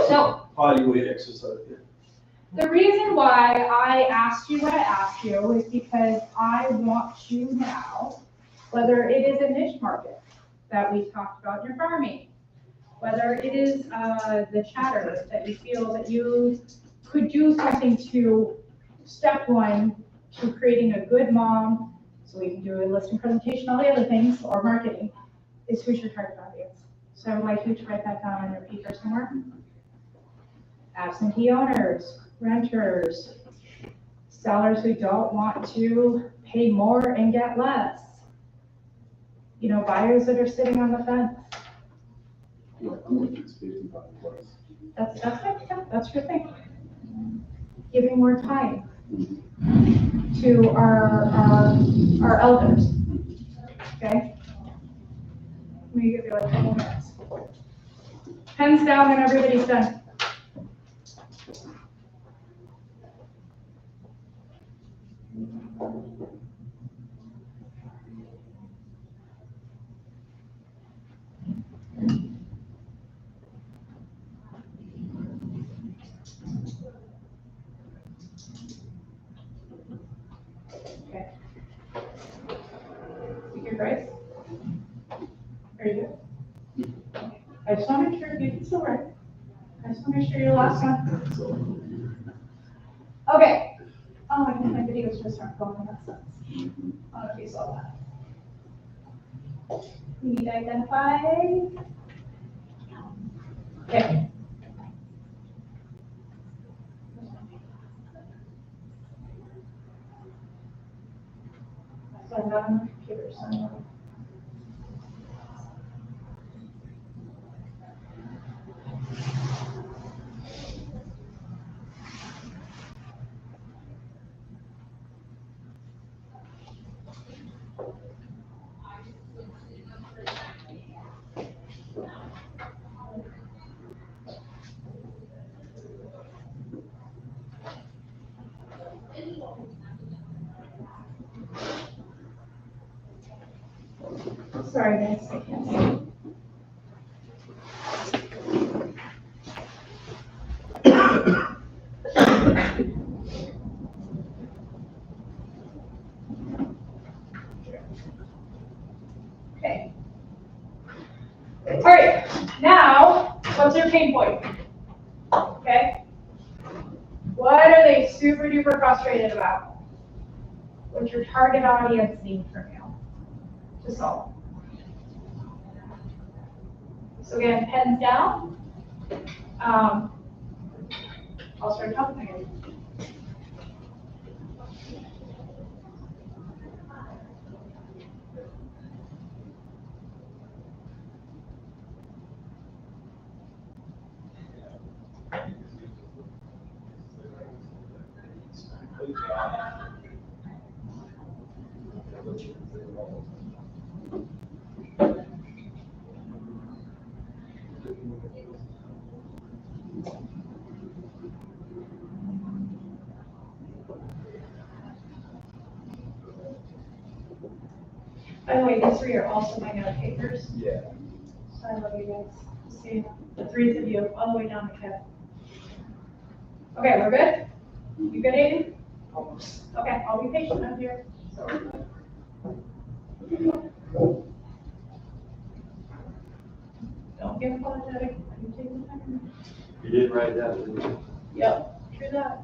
So Body weight exercise. the reason why I asked you what I asked you is because I want you now, whether it is a niche market that we talked about in your farming, whether it is the chatter that you feel that you could do something to step 1 to creating a good mom, so we can do a listing presentation, all the other things, or marketing, is who's your target audience. So I would like you to write that down on your paper somewhere. Absentee owners, renters, sellers who don't want to pay more and get less, you know, buyers that are sitting on the fence. Yeah, I'm looking at 55 plus. That's fine, yeah, that's your thing. Giving more time to our elders, okay? Let me give you like a couple minutes. Pens down when everybody's done. Okay. Speaker Grace? Are you good? I just want to make sure you can still write. I just want to make sure your last one. Okay. Oh, I think my videos just aren't going in that sense. I don't know if you saw that. We need to identify. Okay. So I'm not on the computer, so I'm not. Sorry, guys, I can't see. Okay. All right, now, what's your pain point? Okay? What are they super duper frustrated about? What's your target audience need from you to solve? So again, pens down. I'll start talking again. By the way, these three are also my note takers. Yeah. So I love you guys. See the three of you all the way down to Kevin. Okay, we're good? You good, Aiden? Almost. Okay, I'll be patient up here. Don't get apologetic. You take the time. You did write that, didn't you? Yep, true that.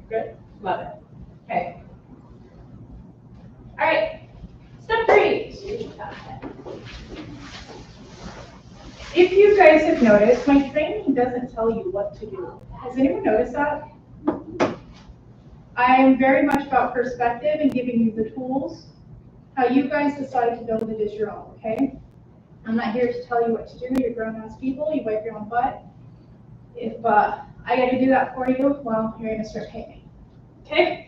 Good, love it. Okay. All right, step 3. If you guys have noticed, my training doesn't tell you what to do. Has anyone noticed that? I am very much about perspective and giving you the tools. How you guys decide to build it is your own, okay? I'm not here to tell you what to do. You're grown-ass people. You wipe your own butt. If I got to do that for you, well, you're going to start paying me. Okay?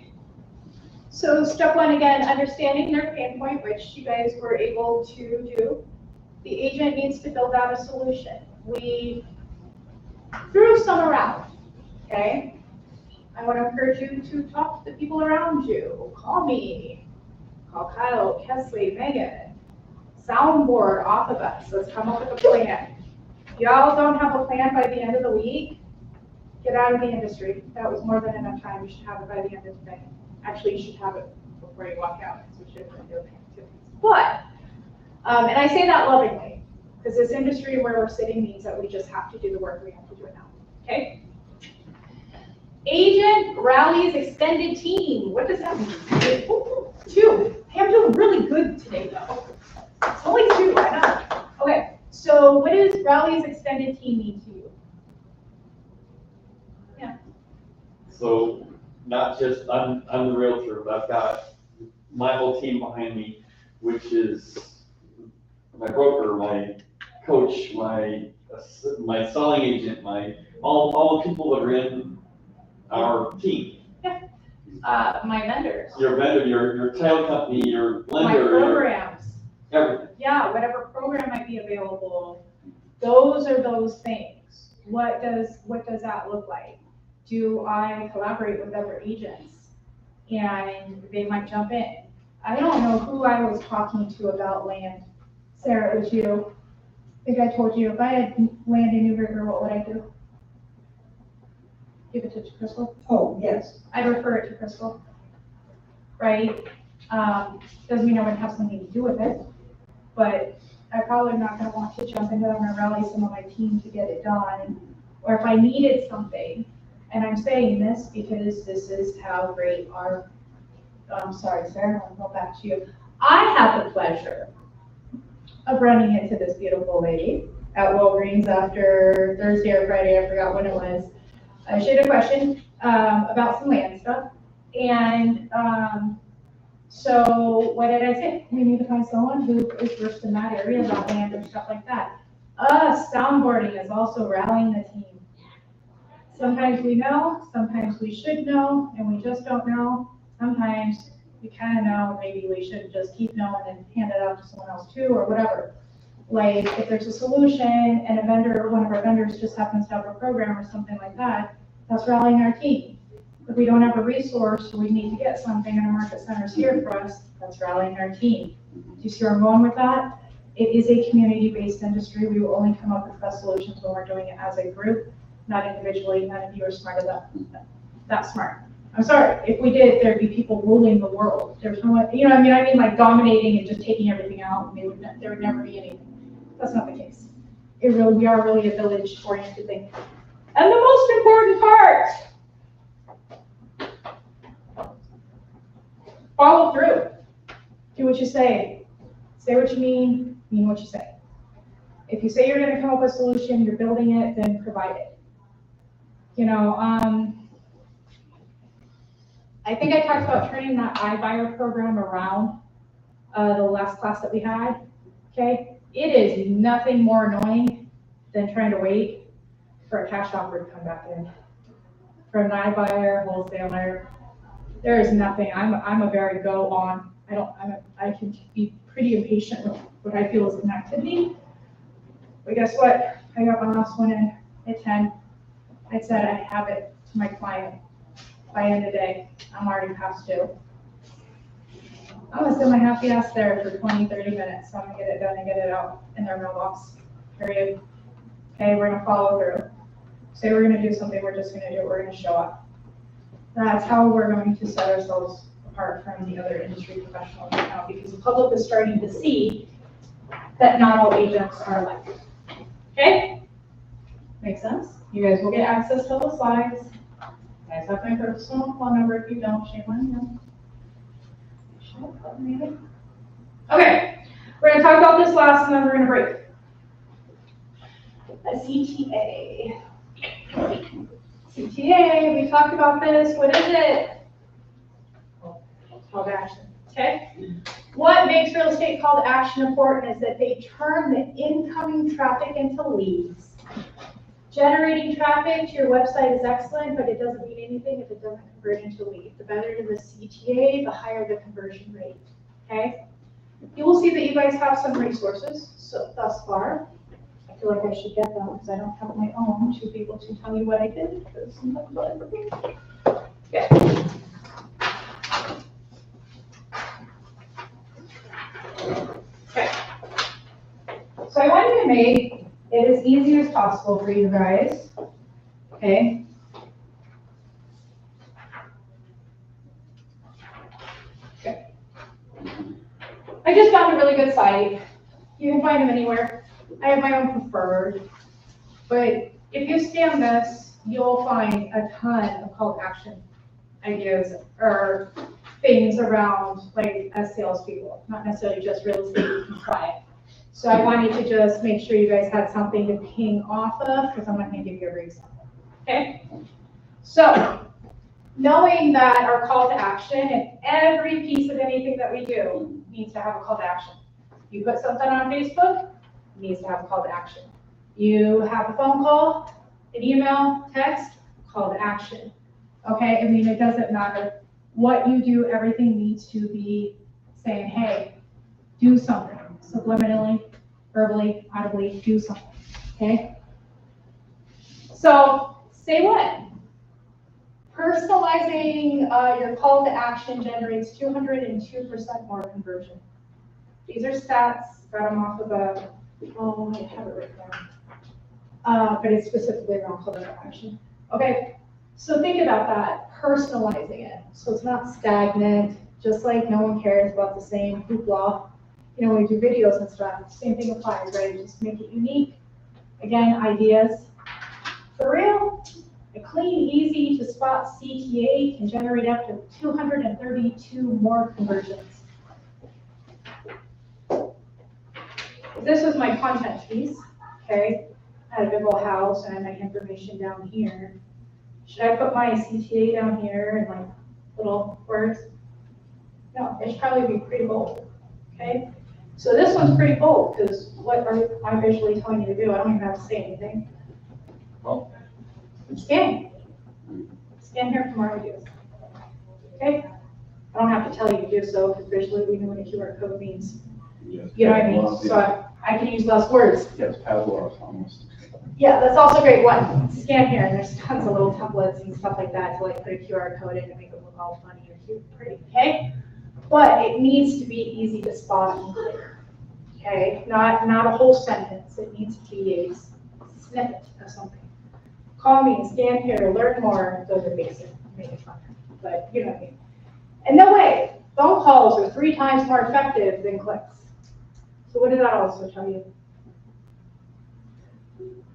So step 1, again, understanding their pain point, which you guys were able to do. The agent needs to build out a solution. We threw some around, okay? I want to encourage you to talk to the people around you. Call me. Call Kyle, Kesley, Megan. Soundboard off of us. Let's come up with a plan. Y'all don't have a plan by the end of the week, get out of the industry. That was more than enough time. You should have it by the end of the day. Actually, you should have it before you walk out, because we should have been doing activities. But, and I say that lovingly, because this industry where we're sitting means that we just have to do the work. We have to do it now, okay? Agent rallies extended team. What does that mean? 2. Hey, I'm doing really good today, though. It's only 2, I know. Okay, So what does Raleigh's extended team mean to you? Yeah. So not just, I'm the realtor, but I've got my whole team behind me, which is my broker, my coach, my selling agent, all the people that are in our team. My vendors. Your vendor, your title company, your My lender, programs. everything. Yeah, whatever program might be available, those are those things. What does that look like? Do I collaborate with other agents? And they might jump in. I don't know who I was talking to about land. Sarah, it was you. I think I told you, if I had land in New River, what would I do? Give it to Crystal? Oh, yes. I'd refer it to Crystal. Right? Doesn't mean I wouldn't have something to do with it, but I probably am not gonna want to jump into them or rally some of my team to get it done. Or if I needed something, and I'm saying this because this is how great our, I'm sorry, Sarah, I'll go back to you. I had the pleasure of running into this beautiful lady at Walgreens after Thursday or Friday, I forgot when it was. She had a question about some land stuff. And so what did I say? We need to find someone who is versed in that area about land and stuff like that. Soundboarding is also rallying the team. Sometimes we know, sometimes we should know, and we just don't know. Sometimes we kind of know, maybe we should just keep knowing and hand it out to someone else too, or whatever. Like if there's a solution and a vendor, one of our vendors just happens to have a program or something like that, that's rallying our team. If we don't have a resource, or we need to get something and our market center's here for us, that's rallying our team. Do you see where I'm going with that? It is a community-based industry. We will only come up with best solutions when we're doing it as a group, not individually. None of you are smart enough, that smart. I'm sorry, if we did, there'd be people ruling the world. There's no one, you know what I mean like dominating and just taking everything out, and there would never be anything. That's not the case. We are really a village-oriented thing. And the most important part, follow through. Do what you say. Say what you mean what you say. If you say you're gonna come up with a solution, you're building it, then provide it. You know, I think I talked about turning that iBuyer program around the last class that we had, okay? It is nothing more annoying than trying to wait for a cash offer to come back in. For an iBuyer, wholesaler, there is nothing. I'm a very go on. I can be pretty impatient with what I feel is an activity. But guess what? I got my last one in at 10. I said I have it to my client by end of day. I'm already past due. I'm gonna sit my happy ass there for 20, 30 minutes. So I'm gonna get it done and get it out in their mailbox, period. Okay, we're gonna follow through. Say we're gonna do something, we're just gonna do it, we're gonna show up. That's how we're going to set ourselves apart from the other industry professionals right now, because the public is starting to see that not all agents are alike. Okay? Makes sense? You guys will get access to the slides. You guys have my personal phone number. If you don't, shame on you. Okay, we're gonna talk about this last and then we're gonna break. A CTA. CTA, we talked about this. What is it? Call to action. Okay? What makes real estate call to action important is that they turn the incoming traffic into leads. Generating traffic to your website is excellent, but it doesn't mean anything if it doesn't convert into a lead. The better the CTA, the higher the conversion rate. Okay? You will see that you guys have some resources thus far. I feel like I should get them because I don't have my own to be able to tell you what I did, because sometimes I forget. Okay. Okay. So I want you to make it as easy as possible for you guys. Okay. Okay. I just found a really good site. You can find them anywhere. I have my own preferred. But if you scan this, you'll find a ton of call to action ideas or things around, like, as salespeople, not necessarily just real estate, you can try it. So I wanted to just make sure you guys had something to ping off of, because I'm not gonna give you a reason, okay? So, knowing that our call to action and every piece of anything that we do needs to have a call to action. You put something on Facebook, it needs to have a call to action. You have a phone call, an email, text, call to action. Okay, I mean, it doesn't matter what you do, everything needs to be saying, hey, do something, subliminally, verbally, audibly, do something, okay? So, say what? Personalizing your call to action generates 202% more conversion. These are stats, got them off of I have it written down. But it's specifically around call to action. Okay, so think about that, personalizing it. So it's not stagnant, just like no one cares about the same hoopla. You know, when we do videos and stuff, same thing applies, right? Just make it unique. Again, ideas. For real, a clean, easy to spot CTA can generate up to 232 more conversions. This was my content piece, okay? I had a big old house and I had my information down here. Should I put my CTA down here and like little words? No, it should probably be pretty bold, okay? So this one's pretty bold because what are I visually telling you to do? I don't even have to say anything. Oh. Scan. Scan here from our videos. Okay? I don't have to tell you to do so because visually we know what a QR code means. Yes. You know what I mean? So I can use less words. Yes, Pavlov almost. Yeah, that's also a great one. Scan here, and there's tons of little templates and stuff like that to like put a QR code in to make it look all funny or cute and pretty, okay? But it needs to be easy to spot and clear, okay? Not a whole sentence. It needs to be a snippet of something. Call me, scan here, learn more. Those are basic, make it fun, but you know what I mean. And no way, phone calls are 3 times more effective than clicks. So what does that also tell you?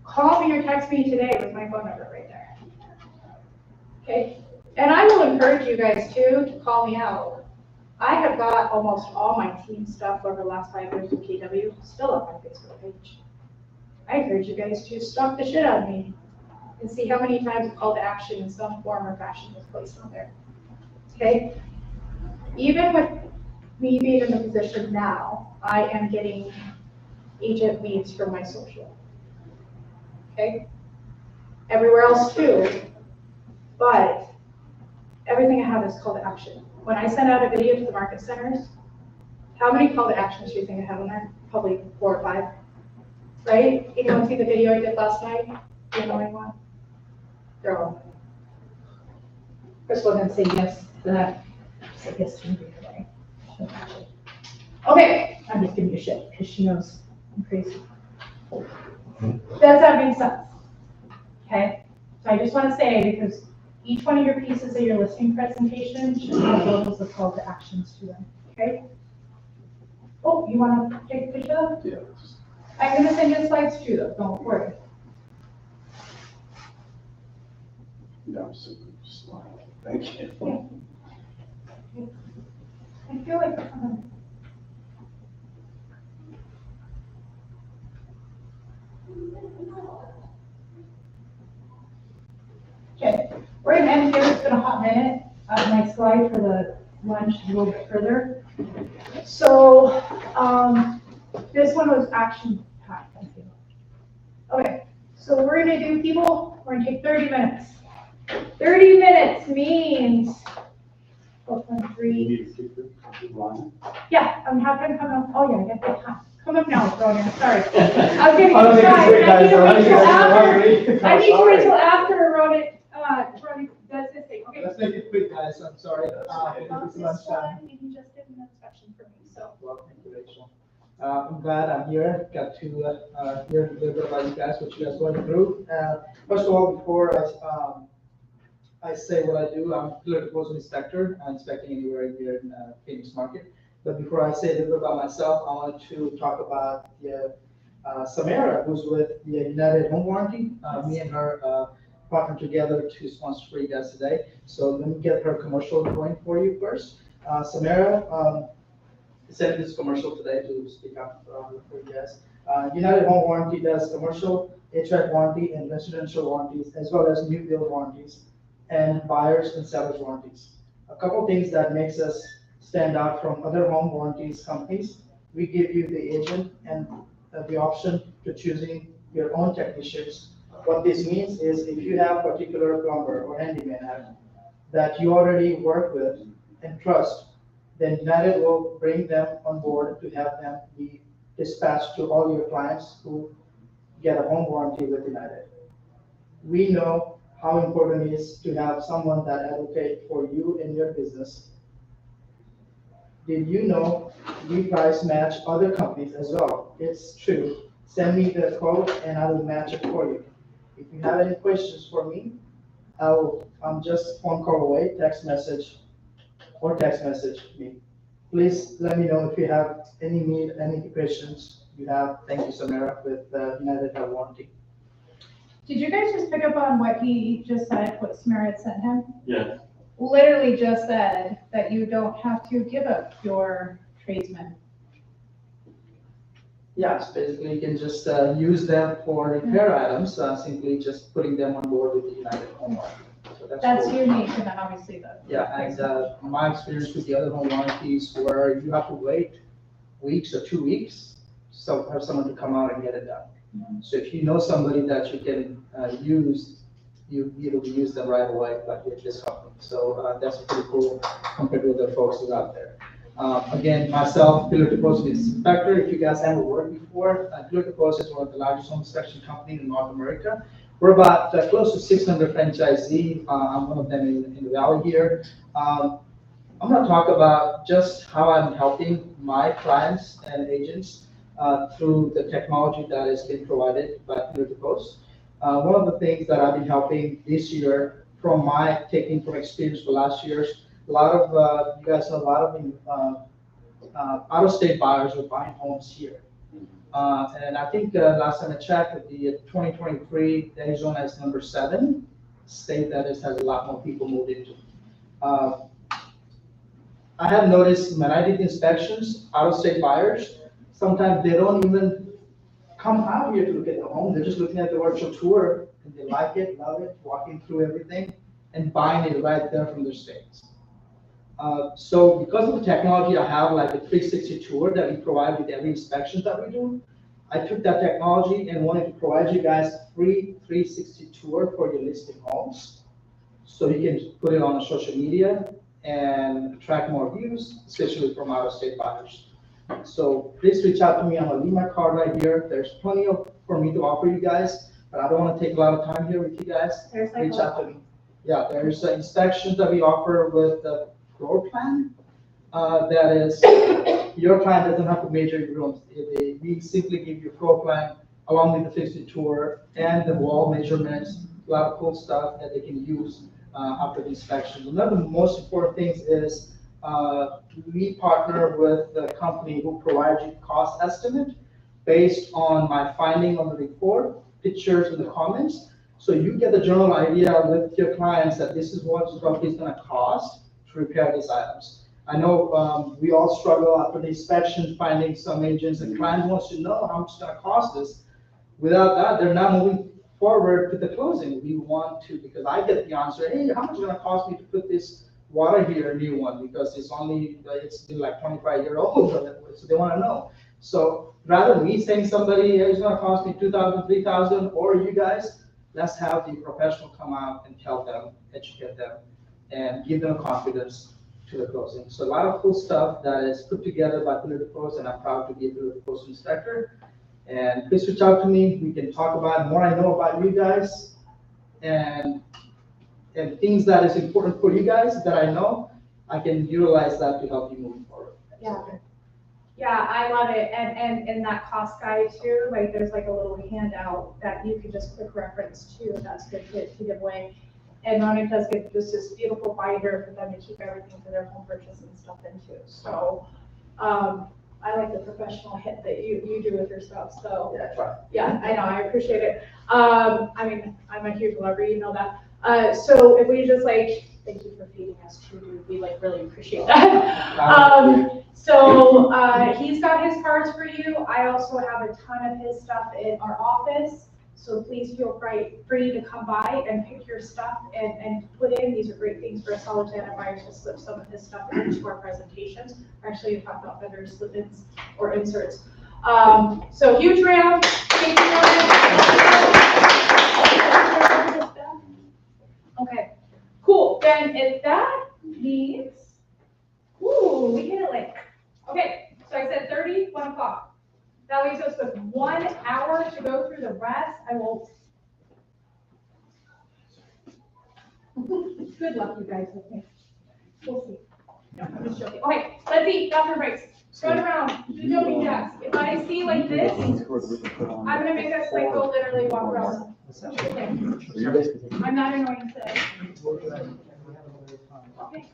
Call me or text me today with my phone number right there. Okay, and I will encourage you guys too to call me out. I have got almost all my team stuff over the last 5 years with KW still on my Facebook page. I encourage you guys to stalk the shit out of me and see how many times a call to action in some form or fashion was placed on there. Okay? Even with me being in the position now, I am getting agent leads from my social. Okay? Everywhere else too, but everything I have is call to action. When I send out a video to the market centers, how many call to actions do you think I have on there? Probably 4 or 5, right? Anyone see the video I did last night? The annoying one? They're all. Crystal didn't say yes to that. She said yes to me today. Okay, I'm just giving you shit because she knows I'm crazy. That's that being said. Okay, so I just want to say, because each one of your pieces of your listing presentation should have levels of call to actions to them, okay? Oh, you want to take a picture of them? Yeah. I'm going to send you slides too, though, don't worry. Yeah, super smart. Thank you. Yeah. I feel like, okay, we're going to end here. It's been a hot minute. My slide for the lunch a little bit further. So, this one was action packed. Thank you. Okay, so we're going to do, people, we're going to take 30 minutes. 30 minutes means, yeah, I'm happy to come up. Oh, yeah, I got time. Come up now, Ronan. Sorry. I was getting excited. I need to wait till after. I need to wait till after Ronan does this thing. Okay. Let's make it quick, guys. I'm sorry. It's lunchtime. And he just did an inspection for me, so. Well, thank you, Rachel. I'm glad I'm here. Got to hear a little bit about you guys, what you guys are going through. First of all, before I say what I do, I'm a political proposal inspector. I'm inspecting anywhere here in Phoenix market. But before I say a little bit about myself, I want to talk about Samara, who's with the United Home Warranty. Me and her partnered together to sponsor for you guys today. So let me get her commercial going for you first. Samara sent this commercial today to speak up for you guys. United Home Warranty does commercial HVAC warranty and residential warranties, as well as new build warranties and buyers and sellers warranties. A couple things that makes us stand out from other home warranties companies. We give you the agent and the option to choosing your own technicians. What this means is if you have a particular plumber or handyman that you already work with and trust, then United will bring them on board to have them be dispatched to all your clients who get a home warranty with United. We know how important it is to have someone that advocates for you and your business. Did you know we price match other companies as well? It's true. Send me the quote and I will match it for you. If you have any questions for me, I'm just phone call away, text message me. Please let me know if you have any need, any questions you have. Thank you, Samara, with United Health Warranty. Did you guys just pick up on what he just said, what Samara had sent him? Yeah. Literally just said that you don't have to give up your tradesmen. Yes, basically you can just use them for repair items, simply just putting them on board with the United Home Warranty. So That's cool. unique and obviously the. Yeah, and my experience with the other home warranties where you have to wait weeks or 2 weeks, so have someone to come out and get it done. So if you know somebody that you can use, you use them right away, like with this company. So that's pretty cool compared to other folks who's out there. Again, myself, Pillar to Post Inspector. If you guys haven't worked before, Pillar to Post is one of the largest home inspection companies in North America. We're about close to 600 franchisees. I'm one of them in the Valley here. I'm going to talk about just how I'm helping my clients and agents through the technology that has been provided by Pillar to Post. One of the things that I've been helping this year from taking from experience for last years, a lot of, you guys know, a lot of out-of-state buyers are buying homes here. And I think last time I checked, the 2023, Arizona is number 7 state that has a lot more people moved into. I have noticed when I did inspections, out-of-state buyers, sometimes they don't even come out here to look at the home. They're just looking at the virtual tour and they like it, love it, walking through everything and buying it right there from their states. So because of the technology I have, like a 360 tour that we provide with every inspection that we do, I took that technology and wanted to provide you guys a free 360 tour for your listing homes. So you can put it on social media and attract more views, especially from out-of-state buyers. So please reach out to me. I'm gonna leave my card right here. There's plenty for me to offer you guys, but I don't want to take a lot of time here with you guys. Reach out to me. Yeah, there's inspections that we offer with the floor plan. That is, your client doesn't have to measure your rooms. We simply give you a floor plan along with the 360 tour and the wall measurements, a lot of cool stuff that they can use after the inspection. One of the most important things is we partner with the company who provides you cost estimate based on my finding on the report, pictures in the comments. So you get the general idea with your clients that this is what it's roughly going to cost to repair these items. I know we all struggle after the inspection, finding some agents and client wants to know how much it's going to cost this. Without that, they're not moving forward to the closing. We want to, because I get the answer, hey, how much is it going to cost me to put this water heater, a new one, because it's been like 25-year old, so they want to know. So rather than me saying somebody, hey, it's going to cost me $2,000, $3,000, or you guys, let's have the professional come out and tell them, educate them, and give them confidence to the closing. So a lot of cool stuff that is put together by Pillar to Post, and I'm proud to be a Pillar to Post inspector. And please reach out to me. We can talk about more I know about you guys and things that is important for you guys that I know. I can utilize that to help you move forward. Yeah. Yeah, I love it. And that cost guide too, like there's like a little handout that you can just quick reference to. That's good to give away. And Monique does get just this beautiful binder for them to keep everything for their home purchase and stuff into. So I like the professional hit that you do with your stuff. So yeah, that's right. Yeah, I know, I appreciate it. I mean, I'm a huge lover, you know that. So if we just like thank you for feeding us too, we like really appreciate that. So, he's got his cards for you. I also have a ton of his stuff in our office. So please feel free to come by and pick your stuff and put in. These are great things for us all to identify to slip some of his stuff into our presentations. Actually, you talk about vendor slip-ins or inserts. So huge round. Thank you, guys. Okay, cool. Then if that means, ooh, we hit it like, okay, so I said 30, 1 o'clock. That leaves us with 1 hour to go through the rest. I will. Good luck, you guys, with me. We'll see. No, I'm just joking. Okay, let's see, bathroom breaks. Run around, do jumping jacks. If I see like this, I'm gonna make us like go literally walk around. Okay. I'm not annoying today. Okay.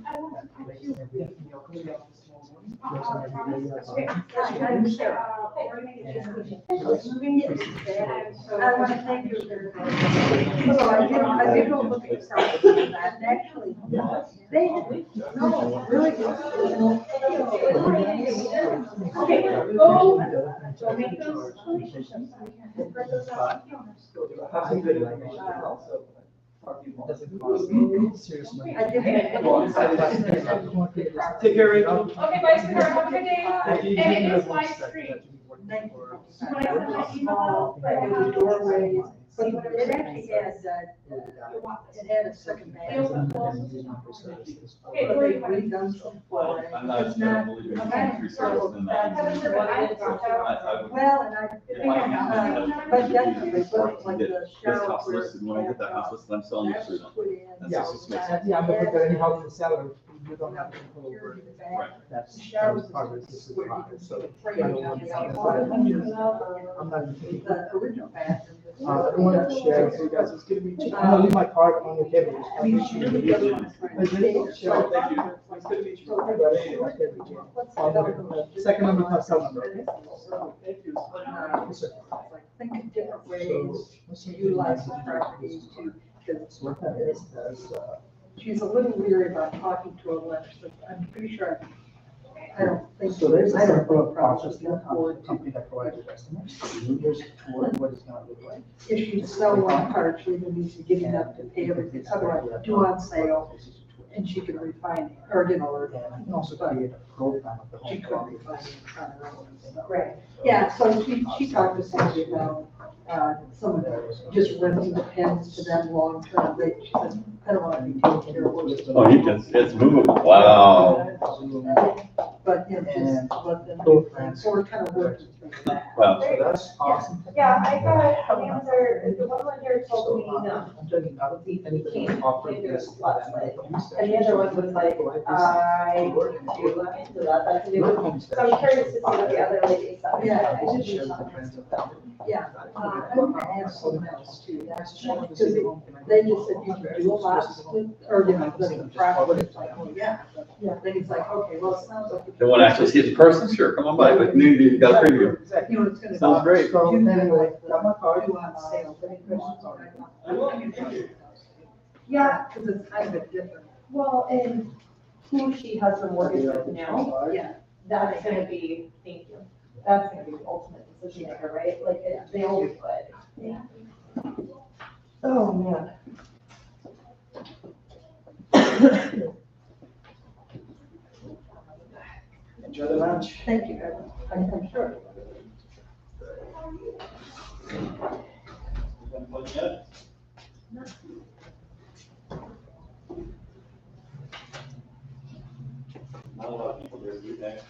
I want to talk to you. I want to thank you very much. So I did go look at something and actually, they no, really good. Okay, go make those relationships. Spread those out. Doesn't cost seriously. I did. Take care, Rachel. Okay, bye, sweetheart. Have a good day. And it is live stream. When I send my email out, I have a doorway. But it actually had a second bag. Okay, where are you going? We've done some for it. I'm not It's gonna not. believe in Okay. country service in that. Haven't heard of it. Well, and but definitely, but like the This shower. house list, and when I get that house list, I'm selling you through them. Yeah, That's just makes sense. yeah, but if there any house in the cellar, you don't have control over it. Right. That's part of it, this is hard, so. I don't want to- I'm not even thinking. The original bathroom. I don't want to share with you guys, it's gonna be, I'm gonna leave my card on the table. I mean, she really doesn't. I did share, thank you. It's gonna be second number, plus cell number. Thank you. Yes, sir. Think of different ways to utilize the property to, because So what that is, she's a little weary about talking to a lender, so I'm pretty sure. I don't think. So there's a I don't sample think process, probably can afford to. company that provides estimates, here's what it's gonna look like. If you sell one part, she even needs to get enough to pay everything, otherwise do on sale, and she can refine it, or, you know, or. And you can also create a program of the She whole could property. refine it on her own. Right, yeah, so she talked to somebody about, someone just renting the pens to them long term, they, she said, I don't want to be taking care of it. Oh, you can, it's movable. Wow. But, you know, just let them, so we're kind of working through that. Wow. So that's awesome. Yeah, I got an answer, the one here told me no. I'm telling you, I don't think anybody can offer this. And the other one was like, I do look into that, that's new. So I'm curious to see what the other lady said. Yeah, I just share the friends of that. yeah, I want to add something else too, because they just said you can do a lot with, or, you know, the property, it's like, oh, yeah. Yeah, then it's like, okay, well, it sounds like. They want to actually see it in person, sure, come on by, but you got a preview. You know, it's gonna. Sounds great. So Do anyway, that, got my card. do on sale, but any questions on it? Yeah, because it's kind of different. Well, and who she has her mortgage with now, Yeah. that's gonna be, thank you, that's gonna be the ultimate decision maker, right? Like, they always would. Yeah. Oh, man. Enjoy the lunch. Thank you, I'm sure. Not a lot of people there do that.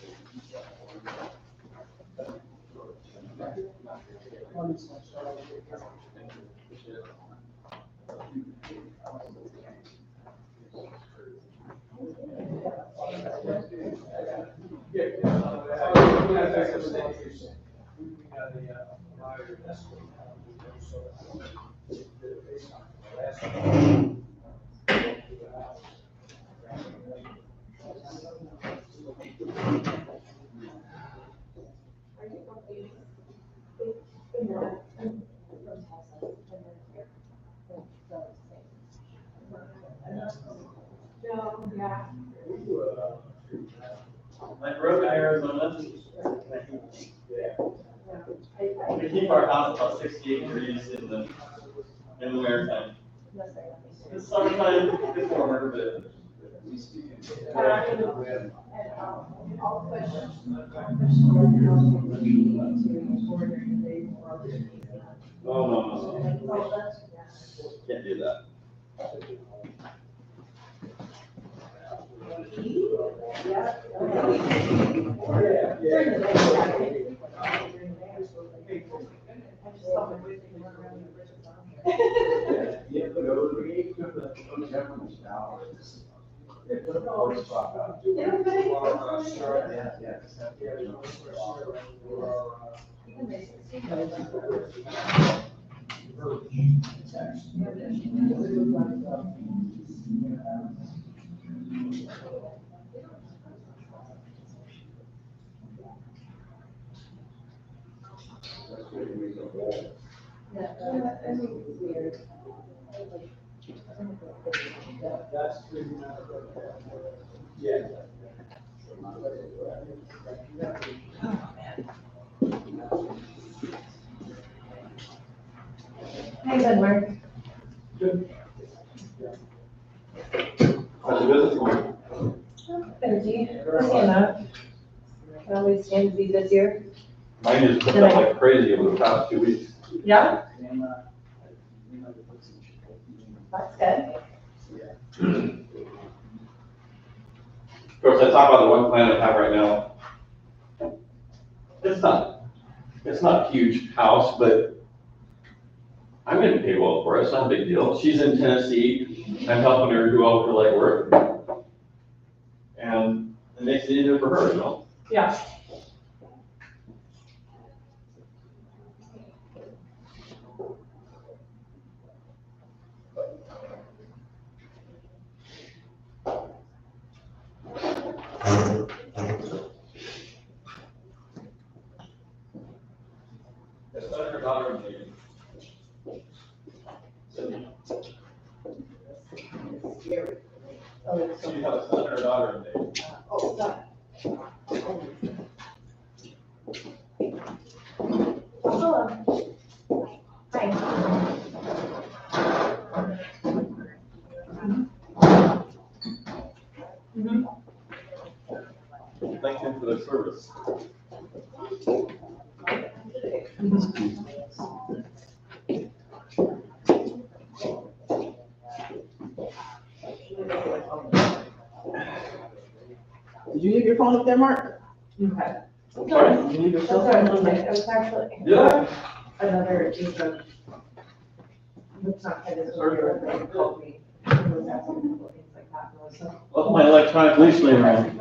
know, yeah. Like Road, Arizona. I We keep our house about 68 degrees in the winter time. It's summertime, it's warmer, but. I'll push. Oh, no. Can't do that. Hi, good, Mark. How's your business going? Busy, busy enough. Can always stand busy this year. Mine is picked up like crazy over the past 2 weeks. Yeah? That's good. Of course, I talk about the one plan I have right now. It's not a huge house, but I'm getting paid well for it. It's not a big deal. She's in Tennessee. I'm helping her do all her legwork. And it makes it easier for her, you know? Yeah. It's not her daughter in Navy. She has a son or daughter in Navy. Oh, done. Hello. Hi. Thank him for the service. Did you leave your phone up there, Mark? Okay. Sorry? Did you leave your That's cell all right, phone? it was actually Yeah. another agent. It's not kind of sort of like called me. It was asking for things like that, so. Left my electronic leash laying around.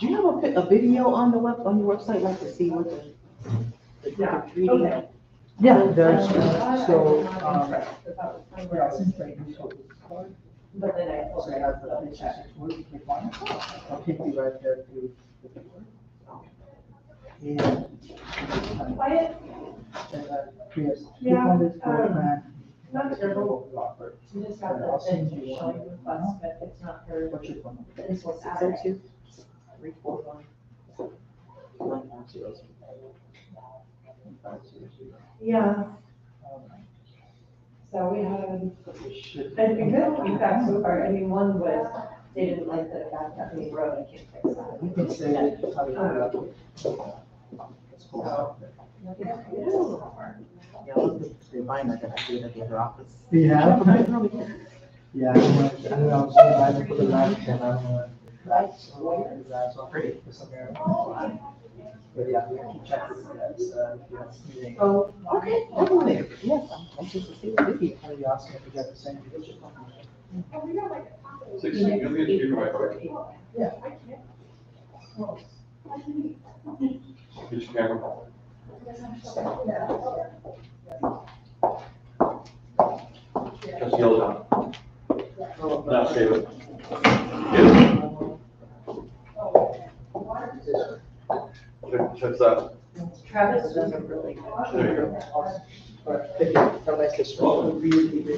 Do you have a video on the on your website, like to see what the Yeah, 3D? okay. Yeah, there's, yeah, since I do so. But then I So I have the chat, where you can find it. I'll take you right there to the paper. And. Quiet. Yes. Yeah, Man. not terrible. She just got I'll the send thing you showing one. the bus, but it's not her. What's your phone number? It's what's out 602 341 1500. Yeah, so we had, and good feedback so far. I mean, one was, they didn't like the fact that we wrote, I can't fix that. You can say it. It's cool. Yeah, look at the binder that I did at the other office. Yeah. Yeah, I was I put the last and that's great. But yeah, we have to check this guys, if you have anything. Oh, okay, definitely. Yes, I'm anxious to see the video. Are you asking if you got the same? 16, you'll get to do my part. Yeah. Get your camera. Just yell down. Now save it. checks out. Travis doesn't really. There you go. All right, thank you. Have a nice day. Well,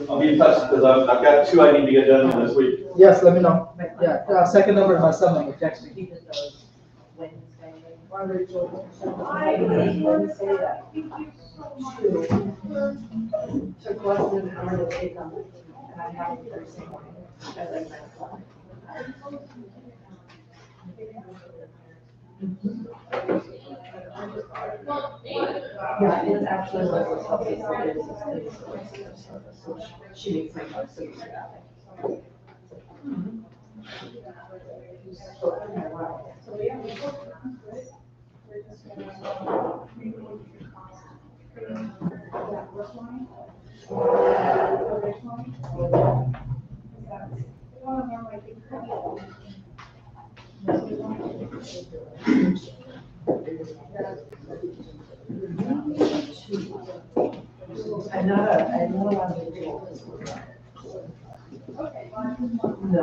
I'll be in touch because I've got 2 I need to get done this week. Yes, let me know. Yeah, second number is my son number, text me. He did those Wednesday. I Wednesday that took less than an hour to take them, and I have them Thursday morning. I like that. Yeah, it's actually like what's helping her is so she makes my life so easy. I'm not allowed to do this. No.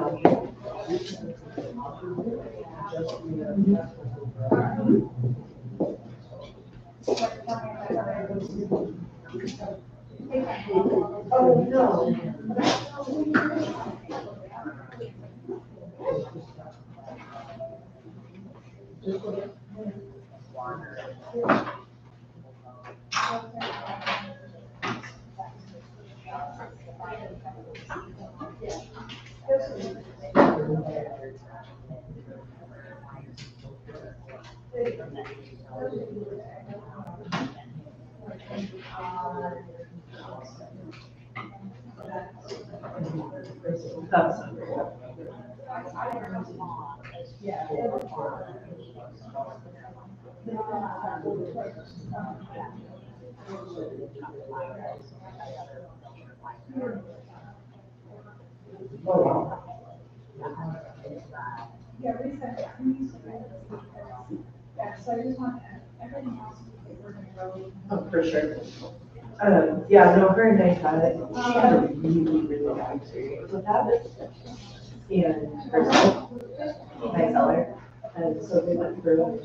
Oh, no. Oh, for sure. Yeah, no, her and I had it. She had a really, really bad experience with that. And herself, my seller. And so we went through.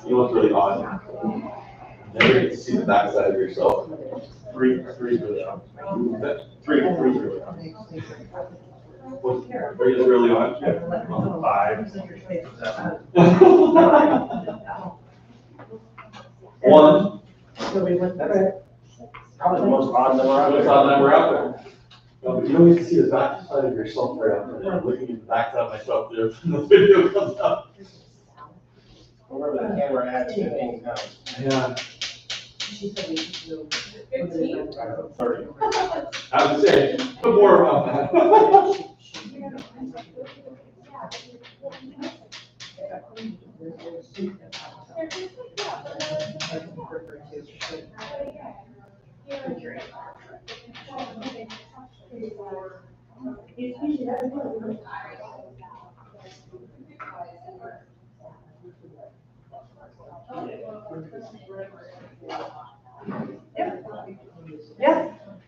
You look really odd. Never get to see the backside of yourself. Three really on. Three really on. Three is really on. 5. 1. So we went through it. Probably the most odd number out there. No, but you don't get to see the backside of yourself right after that. I'm looking at the backside of myself there when the video comes up. Remember the camera had 15 pounds. Yeah. She said we should do 15? 30. I would say, put more about that.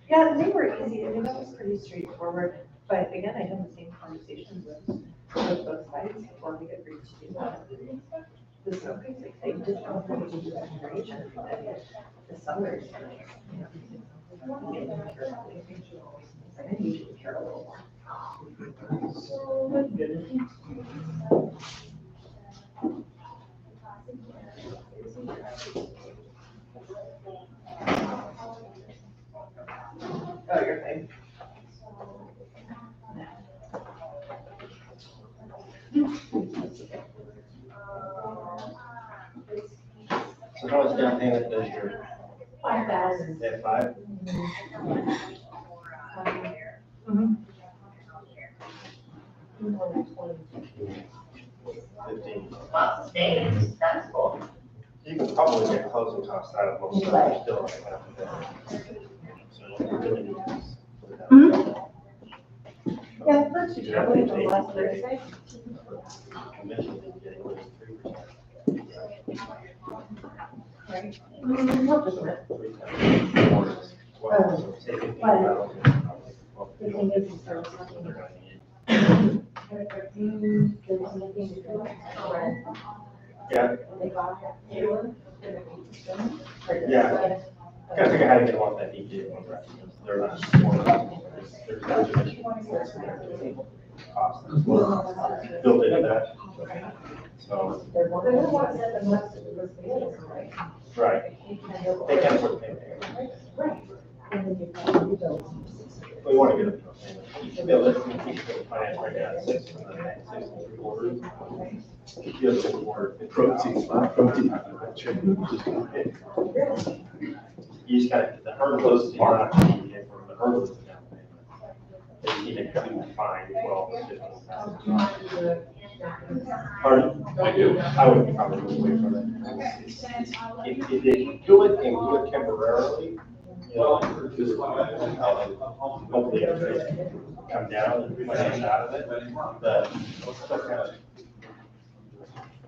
Yeah, they were easy. I mean, that was pretty straightforward. But again, I had the same conversations with both sides before we agreed to do that. The sellers, like, they just don't want to do that consideration. The sellers, I usually care a little more. Oh, you're fine. So how much down payment does your? 5,000. At 5? Mm-hmm. 15. That's cool. You can probably get closing costs out of most of them still. So you really need to put it out. Yeah, first you traveled from last Thursday. Commission is getting at least 3%. Right. Not just a minute. Well, say 15,000. The thing is, it's sort of something. Yeah. Yeah. Gotta figure out how to get them off that EPA one, right? They're not. There's no dimension. Cost as well, built into that. So. Right. They can't afford to pay. We want to get them. You should be able to keep the finance right now at 6 and 3/4. You have 6/4. Protein. You just gotta, the hurdle is not the hurdle is the down payment. They need to come and find 12, 15,000. Pardon? I do. I would probably wait for that. If they do it and do it temporarily, you know, hopefully it come down and finance out of it, but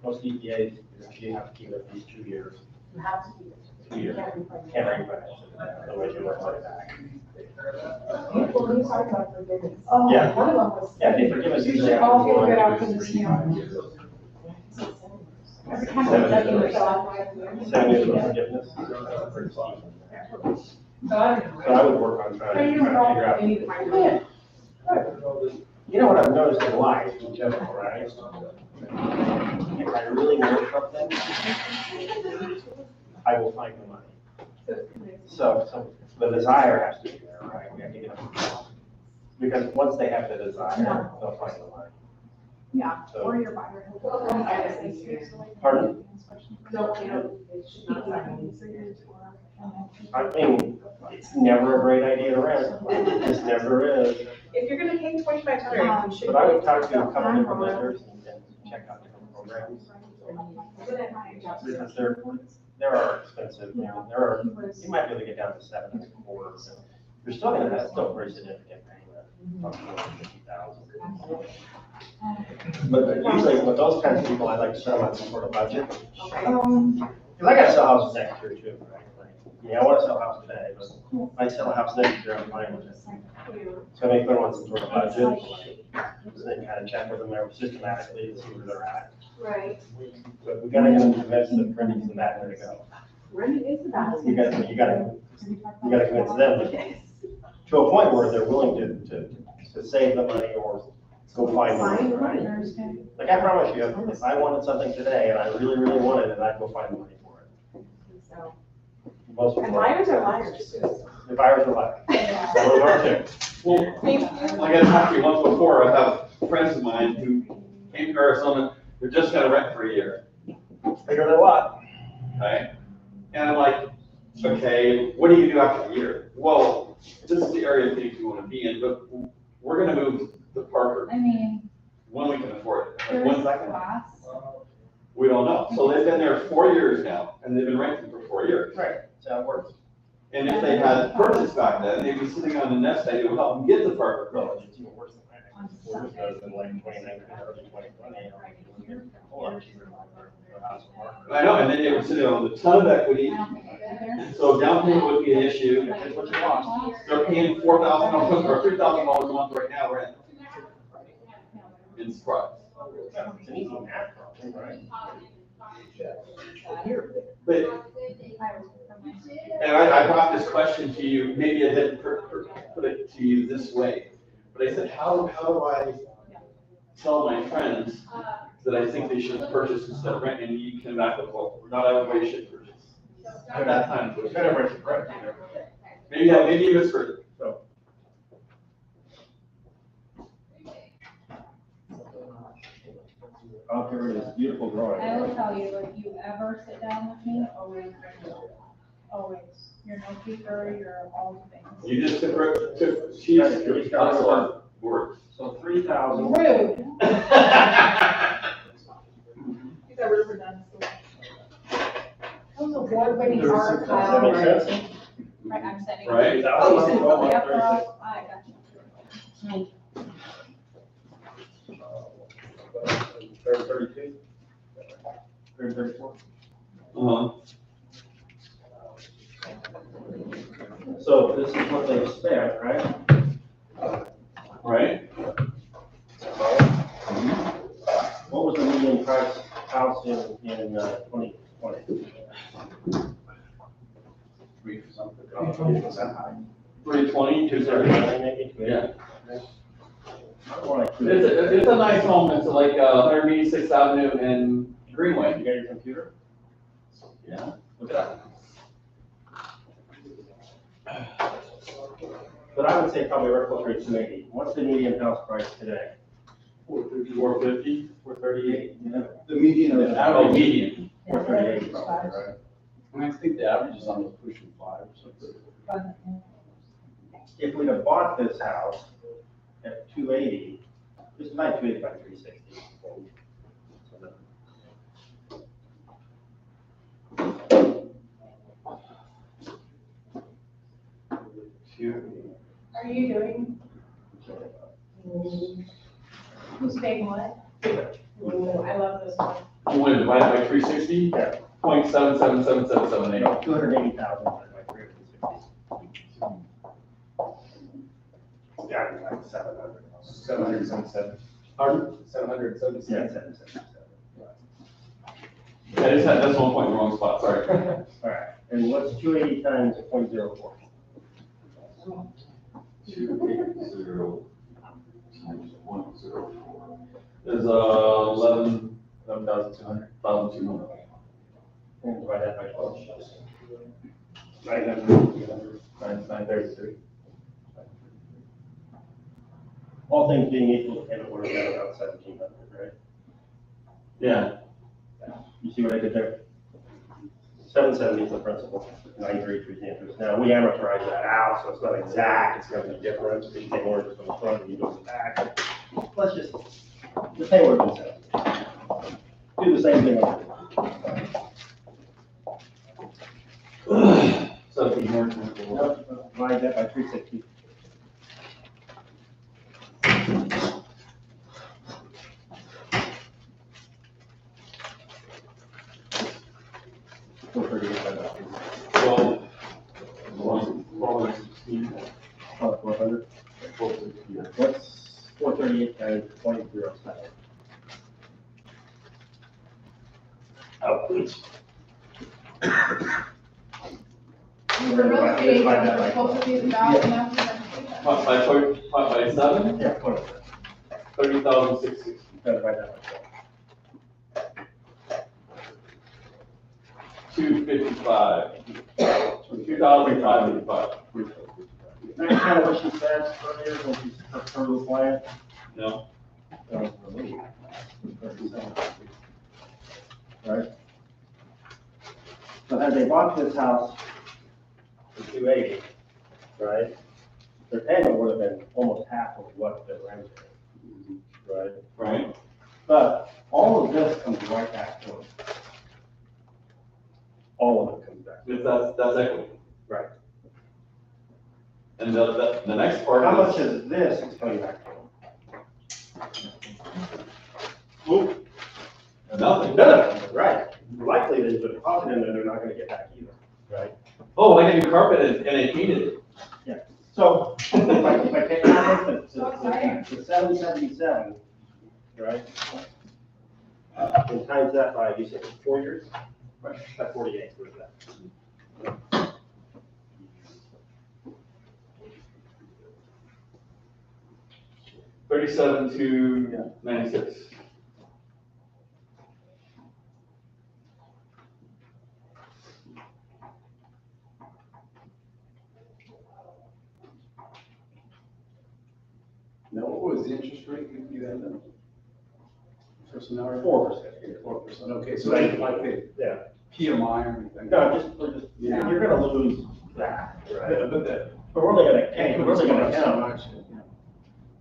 most EPAs, you have to keep it at least 2 years. You have to keep it. 2 years. Can't refinance it, otherwise you're not right back. Well, we talked about forgiveness. Yeah. One of them was. Yeah, they forgive us. You should all feel good after this year. Every time I'm judging yourself. 7 years of forgiveness. So I would work on trying to figure out. You know what I've noticed in life in general, right? If I really want something, I will find the money. So the desire has to be there, right? We have to get it. Because once they have the desire, they'll find the money. Yeah, So- or your buyer. Pardon? No, it should not. I mean, it's never a great idea to rent. It just never is. If you're gonna pay $2,500, you should. But I would talk to a couple different lenders and check out different programs. Because there are expensive, you know, you might be able to get down to 7.25. You're still gonna, that's still a pretty significant payment, up to 50,000. But usually with those kinds of people, I like to sell on some sort of budget. Cause I gotta sell houses next year too, right? Like, yeah, I wanna sell a house today, but if I sell a house next year, I'm fine with it. So I make them on some sort of budget, so they kind of check with them there systematically to see where they're at. Right. But we gotta get them convinced that printing's the bad way to go. Renting is the best. You gotta convince them to a point where they're willing to save the money or go find the money, right? Like I promise you, if I wanted something today and I really, really wanted it, I'd go find the money for it. So. Most And people. liars are liars. The buyers are liars. Those are too. Well, like I talked to you once before, I have friends of mine who came to Arizona, they're just gonna rent for a year. Bigger than what? Okay? And I'm like, okay, what do you do after a year? Well, this is the area of things you wanna be in, but we're gonna move to Parker I mean, when we can afford it. Like, there's when's that gonna class. We don't know. So they've been there 4 years now, and they've been renting for 4 years. Right, that's how it works. And if they had purchased back then, they'd be sitting on the nest egg, it would help them get to Parker. No, it's even worse than that. Because in like 2019, early 2020, hold on. I know, and then they were sitting on a ton of equity, so down payment would be an issue. That's what you lost. They're paying $4,000 or $3,000 a month right now rent. In surprise. It's an easy math problem, right? But, and I brought this question to you, maybe I didn't put it to you this way, but I said, how do I tell my friends that I think they should purchase instead of rent, and you came back with, well, not everybody should purchase. At that time. Maybe you misheard it, so. I'll give her this beautiful drawing. I will tell you, if you ever sit down with me, always bring it. Always. You're no keeper, you're all the things. You just took cheese, words. So 3,000. Rude. These are river done. Those award-winning art. Does that make sense? Right, I'm setting. Right. Oh, you said Oh, that. yeah, I got you. 32? 34? So this is what they've spent, right? Right? What was the median price house house in 2020? Three something. Was that high? 320, 230. Maybe? Yeah. Or like It's a nice home. It's like 186th Avenue and Greenway. You got your computer? Yeah, look at that. But I would say probably right closer to 280. What's the median house price today? 450, 438. Yeah. The median or the Oh, average? median. 438 probably, right? And I think the average is almost pushing 5 or something. If we'd have bought this house at 280, it's about 280 by 360. Are you doing? Who's paying what? Ooh, I love this one. You want to divide it by 360? Yeah. 0.777778. 280,000 by 360. Yeah, like 700. 777. Pardon? 777. Yeah, 777. Yeah, I just had this one point in the wrong spot, sorry. All right, and what's 280 times 0.04? 280 times 104 is 11,200. 1,200. And divide that by 12. 900. 933. All things being equal, and it would have been about 1,700, right? Yeah. You see what I did there? 770 is the principal, 933 is the interest. Now, we amortize that out, so it's not exact, it's gonna be different, you pay more interest on the front and you go to the back. Let's just pay what it says. Do the same thing over here. 1,700. Nope, divide that by 360. Well, 416. 400. 460. What's 438 times 0.07? Oh, please. The real estate agent, we're supposed to be about, and that's. Pot by 7? Yeah, 20%. 30,660. Divide that by 255. 2,555. That's kind of what she said earlier when she her little plan. No. Right? So had they bought this house for 280, right? Their payment would have been almost half of what the rent is, right? Right. But all of this comes right back to them. All of it comes back. Because that's equity. Right. And the next part How is. much is this coming back to them? Oop. Nothing. None of it, right. Likely there's a deposit in there they're not gonna get back either, right? Oh, I got new carpet and they painted it. Yeah. So if I take that to 777, right? And times that by, you said 4 years? Right. That's 48, where's that? $37 to 96. Now, what was the interest rate you had then? First scenario? 4%. 4%, okay, so Right. they like the Yeah. PMI or anything? No, Yeah. you're gonna lose that, right? But that. But we're only gonna, Hey, we're only gonna so count, much,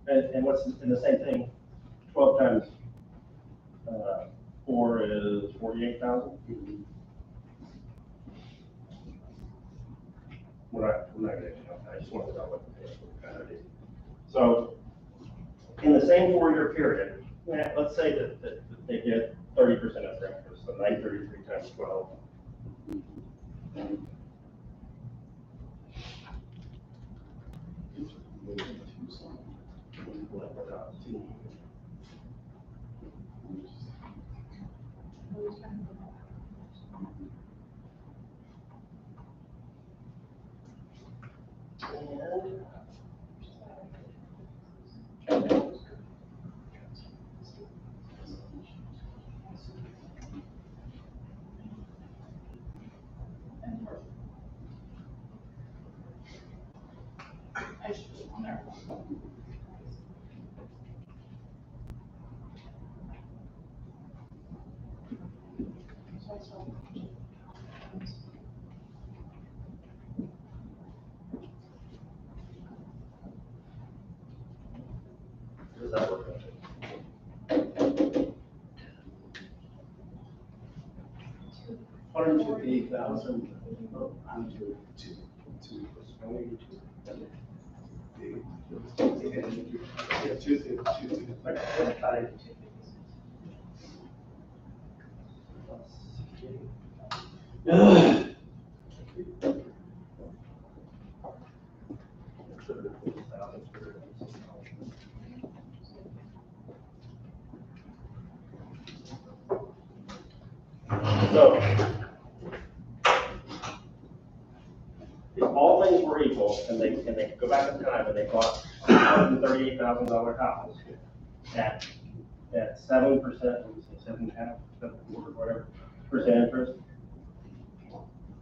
and what's, in the same thing, 12 times, 4 is 48,000? We're not gonna count that, I just want to know what the payment is. So, in the same 4-year period, let's say that they get 30% of their interest, so 933 times 12. Does that work? 158,000. Yeah, two. So, if all things were equal, and they could go back in time and they bought a $138,000 house at 7%, what do you say, 7.5%, whatever, percent interest,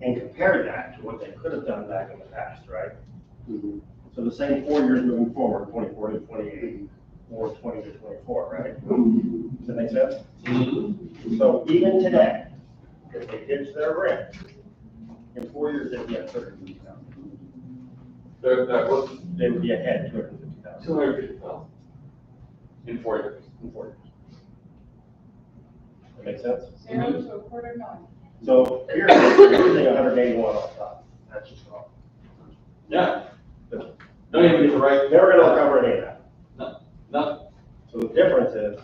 and compare that to what they could have done back in the past, right? So the same 4 years moving forward, 24 to 28, or 20 to 24, right? Does that make sense? So even today, if they ditch their rent, in 4 years, they'd be at 250,000. They would be ahead 250,000. 250,000 in 4 years. In 4 years. That make sense? 0 to a quarter million. So here, you're using 181 on top. That's just wrong. Yeah. Don't even get the right. Never gonna recover any of that. No. So the difference is,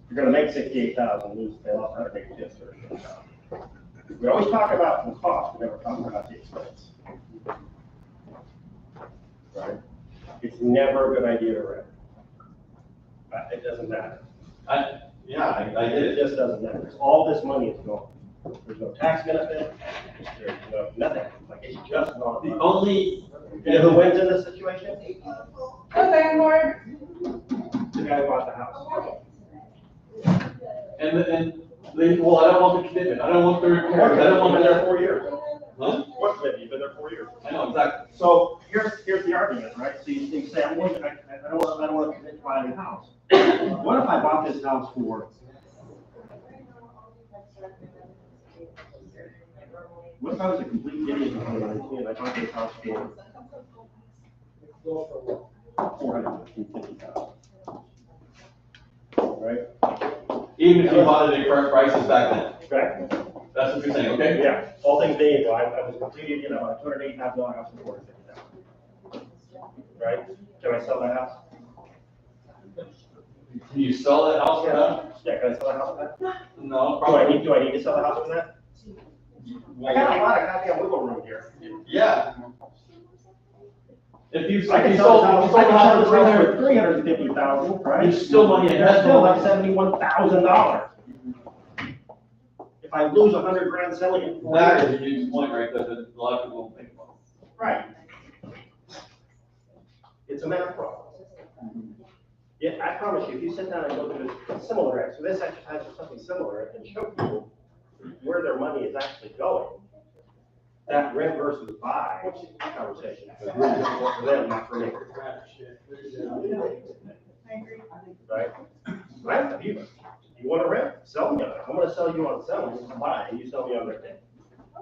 you're gonna make 68,000, lose, they lost 182,000. We always talk about the cost, we never talk about the expense. Right? It's never a good idea to rent. It doesn't matter. I get It it. just doesn't matter. All this money is gone. There's no tax benefit, there's no, nothing. Like, it's just not. The only. You know who wins in this situation? The landlord. The guy who bought the house. And well, I don't want the commitment, I don't want the repairs, I don't want Been there the. 4 years. Huh? What commitment? You've been there 4 years. I know, exactly. So here's the argument, right? So you say, I don't want to commit to buying a house. What if I bought this house for? What if I was a complete idiot in 2019 and I bought this house for $450,000? Right? Even if you bought it at current prices back then, Correct? that's what you're saying, okay? Yeah, all things being equal, I was completed, you know, a $280,000 house for $450,000. Right? Can I sell that house? Can you sell that house for that? Yeah, can I sell that house for that? No, Do I probably. need to sell the house for that? I got a lot of goddamn wiggle room here. Yeah. If you I can sold, sell if the you sold the house house for for $350,000, right? There's still money in That's that. still like $71,000. If I lose $100,000 selling it. for That is a huge point right there that a lot of people don't think about. Right. It's a math problem. Yeah, I promise you, if you sit down and go through this similar, so this exercise is something similar and show people where their money is actually going, that rent versus buy conversation is really difficult for them, not for me. Right? Right? You want to rent? Sell me on it. I'm going to sell you on selling, buy, and you sell me on renting.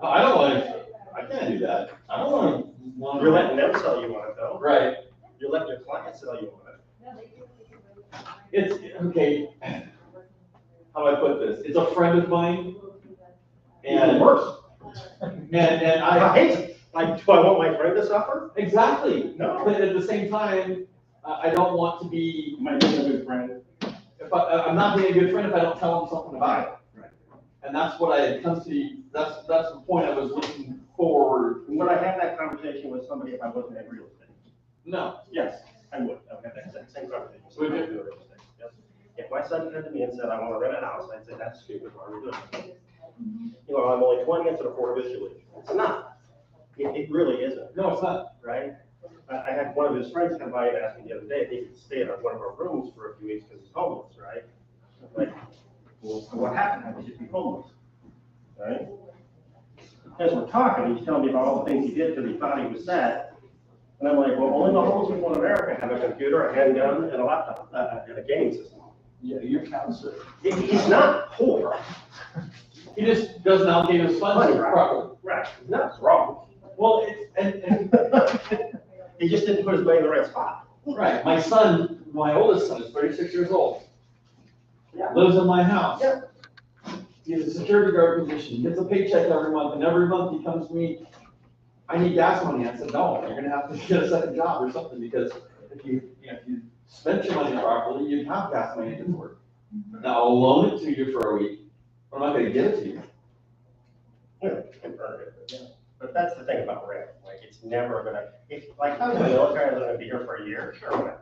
No, I don't want to, I can't do that. I don't want to. You're letting them sell you on it though. Right. You're letting your clients sell you on it. It's, okay, how do I put this? It's a friend of mine. Even And, worse. and I I, hate it. Like, do I want my friend to suffer? exactly. No. But at the same time, I don't want to be, Am I being a good friend? I'm not being a good friend if I don't tell them something about it. Right. And that's what I come to, that's the point I was looking forward. Would I have that conversation with somebody if I wasn't in real estate? No. Yes, I would. I would have that same conversation. with Would somebody you? in real estate. Yes. If my son came to me and said, I want to rent a house, I'd say, that's stupid. Why are you doing that? You know, I'm only 20 minutes to afford this, you leave. It's not. It really isn't. No, it's not. Right? I had one of his friends come by and ask me the other day if he could stay in one of our rooms for a few weeks because he's homeless, right? Like, well, so what happened? I would just be homeless, right? As we're talking, he's telling me about all the things he did because he thought he was sad. And I'm like, well, only the homeless people in America have a computer, a handgun, and a laptop, and a gaming system. Yeah, your counselor. He's not poor. He just doesn't allocate his funds properly. Right, that's wrong. Well, and He just didn't put his money in the right spot. right, my oldest son is 36 years old. Yeah. Lives in my house. Yeah. He has a security guard position, he gets a paycheck every month, and every month he comes to me, I need gas money. I said, no, you're gonna have to get a second job or something, because if you spent your money properly, you'd have gas money to work. Now, I'll loan it to you for a week, but I'm not gonna give it to you. Yeah, can earn it, but yeah. But that's the thing about rent, like, it's never gonna, if, like, the military is gonna be here for a year, sure, whatever.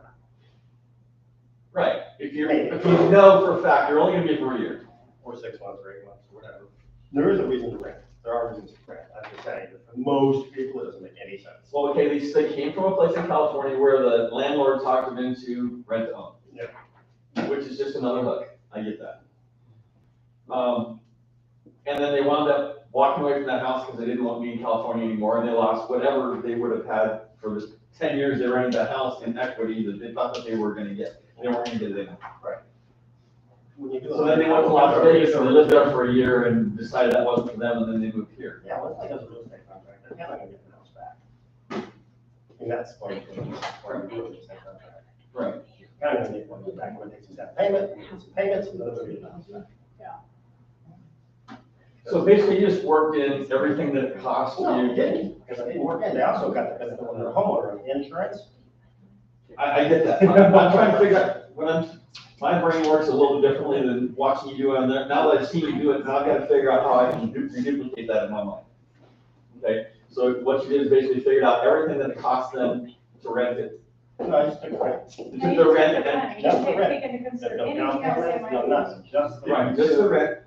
Right, if you know for a fact, you're only gonna be here for a year. Or 6 months, or 8 months, or whatever. There is a reason to rent, there are reasons to rent, I'm just saying, that for most people, it doesn't make any sense. Well, okay, they came from a place in California where the landlord talked them into rent to own. Yeah. Which is just another hook, I get that. And then they wound up walking away from that house because they didn't want me in California anymore, and they lost whatever they would have had for the 10 years they rented that house in equity that they thought that they were gonna get. They weren't gonna get it anymore. Right. So then they went to Las Vegas and they lived there for a year and decided that wasn't for them, and then they moved here. Yeah, once they go to a real estate contract, they're never gonna get the house back. And that's why we're doing the same contract. Right. Kind of need one back when they take some down payment, and get some payments, and then they'll get the house back. So basically, you just worked in everything that it cost No, you. they didn't, because I didn't work in, they also got the benefit when they're a homeowner, insurance. I get that. I'm trying to figure out, my brain works a little bit differently than watching you do it. And now that I've seen you do it, now I've got to figure out how I can reduplicate that in my mind. Okay, so what you did is basically figured out everything that it cost them to rent it. No, I just took rent. You took the rent and, Just the rent. Take into No consideration down anything else they payment, might no do. nothing, just the. right, just the rent,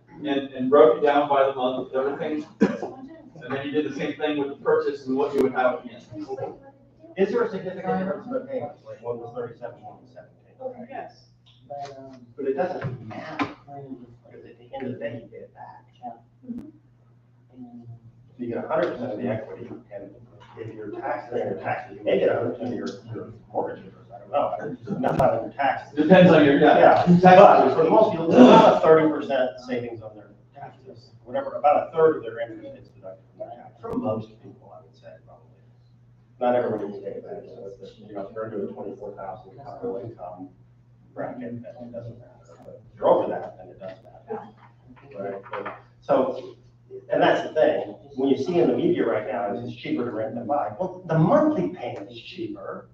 and broke it down by the month, everything. And then you did the same thing with the purchase and what you would have at the end. Is there a significant difference in the payments, like one was 37, one was 17? Yes. But it doesn't matter, because at the end of the day, you get it back. You get 100% of the equity, and if you're taxing your taxes, you may get 100% of your mortgage interest, I don't know, not on your taxes. Depends on your, Yeah, but for most people, it's about a 30% savings on their taxes, whatever, about a third of their interest is deducted from their tax, for most people, I would say, probably. Not everybody can take advantage of it, you know, if you're into a 24,000 household income bracket, then it doesn't matter, but if you're over that, then it does matter. Right, but, so, and that's the thing, when you see in the media right now, it's cheaper to rent than buy, well, the monthly payment is cheaper.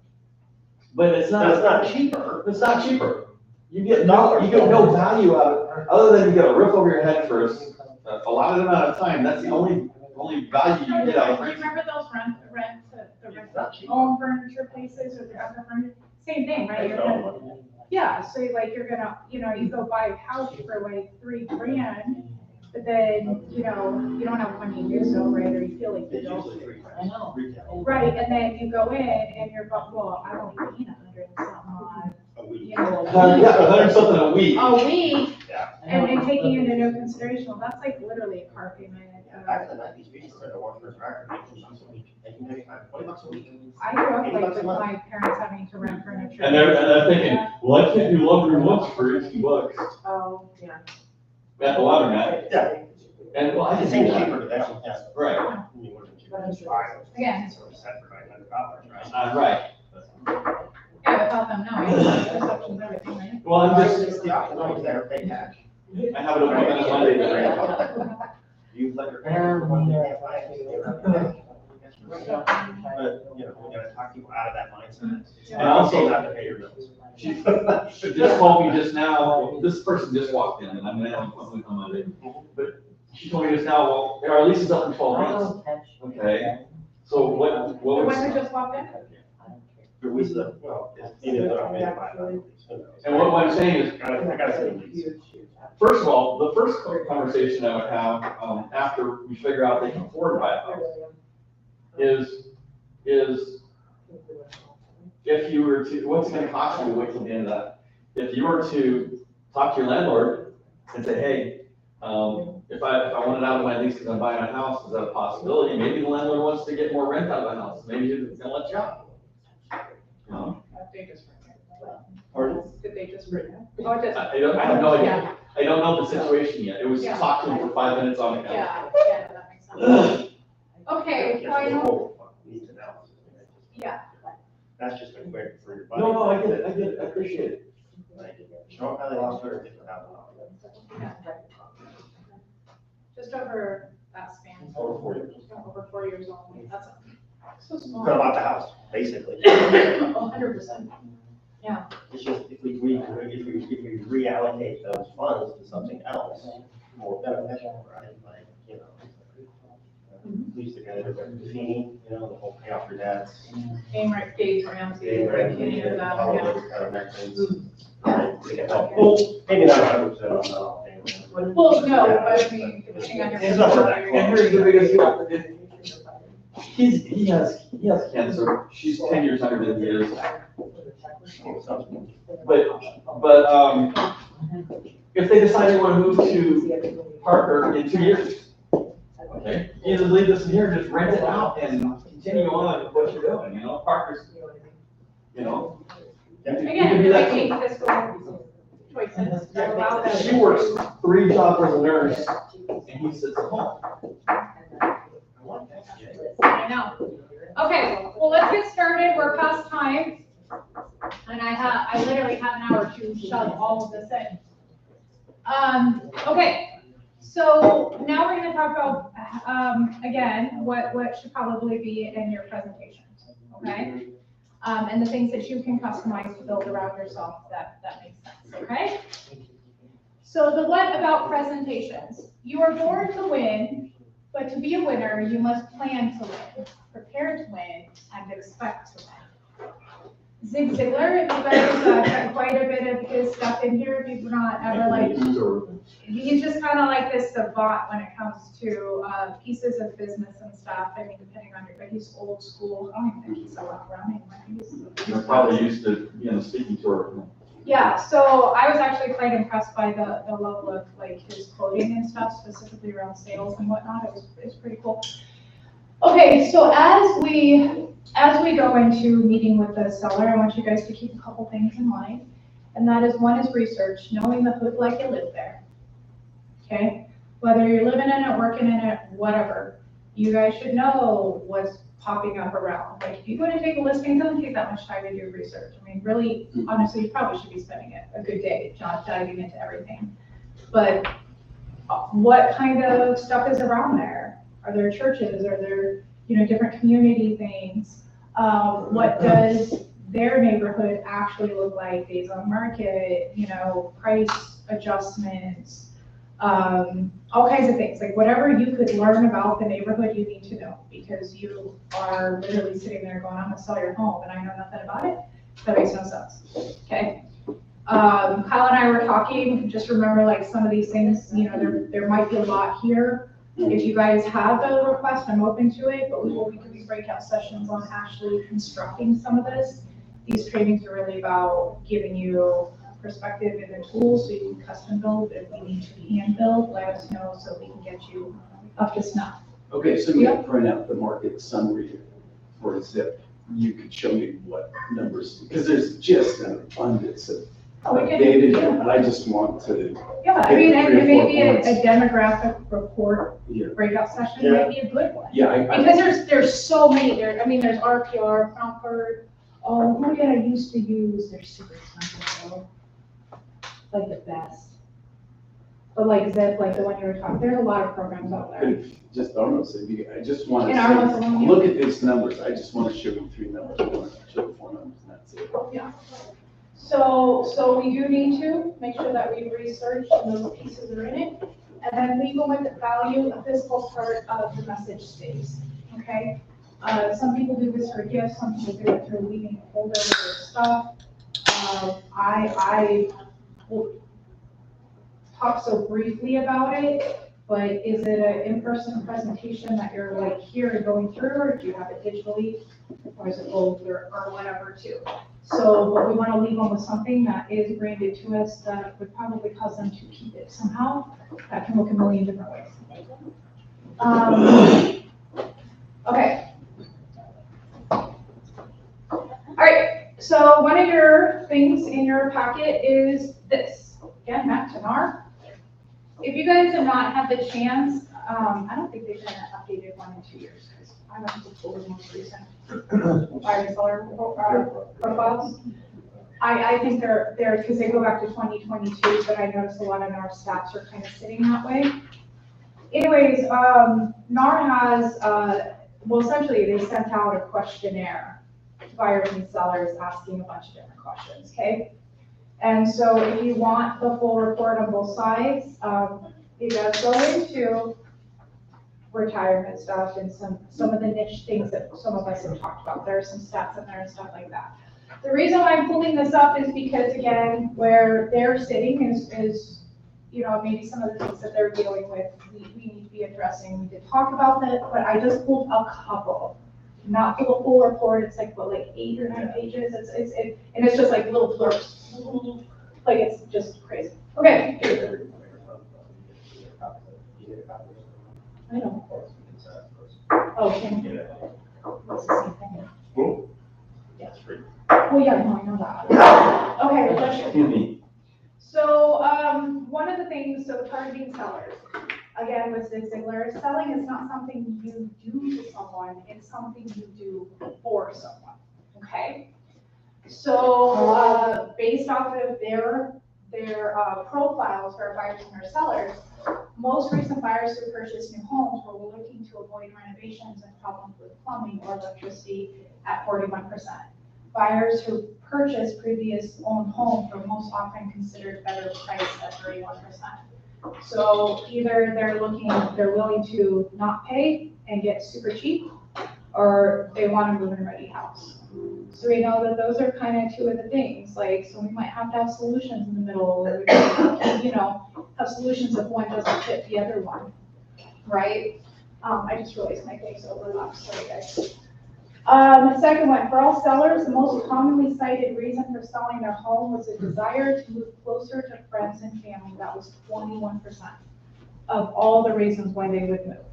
but it's But it's not, not cheaper. it's not cheaper. You get no value out of it, other than you get a roof over your head for a lot of amount of time. That's the only value you get out of Do you rent. remember those the home furniture places or the other furniture? Same thing, right? You're gonna, yeah, so you're gonna, you go buy a couch for like $3,000, but then, you don't have money to use so, right, or you feel like you It's don't. usually free. I know. Retail. Right, and then you go in and you're, well, I don't need 100 and something on, A week. you know. Yeah, 100 something a week. A week, Yeah. and taking into no consideration, well, that's like literally a car payment. Back in the 90s, we used to rent a one for a tracker, they can pay $20 a week. I grew up $80 like a with month. my parents having to rent furniture. And they're thinking, well, I can't do laundry once for $80. Oh, yeah. At the laundromat. Yeah. And well, I It can seems see that. cheaper to them, yeah. Right. I mean, what did you buy? Yeah. Sort of set for $900, right? Right. Yeah, without them knowing, perceptions, everything, right? Well, I'm just, It's the option, always there, pay cash. I have it open on Monday. You let your parents, one day, can't buy it. But, we gotta talk people out of that mindset. It's And also- not to pay your bills. She just called me just now, this person just walked in, and I'm gonna have an appointment on Monday. But she told me just now, well, our lease is up in 12 months. Okay, so what The one was, who just walked in? Your lease is up, well, it's either that I'm gonna buy it, who knows? and what I'm saying is, I gotta see the lease. first of all, the first conversation I would have, after we figure out they can afford to buy a house, is if you were to, what's it gonna cost you to wait till the end of that? If you were to talk to your landlord and say, hey, if I wanted out of my lease because I'm buying a house, is that a possibility? Maybe the landlord wants to get more rent out of the house, maybe he's gonna let you out. They just rented. Pardon? Did they just rented? Oh, it just. I have no idea. I don't know the situation yet. It was Yeah. talk to him for 5 minutes on the couch. Yeah, that makes sense. Okay, final, Needs analysis. yeah, That's just a quick for your. No, no, I get it, I appreciate it. Strong Valley lost $250,000. just over that span. Over 4 years. Over 4 years only, that's so small. Could have bought the house, basically. 100%. It's just, if we reallocate those funds to something else, more beneficial, right? Like, you know, lease together, fee, you know, the whole pay off your debts. Days Ramsey, any of that, All yeah. of those kind of mechanisms. We can help. Well, maybe not 100% on that all. Well, no, but I mean, depending on your. It's not that And here's the biggest deal. He has cancer. She's 10 years younger than he is. But if they decide they want to move to Parker in 2 years, okay, you either leave this in here and just rent it out and continue on with what you're doing, you know, Parker's, you know. Again, you're making fiscal choices that allow them. She works 3 jobs as a nurse and he sits at home. I know. Okay, well, let's get started. We're past time. And I literally have an hour to shove all of this in. Okay, so now we're gonna talk about, again, what should probably be in your presentation, okay? And the things that you can customize to build around yourself, that makes sense, okay? So the what about presentations. You are born to win, but to be a winner, you must plan to win, prepare to win, and expect to win. Zig Ziglar, if you guys got quite a bit of his stuff in here, if you've not ever like, he's just kind of like this savant when it comes to pieces of business and stuff. I mean, depending on your, but he's old school. I don't even think he's still running. He's probably used to, speaking to her. Yeah, so I was actually quite impressed by the level of like his quoting and stuff, specifically around sales and whatnot. It was pretty cool. Okay, so as we go into meeting with the seller, I want you guys to keep a couple things in mind. And that is, one is research, knowing the hood like you live there. Okay? Whether you're living in it, working in it, whatever, you guys should know what's popping up around. Like, if you go to take a listing, it doesn't take that much time to do research. I mean, really, honestly, you probably should be spending a good day diving into everything. But what kind of stuff is around there? Are there churches? Are there, different community things? What does their neighborhood actually look like? Days on market, price adjustments, all kinds of things. Like, whatever you could learn about the neighborhood, you need to know, because you are literally sitting there going, I'm gonna sell your home and I know nothing about it. That makes no sense. Okay. Kyle and I were talking, just remember, like, some of these things, there might be a lot here. If you guys have a request, I'm open to it, but we will be doing breakout sessions on actually constructing some of this. These trainings are really about giving you perspective and the tools so you can custom build. If we need to hand build, let us know so we can get you up to snuff. Okay, so you can print out the market summary for a zip. You could show me what numbers, because there's just an abundance of data here, and I just want to. Yeah, I mean, and maybe a demographic report breakout session might be a good one. Yeah, because there's so many there. I mean, there's RPR, Concord. Oh, who did I used to use? They're super expensive though. Like the best. But like Zip, like the one you were talking, there's a lot of programs out there. Just almost, I just want In to our ones alone, look at these numbers. I just want to show you 3 numbers, I want to show you 4 numbers, and that's it. Yeah. So we do need to make sure that we research and those pieces are in it. And then legal with the value, the physical part of the message stays, okay? Some people do this for gifts, some people do it through leaving a folder with their stuff. I will talk so briefly about it, but is it an in-person presentation that you're like here and going through, or do you have it digitally? Or is it both, or whatever too? So, but we want to leave them with something that is branded to us that would probably cause them to keep it somehow. That can look a million different ways. Okay. All right, so one of your things in your packet is this. Again, Matt Tanar. if you guys have not had the chance, I don't think they've done an updated one in 2 years, because I went to school with the most recent buyer and seller profiles. I think they're, because they go back to 2022, but I noticed a lot of our stats are kind of sitting that way. Anyways, NAR has, well, essentially, they sent out a questionnaire to buyers and sellers asking a bunch of different questions, okay? And so if you want the full report on both sides, it does go into retirement stuff and some of the niche things that some of us have talked about. There are some stats in there and stuff like that. The reason why I'm pulling this up is because, again, where they're sitting is you know, maybe some of the things that they're dealing with, we need to be addressing. We did talk about that, but I just pulled a couple. Not for the full report, it's like, what, like 8 or 9 pages? And it's just like little blurps. Like, it's just crazy. Okay. I know. Oh, can you? It's the same thing. Cool. Yeah. Well, yeah, no, I know that. Okay, let's Me. So, one of the things, so targeting sellers, again, with Zig Ziglar, selling is not something you do to someone, it's something you do for someone, okay? So, based off of their profiles for our buyers and our sellers, most recent buyers who purchased new homes were looking to avoid renovations and problems with plumbing or electricity at 41%. Buyers who purchased previous owned homes were most often considered better priced at 31%. So either they're willing to not pay and get super cheap, or they want to move in a ready house. So we know that those are kind of two of the things, like, so we might have to have solutions in the middle, or we can, you know, have solutions if one doesn't fit the other one, right? I just realized my face overlapped, sorry guys. Second one, for all sellers, the most commonly cited reason for selling their home was a desire to move closer to friends and family. That was 21% of all the reasons why they would move.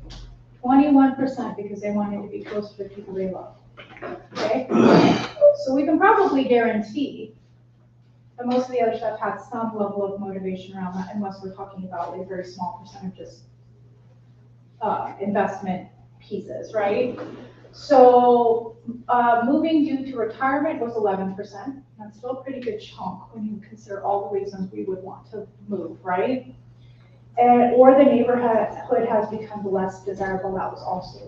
21% because they wanted to be close to the people they love. Okay? So we can probably guarantee that most of the other stuff had some level of motivation around that, unless we're talking about a very small percentages investment pieces, right? So moving due to retirement was 11%. That's still a pretty good chunk when you consider all the reasons we would want to move, right? And or the neighborhood has become less desirable. That was also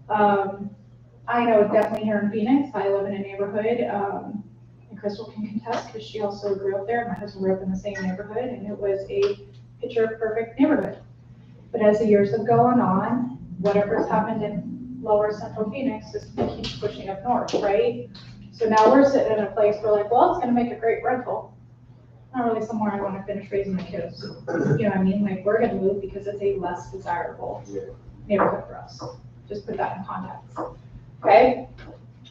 11%. I know definitely here in Phoenix, I live in a neighborhood, and Crystal can contest because she also grew up there. My husband grew up in the same neighborhood, and it was a picture perfect neighborhood. But as the years have gone on, whatever's happened in lower central Phoenix just keeps pushing up north, right? So now we're sitting in a place where like, well, it's gonna make a great rental. Not really somewhere I wanna finish raising my kids. You know what I mean? Like, we're gonna move because it's a less desirable neighborhood for us. Just put that in context, okay?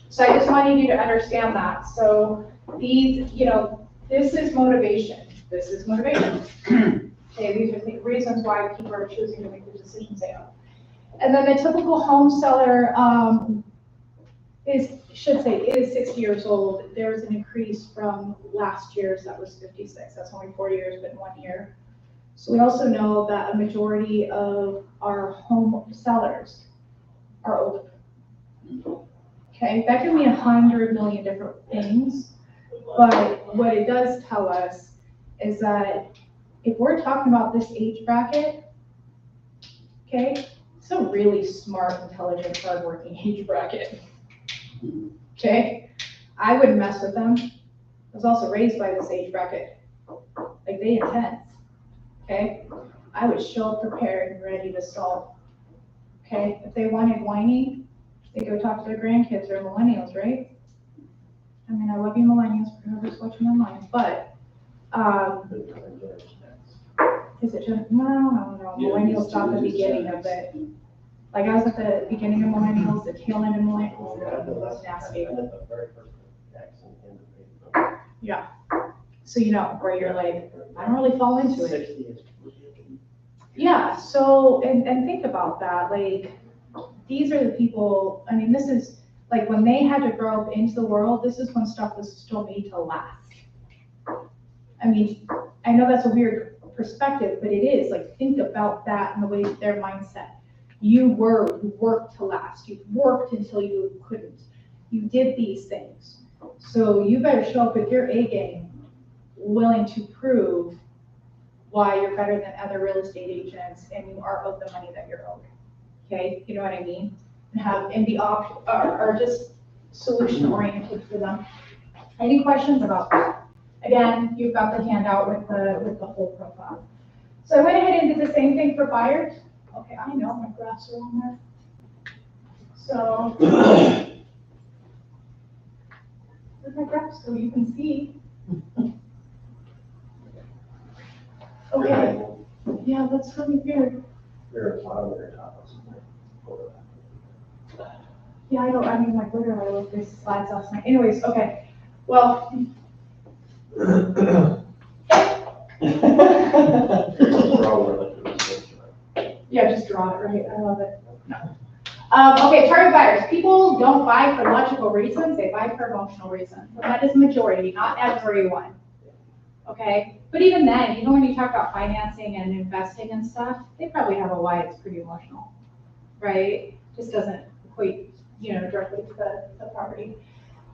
So I just wanted you to understand that. So these, you know, this is motivation. This is motivation. Okay, these are the reasons why people are choosing to make the decisions they are. And then the typical home seller is 60 years old. There's an increase from last year's, that was 56. That's only 4 years, but in 1 year. So we also know that a majority of our home sellers are older. Okay, that can mean 100 million different things, but what it does tell us is that if we're talking about this age bracket, okay, it's a really smart, intelligent, hardworking age bracket. Okay, I wouldn't mess with them. I was also raised by this age bracket. Like, they intense. Okay, I would show up prepared and ready to solve. Okay, if they wanted whiny, they go talk to their grandkids or millennials, right? I mean, I love you millennials, for whoever's watching online, but is it just, no, millennials stop at the beginning of it. Like, I was at the beginning of millennials, the tail end of millennials, it was nasty. Yeah, so you know, where you're like, I don't really fall into it. Yeah, so, and think about that, like, these are the people, I mean, this is, like, when they had to grow up into the world, this is when stuff was still made to last. I mean, I know that's a weird perspective, but it is, like, think about that and the way their mindset. You worked to last, you worked until you couldn't. You did these things. So you better show up with your A game, willing to prove why you're better than other real estate agents and you are owed the money that you're owed. Okay, you know what I mean? And be or just solution oriented for them. Any questions about that? Again, you've got the handout with the whole profile. So I went ahead and did the same thing for buyers. Okay, I know my graphs are on there. So where's my graphs so you can see? Okay. Yeah, that's really weird. You're a bottom or your top. Yeah, I mean, like, literally, I looked at these slides last night. Anyways, okay. Well. Yeah, just draw it, right? I love it. Okay, target buyers. People don't buy for logical reasons, they buy for emotional reasons. So that is majority, not everyone. Okay? But even then, you know, when you talk about financing and investing and stuff, they probably have a why it's pretty emotional, right? Just doesn't equate, you know, directly to the property.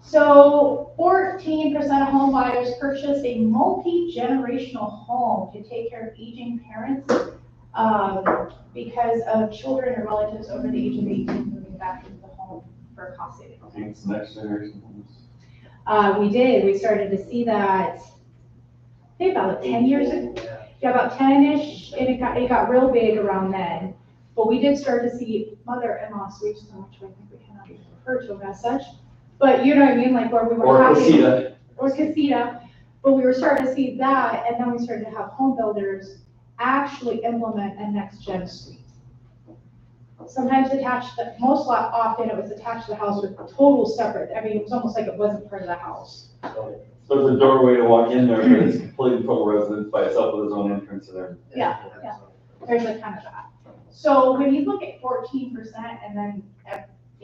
So 14% of home buyers purchase a multi-generational home to take care of aging parents because of children or relatives over the age of 18 moving back into the home for cost savings. I think it's the next generation homes. We did. We started to see that, I think about 10 years ago. Yeah, about 10-ish, and it got real big around then. But we did start to see mother-in-law suites, so much I think we cannot even refer to them as such. But you know what I mean, like where we were Or casita. Or casita. But we were starting to see that, and then we started to have home builders actually implement a next-gen suite. Sometimes attached, most often it was attached to the house with total separate. I mean, it was almost like it wasn't part of the house. So there's a doorway to walk in there, but it's completely total residence by itself with its own entrance and everything. Yeah. There's a kind of that. So when you look at 14% and then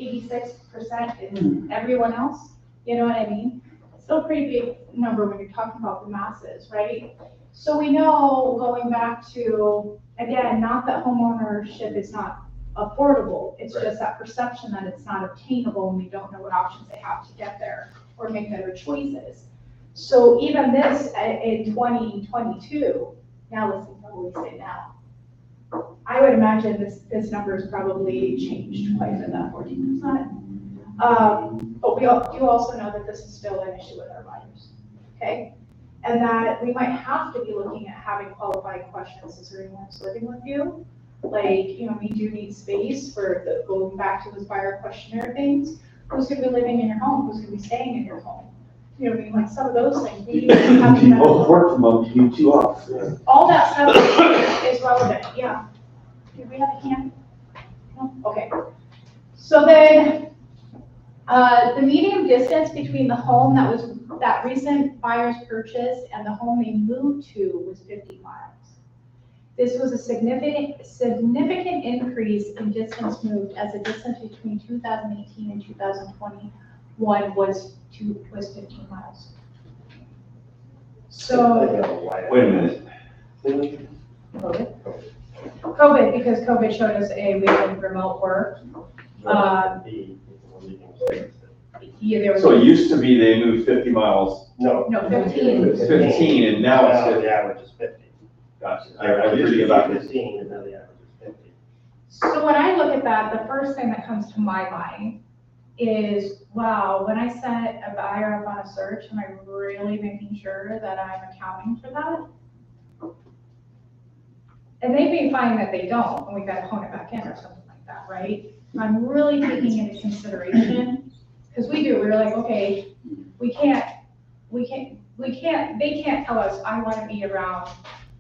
86% is everyone else, you know what I mean? Still a pretty big number when you're talking about the masses, right? So we know, going back to, again, not that homeownership is not affordable, it's just that perception that it's not obtainable and we don't know what options they have to get there or make better choices. So even this in 2022, now let's see what we say now. I would imagine this number has probably changed quite a bit, that 14%. But we do also know that this is still an issue with our buyers, okay? And that we might have to be looking at having qualifying questions. Is there anyone who's living with you? Like, you know, we do need space for going back to those buyer questionnaire things. Who's gonna be living in your home? Who's gonna be staying in your home? You know what I mean? Like some of those things. We have You both work from home, you do 2 off. all that stuff is relevant, yeah. Do we have a hand? No? Okay. So then, the median distance between the home that recent buyers purchased and the home they moved to was 50 miles. This was a significant increase in distance moved, as the distance between 2018 and 2021 was 15 miles. So, Wait a minute. COVID, because COVID showed us we had remote work. Yeah, there was. So it used to be they moved 50 miles. No. No, 15. 15, and now it's 50. The average is 50. Gotcha. I was reading about this. 15, and now the average is 50. So when I look at that, the first thing that comes to my mind is, wow, when I set a buyer up on a search, am I really making sure that I'm accounting for that? And they may find that they don't, and we gotta hone it back in or something like that, right? I'm really taking into consideration, because we're like, okay, they can't tell us, I wanna be around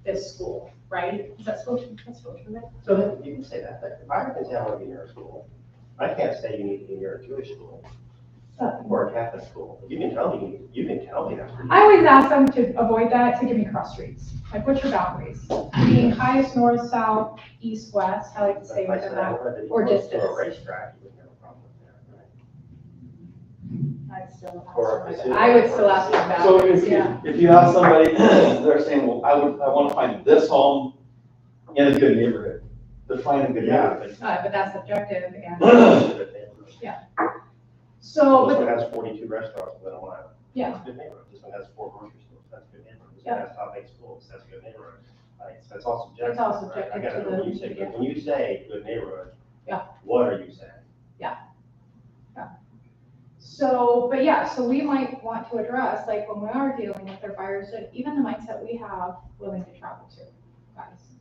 this school, right? Is that school true? That's school true, right? So you can say that, but if I can say I want to be near a school, I can't say you need to be near a Jewish school or a Catholic school. You can tell me that. I always ask them to avoid that, to give me cross streets. Like, what's your boundaries? Being highest north, south, east, west, I like to stay within that, or distance. Or a racetrack, you wouldn't have a problem with that, right? I'd still Or ask if them. it's- I would still ask them So about if it, yeah. if you have somebody, they're saying, well, I want to find this home in a good neighborhood, define a good neighborhood. But that's subjective and, This so, one but, has 42 restaurants within a mile. Yeah. That's a good neighborhood. This one has 4 grocery stores, that's a good neighborhood. This one has top 8 schools, that's a good neighborhood. So it's all subjective. It's all right? subjective I gotta to know the- when you say, when you say good neighborhood. Yeah. What are you saying? so, but yeah, so we might want to address, like, when we are dealing with our buyers, that even the mindset we have willing to travel to, guys.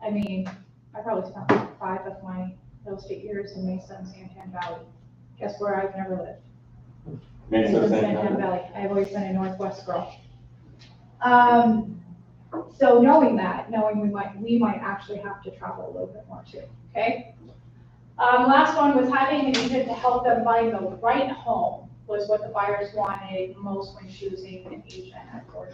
I mean, I probably spent like 5 of my real estate years in Mesa and Santan Valley. Guess where I've never lived? Mesa, in Santan Santan Valley. I've always been a Northwest girl. So knowing that, knowing we might actually have to travel a little bit more too, okay? Last one was having an agent to help them find the right home was what the buyers wanted most when choosing an agent at 49%.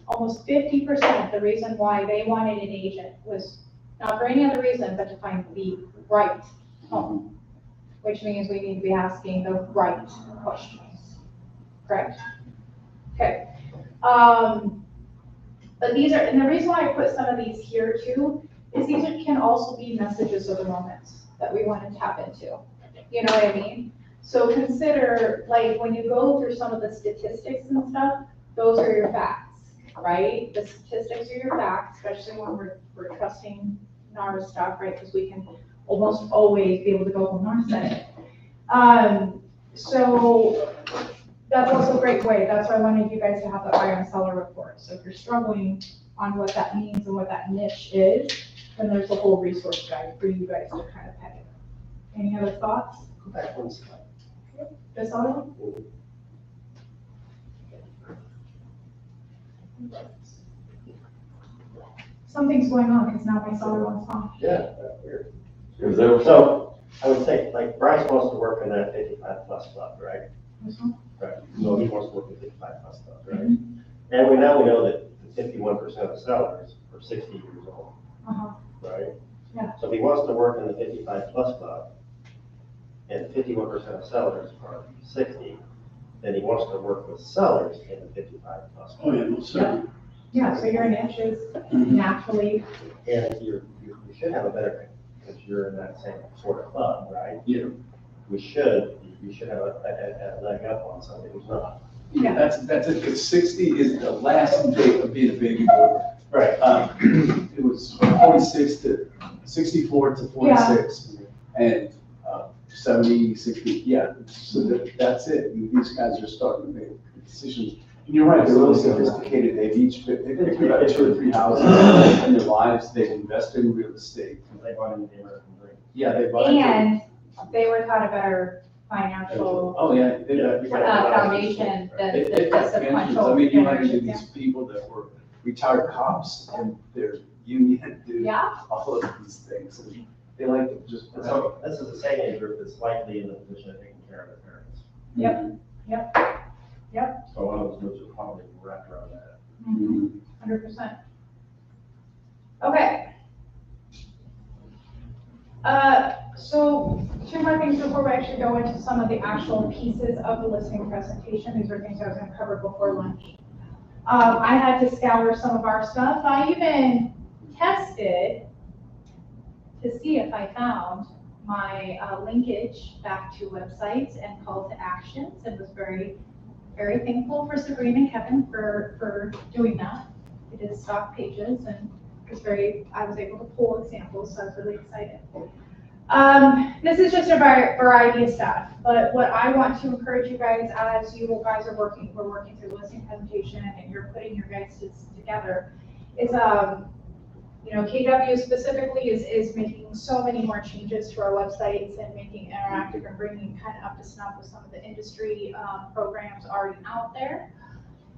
Almost 50%, the reason why they wanted an agent was not for any other reason, but to find the right home, which means we need to be asking the right questions, correct? Okay. But these are, and the reason why I put some of these here too, is these can also be messages of the moment that we want to tap into. You know what I mean? So consider, like, when you go through some of the statistics and stuff, those are your facts, right? The statistics are your facts, especially when we're trusting NAR stuff, right? Because we can almost always be able to go on NAR set it. So that's also a great way. That's why I wanted you guys to have the buyer and seller report. So if you're struggling on what that means and what that niche is, then there's a whole resource guide for you guys to kind of peg it. Any other thoughts? Go back one slide. This audio? Something's going on because now my seller wants off. Yeah, that's weird. Is there- So I would say, like, Bryce wants to work in that 55+ club, right? This one? Right. So he wants to work in 55+ club, right? And we know that 51% of the sellers are 60 years old, Uh-huh. right? Yeah. So if he wants to work in the 55+ club, and 51% of sellers are 60, then he wants to work with sellers in the 55+ club. Oh, yeah, no, certainly. Yeah, so your niche is naturally, And you should have a better, because you're in that same sort of club, right? Yeah. You should have a leg up on somebody who's not. yeah. That's it, because 60 is the last date of being a baby boomer. Right. It was 46 to 64 to 46, and 70, 60, yeah, so that's it. And these guys are starting to make decisions. And you're right, they're really sophisticated. They've been through about 2 or 3 houses in their lives. They've invested in real estate. They bought into the American dream. Yeah, they bought into it. And they were taught a better financial Oh, yeah. foundation than They've the got pensions. sequential. I mean, you run into generations, these people that were retired cops and they're union, do Yeah. all of these things. And they like to just. And so this is the same age group that's likely in the position of taking care of their parents. Yep. So a lot of those groups are probably wrapped around that. 100%. Okay. So 2 more things before we actually go into some of the actual pieces of the listing presentation. These are things I was going to cover before lunch. I had to scour some of our stuff. I even tested to see if I found my linkage back to websites and call to actions, and was very, very thankful for Sabrina and Kevin for doing that. It is stock pages, and I was able to pull examples, so I was really excited. This is just a variety of stuff, but what I want to encourage you guys as you guys we're working through the listing presentation and you're putting your guys' together is, KW specifically is making so many more changes to our websites and making interactive and bringing kind of up to snuff with some of the industry programs already out there.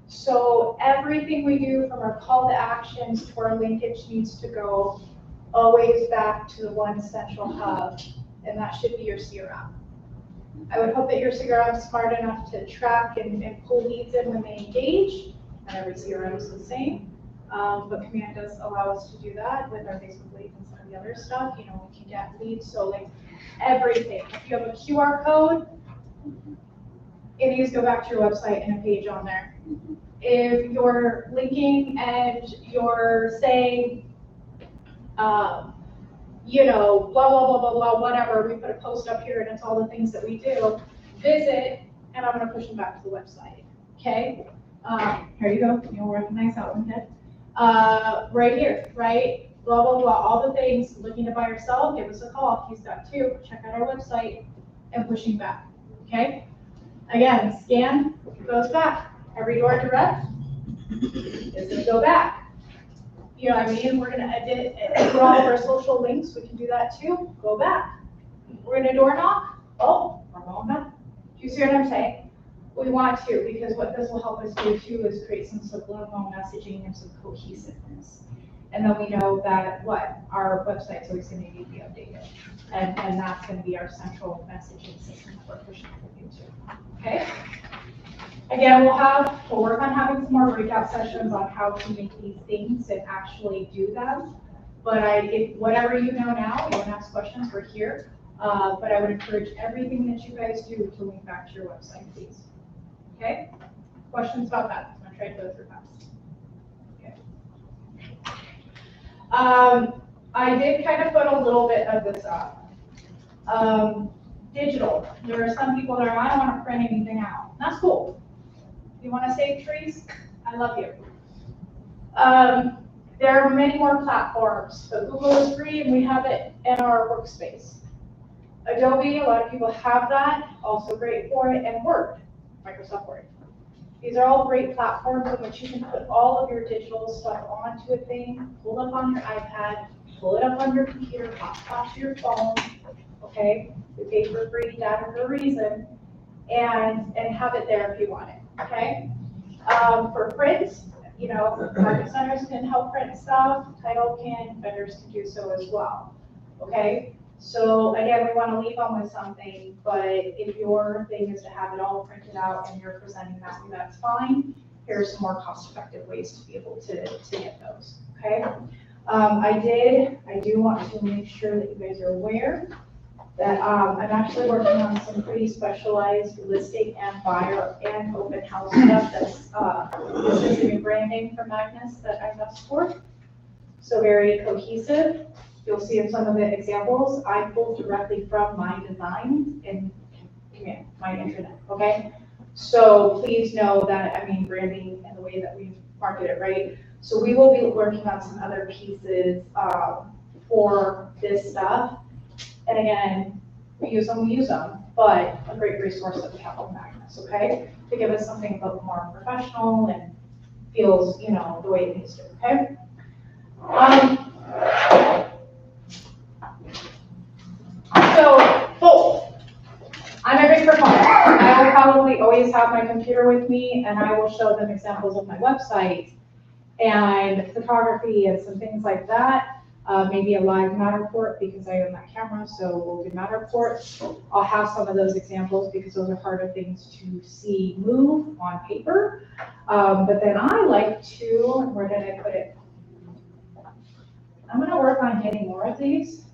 So everything we do from our call to actions to our linkage needs to go always back to the one central hub, and that should be your CRM. I would hope that your CRM is smart enough to track and pull leads in when they engage, and every CRM is the same. But Command does allow us to do that with our Facebook leads and some of the other stuff, you know, we can get leads, so like everything. If you have a QR code, it needs to go back to your website and a page on there. If you're linking and you're saying, you know, blah, blah, blah, blah, blah, whatever, we put a post up here and it's all the things that we do, visit, and I'm gonna push them back to the website, okay? Here you go, you'll recognize that one, Ted. Right here, right? Blah, blah, blah, all the things, looking to buy or sell, give us a call. He's got two, check out our website, and pushing back, okay? Again, scan, goes back. Every door direct is gonna go back. You know what I mean? We're gonna edit for all of our social links, we can do that too, go back. We're gonna door knock, oh, we're going back. Do you see what I'm saying? We want to, because what this will help us do too is create some subliminal messaging and some cohesiveness. And then we know that our website's always gonna need to be updated. And that's gonna be our central messaging system that we're pushing for you to, okay? Again, we'll work on having some more breakout sessions on how to make these things and actually do them. But if whatever you know now, you want to ask questions, we're here. But I would encourage everything that you guys do to link back to your website, please. Okay? Questions about that? I'm gonna try to go through fast. Okay. I did kind of put a little bit of this up. Digital. There are some people that are, I don't want to print anything out. That's cool. You want to save trees? I love you. There are many more platforms. So Google is free and we have it in our workspace. Adobe, a lot of people have that, also great for it, and Word, Microsoft Word. These are all great platforms in which you can put all of your digital stuff onto a thing, pull it up on your iPad, pull it up on your computer, hotspot to your phone, okay? We pay for free data for a reason, and have it there if you want it, okay? For print, you know, market centers can help print stuff, title can, vendors can do so as well, okay? So again, we want to leave them with something, but if your thing is to have it all printed out and you're presenting that, that's fine. Here's some more cost-effective ways to be able to get those, okay? I do want to make sure that you guys are aware that I'm actually working on some pretty specialized listing and buyer and open house stuff that's this is new branding for Magnus that I've asked for. So very cohesive. You'll see in some of the examples, I pulled directly from my designs in Command, my intranet, okay? So please know that, I mean, branding and the way that we market it, right? So we will be working on some other pieces for this stuff. And again, we use them, but a great resource that we have on Magnus, okay? To give us something a little more professional and feels, you know, the way it needs to, okay? So, both. I'm a big proponent. I will probably always have my computer with me and I will show them examples of my website and photography and some things like that. Maybe a live Matterport because I own that camera, so we'll do Matterport. I'll have some of those examples because those are harder things to see move on paper. But then I like to, where did I put it? I'm gonna work on getting more of these.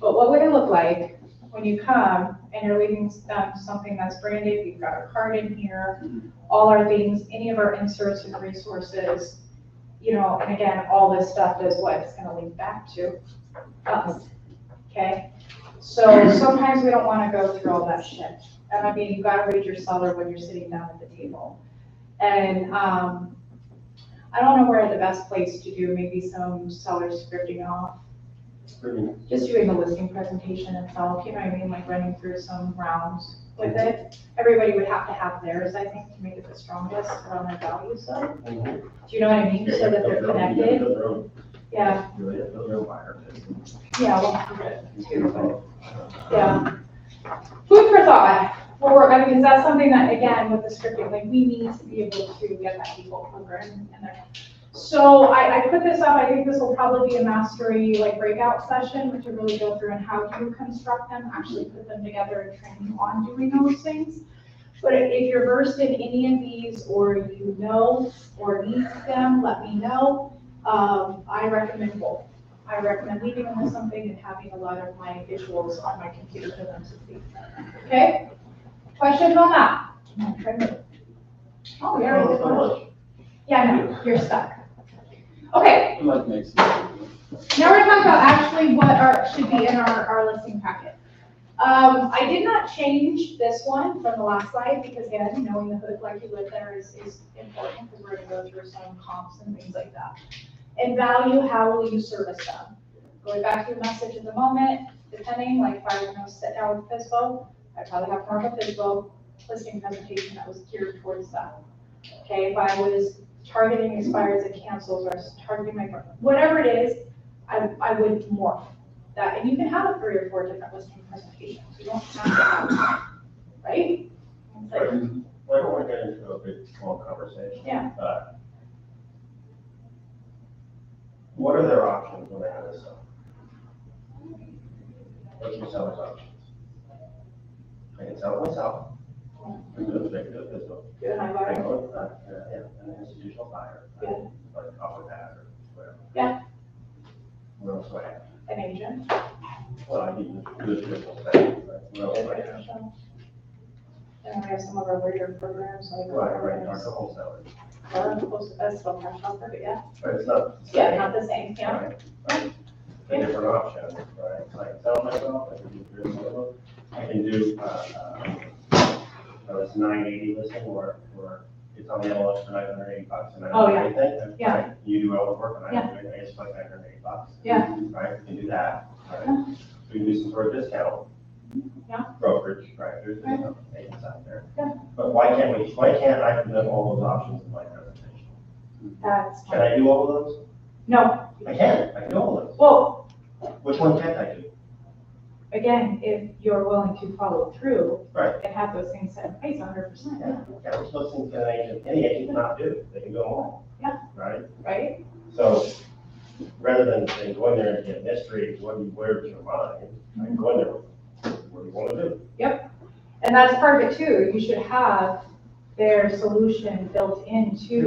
But what would it look like when you come and you're leaving something that's branded? We've got our card in here, all our things, any of our inserts and resources, you know, and again, all this stuff is what it's going to link back to us, okay? So sometimes we don't want to go through all that shit. And I mean, you got to read your seller when you're sitting down at the table. And I don't know where the best place to do maybe some seller scripting off. Just doing the listing presentation itself, you know what I mean, like running through some rounds with it. Everybody would have to have theirs, I think, to make it the strongest around their value side. Do you know what I mean? So that they're connected. Yeah. Yeah, we'll do it too. Yeah. Food for thought. We'll work on, because that's something that, again, with the scripting, like we need to be able to get that people over in there. So I put this up. I think this will probably be a mastery like breakout session to really go through and how you construct them, actually put them together and train you on doing those things. But if you're versed in any of these, or you know, or need them, let me know. I recommend both. I recommend leaving them with something and having a lot of my visuals on my computer for them to see. Okay? Questions on that? Oh, yeah. Yeah, no, you're stuck. Okay, I'd like to make some. now we're gonna talk about actually what should be in our listing packet. I did not change this one from the last slide because again, knowing the hood like you live there is important because we're gonna go through some comps and things like that. And value, how will you service them? Going back to the message in the moment, depending, like if I were gonna sit down with FISBO, I'd probably have more of a FISBO listing presentation that was geared towards that. Okay, if I was targeting expires and cancels or targeting my, whatever it is, I would morph that. And you can have 3 or 4 different listing presentations. You don't have to have, right? I don't want to get into a big, long conversation. Yeah. But what are their options when they have to sell? What's your seller's options? I can sell it myself. I can do it, make it a business. Good, I I buy it. go, an institutional buyer, like offer pad or whatever. Yeah. What else do I have? An agent. Well, I need to do this business thing, right? What else do I have? And we have some of our weirder programs like. Right, talk to wholesalers. That's still cash offer, but yeah. But it's not. the Yeah, same, not the same, yeah. Right? A different option, right? I can sell myself, I can do business, I can do, this 980 listing where it's on the MLS for $980 and I Oh, don't do yeah. anything. Yeah. Right? You do all the work and I Yeah. don't do anything, it's like $980. Yeah. Right, we can do that, right? Yeah. We can do some sort of discount. Yeah. Brokerage, right, there's Right. agents out there. Yeah. But why can't I present all those options in my presentation? That's. Can I do all of those? No. I can do all of those. Well, Which one can't I do? again, if you're willing to follow through. Right. And have those things set in place 100%. Yeah, which those things can an agent, any agent cannot do, they can do them all. Yeah. Right? Right? So, rather than going there and get mystery, where's your mind, I can go in there, what do you want to do? Yep. And that's part of it too. You should have their solution built into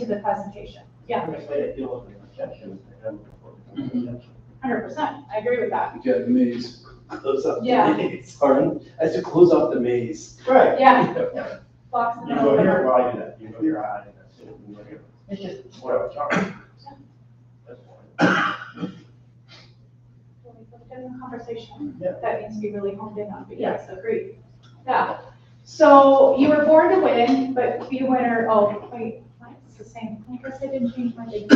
the presentation. Yeah. I'm just saying it deals with objections and before it becomes an objection. 100%. I agree with that. You got the maze. Close up Yeah. the maze. Pardon? I said close off the maze. Right. Yeah. Yeah. Box You go here, well, I do that, you go here, I do that, so you go here. It's just what I was talking. That's fine. Different conversation. Yeah. That needs to be really honed in on, but yes, agreed. Yeah. So you were born to win, but be a winner. Oh, wait, it's the same. I guess I didn't change my big.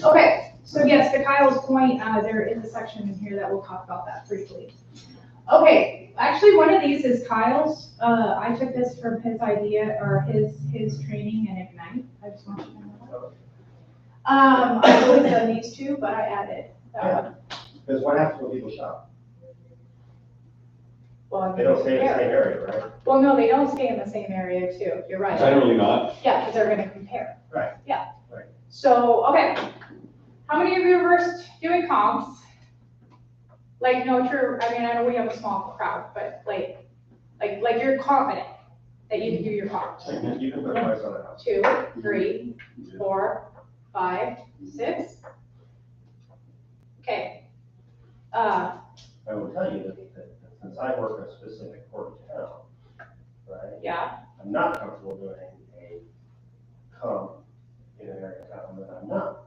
Okay, so yes, to Kyle's point, there is a section in here that will talk about that briefly. Okay, actually, one of these is Kyle's. I took this from his idea or his training in Ignite. I just want you to know that. I've always done these two, but I added that one. Because what happens when people shop? Well, They don't stay in the same area, right? Well, no, they don't stay in the same area too. You're right. Generally not. Yeah, because they're gonna compare. Right. Yeah. Right. So, okay. How many of you are versed doing comps? Like, no, true, I mean, I know we have a small crowd, but like you're confident that you can do your comps. You can put a price on a house. 2, 3, 4, 5, 6. Okay. I will tell you that since I work a specific part of town, right? Yeah. I'm not comfortable doing a comp in an area of town that I'm not.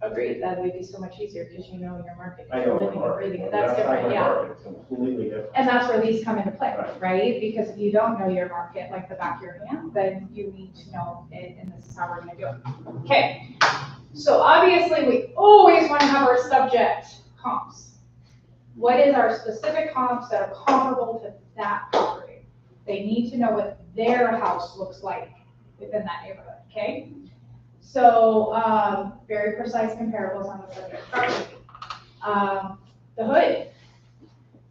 Agreed, that would be so much easier because you know your market. I know my living and market. breathing it. That's Outside different, my yeah. market, it's completely different. And that's where these come into play, Right. right? Because if you don't know your market like the back of your hand, then you need to know it, and this is how we're gonna do it. Okay, so obviously we always wanna have our subject comps. What is our specific comps that are comparable to that property? They need to know what their house looks like within that neighborhood, okay? So, very precise comparables on the subject property. The hood.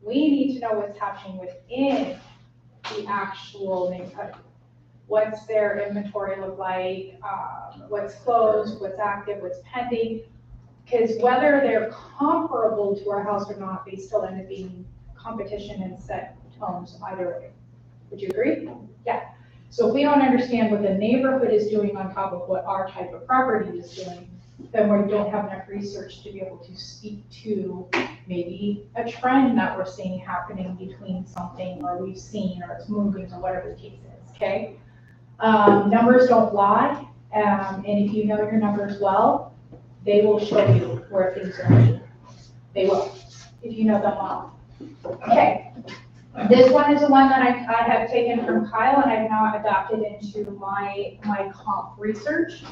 We need to know what's happening within the actual neighborhood. What's their inventory look like, what's closed, what's active, what's pending. Because whether they're comparable to our house or not, they still end up being competition and set tones either way. Would you agree? Yeah. So if we don't understand what the neighborhood is doing on top of what our type of property is doing, then we don't have enough research to be able to speak to maybe a trend that we're seeing happening between something, or we've seen, or it's moving, or whatever the case is, okay? Numbers don't lie, and if you know your numbers well, they will show you where things are moving. They will, if you know them well. Okay, this one is the one that I have taken from Kyle and I've now adopted into my comp research.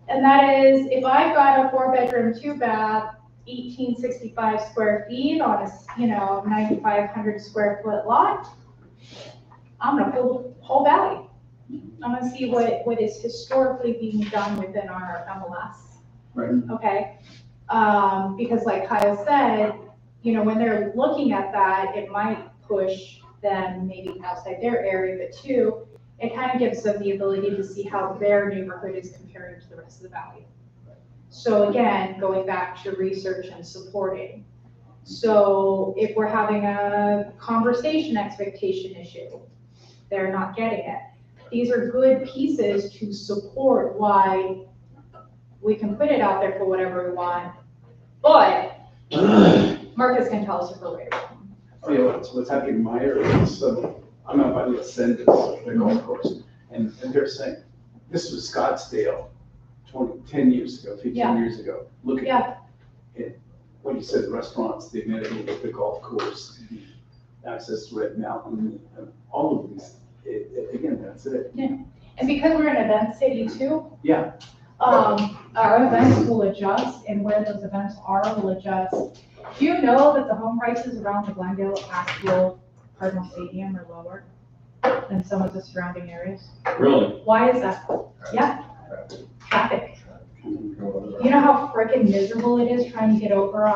And that is, if I've got a 4-bedroom, 2-bath, 1865 square feet on a, 9,500 square foot lot, I'm gonna pull the whole valley. I'm gonna see what is historically being done within our MLS. Right. Okay, because like Kyle said, when they're looking at that, it might push them maybe outside their area, but two, it kind of gives them the ability to see how their neighborhood is comparing to the rest of the valley. So again, going back to research and supporting. So if we're having a conversation expectation issue, they're not getting it. These are good pieces to support why we can put it out there for whatever we want, but Marcus can tell us if we're right. Oh, yeah, what's happening in my area, so I'm out by the Ascendants, the golf course, and they're saying, this was Scottsdale 10 years ago, 15 Yeah. years ago. Look at it. What you said, the restaurants, the amenity, the golf course, access to Red Mountain, all of these, again, that's it. Yeah. And because we're an event city too, Yeah. our events will adjust, and where those events are will adjust. Do you know that the home prices around the Glendale, Asheville, Cardinal Stadium are lower than some of the surrounding areas? Really? Why is that? Yeah, traffic. You know how frickin' miserable it is trying to get over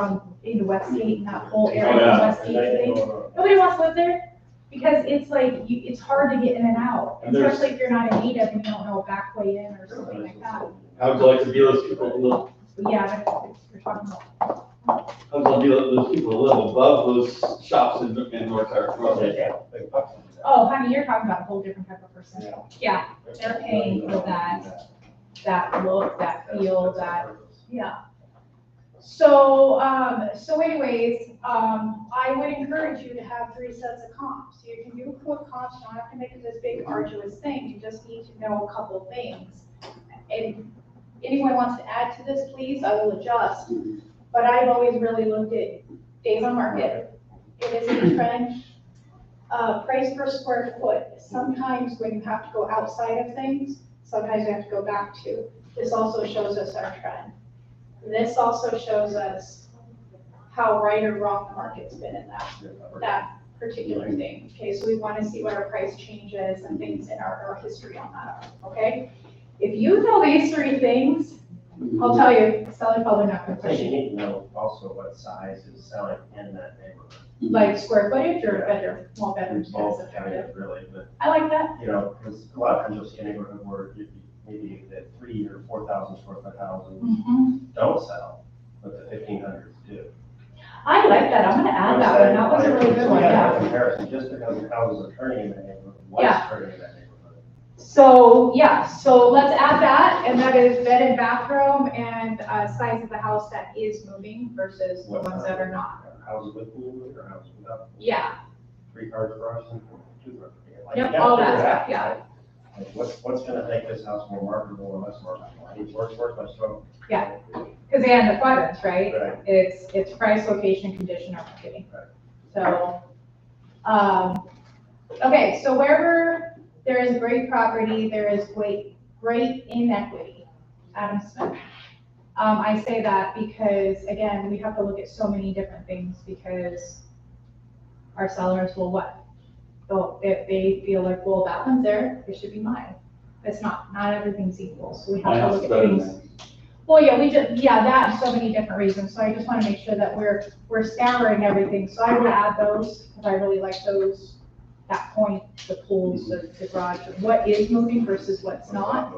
into Westgate and that whole area Oh, yeah. of Westgate today? Nobody wants to live there, because it's like, it's hard to get in and out, And there's- especially if you're not in native and you don't know a back way in or something like that. How would you like to be those people who live, Yeah, but you're talking about. how would you like to be those people who live above those shops in North Carolina? Oh, honey, you're talking about a whole different type of person. Yeah, they're paying for that look, that feel, that, yeah. So, anyways, I would encourage you to have 3 sets of comps. You can do quick comps, you don't have to make it this big arduous thing, you just need to know a couple things. If anyone wants to add to this, please, I will adjust. But I've always really looked at days on market. It is a trend. Price per square foot. Sometimes when you have to go outside of things, sometimes you have to go back to. This also shows us our trend. This also shows us how right or wrong the market's been in that particular thing. Okay, so we want to see what our price changes and things in our history on that, okay? If you know these 3 things, I'll tell you, selling probably not I gonna think push you it. need to know also what size is selling in that neighborhood. Like square footage or bedroom, small bedrooms, Both that's areas really, but, I like that. because a lot of times you'll see a neighborhood where maybe the 3 or 4,000 square foot houses don't sell, but the 1,500s do. I like that, I'm gonna add that one, that was a really good one, So yeah. comparison, just because the houses are turning in that neighborhood, Yeah. what's turning in that neighborhood? So, yeah, so let's add that, and that is bed and bathroom and size of the house that is moving versus the ones that are not. Houses with pool or houses without? Yeah, 3 cars garage and 2 cars. Like, Yep, you gotta all that figure it stuff, out. yeah. Like, what's gonna make this house more marketable or less marketable? I need work, less trouble. yeah, because they had the quadrants, right? Right. It's price, location, condition, or marketing. Right. So, okay, so wherever there is great property, there is great inequity. Adam Smith. I say that because, again, we have to look at so many different things because our sellers will what? If they feel like, well, that one's there, it should be mine. It's not everything's equal, so we My have house to is look better at than things. Well, yeah, that and so many different reasons, so I just wanna make sure that we're scouring everything, so I will add those, because I really like those, that point, the pools, the garage, what is moving versus what's not.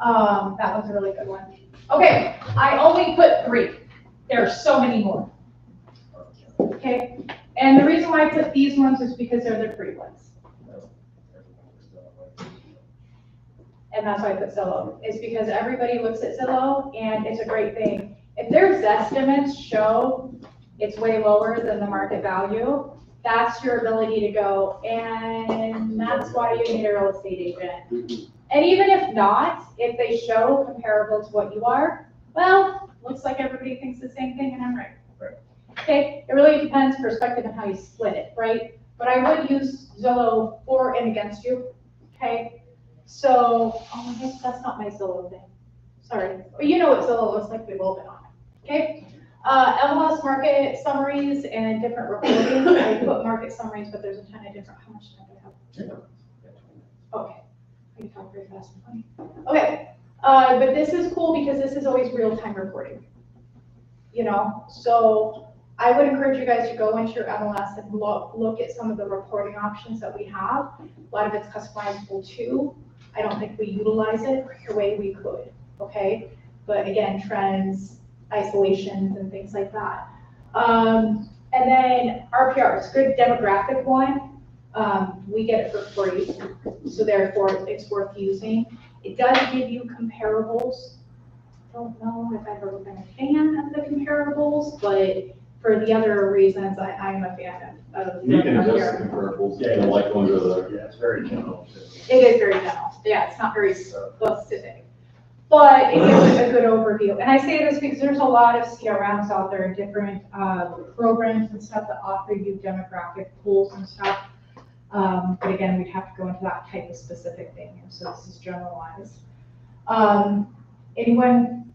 That was a really good one. Okay, I only put 3. There are so many more. Okay, and the reason why I put these ones is because they're the free ones. And that's why I put Zillow. It's because everybody looks at Zillow and it's a great thing. If their estimates show it's way lower than the market value, that's your ability to go, and that's why you need a real estate agent. And even if not, if they show comparable to what you are, well, looks like everybody thinks the same thing and I'm right. Okay, it really depends perspective on how you split it, right? But I would use Zillow for and against you, okay? So, oh, I guess that's not my Zillow thing. Sorry, but you know what Zillow looks like, we've all been on it, okay? MLS market summaries and different reporting. I put market summaries, but there's a ton of different, how much time do I have? Okay, I can talk very fast and funny. Okay, but this is cool because this is always real-time reporting. You know, so I would encourage you guys to go into your MLS and look at some of the reporting options that we have. A lot of it's customizable too. I don't think we utilize it the way we could, okay? But again, trends, isolations, and things like that. And then RPR is good demographic one. We get it for free, so therefore it's worth using. It does give you comparables. I don't know if I've ever been a fan of the comparables, but for the other reasons, I'm a fan of. You can adjust the comparables, yeah, like one to the. Yeah, it's very general. It is very general. Yeah, it's not very specific. But it gives a good overview. And I say this because there's a lot of CRMs out there, different programs and stuff that offer you demographic pools and stuff. But again, we'd have to go into that type of specific thing. And so this is generalized. Anyone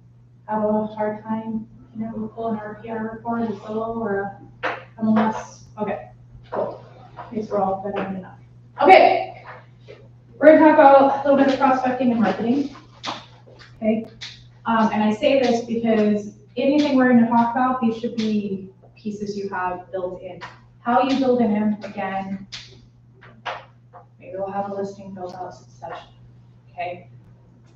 have a hard time, you know, pull an RPR report, a Zillow or a MLS? Okay, cool. At least we're all better enough. Okay, we're gonna talk about a little bit of prospecting and marketing. Okay, and I say this because anything we're gonna talk about, these should be pieces you have built in. How you build it in, again, maybe we'll have a listing built out session, okay?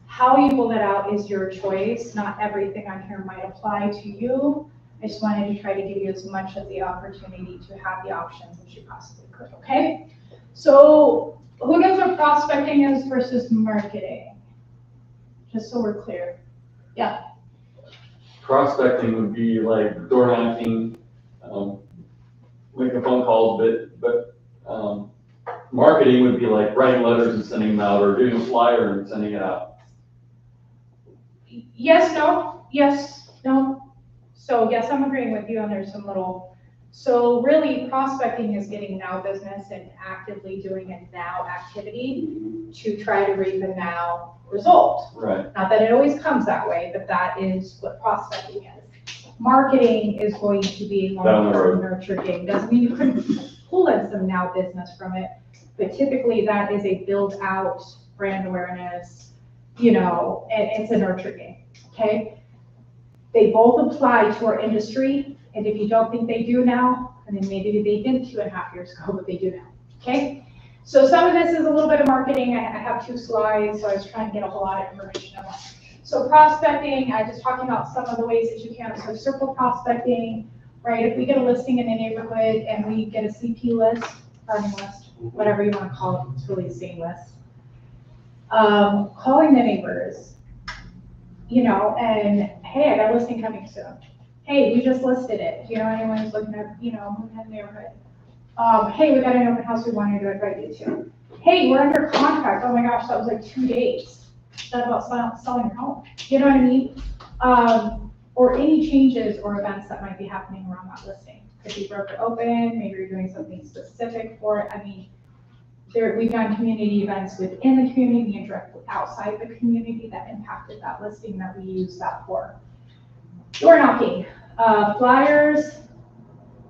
How you pull that out is your choice. Not everything on here might apply to you. I just wanted to try to give you as much of the opportunity to have the options as you possibly could, okay? So who knows what prospecting is versus marketing? Just so we're clear. Yeah. Prospecting would be like door knocking, making phone calls, but marketing would be like writing letters and sending them out, or doing a flyer and sending it out. Yes, no, yes, no. So yes, I'm agreeing with you, and there's some little, so really prospecting is getting now business and actively doing a now activity to try to reap a now result. Right. Not that it always comes that way, but that is what prospecting is. Marketing is going to be long-term nurturing. Doesn't mean you couldn't pull in some now business from it, but typically that is a build out brand awareness, you know, and it's a nurture game, okay? They both apply to our industry, and if you don't think they do now, I mean, maybe they didn't 2.5 years ago, but they do now, okay? So some of this is a little bit of marketing. I have 2 slides, so I was trying to get a whole lot of information on that. So prospecting, I just talking about some of the ways that you can. So circle prospecting, right? If we get a listing in a neighborhood and we get a CP list, farming list, whatever you want to call it, it's really the same list. Calling the neighbors, you know, and hey, I got a listing coming soon. Hey, we just listed it. Do you know anyone who's looking at, you know, moving in the neighborhood? Hey, we got an open house we wanted to invite you to. Hey, we're under contract. Oh my gosh, that was like 2 days. Is that about selling your home? You know what I mean? Or any changes or events that might be happening around that listing. Could be broker open, maybe you're doing something specific for it. I mean, we've done community events within the community and directly outside the community that impacted that listing that we use that for. Door knocking, flyers,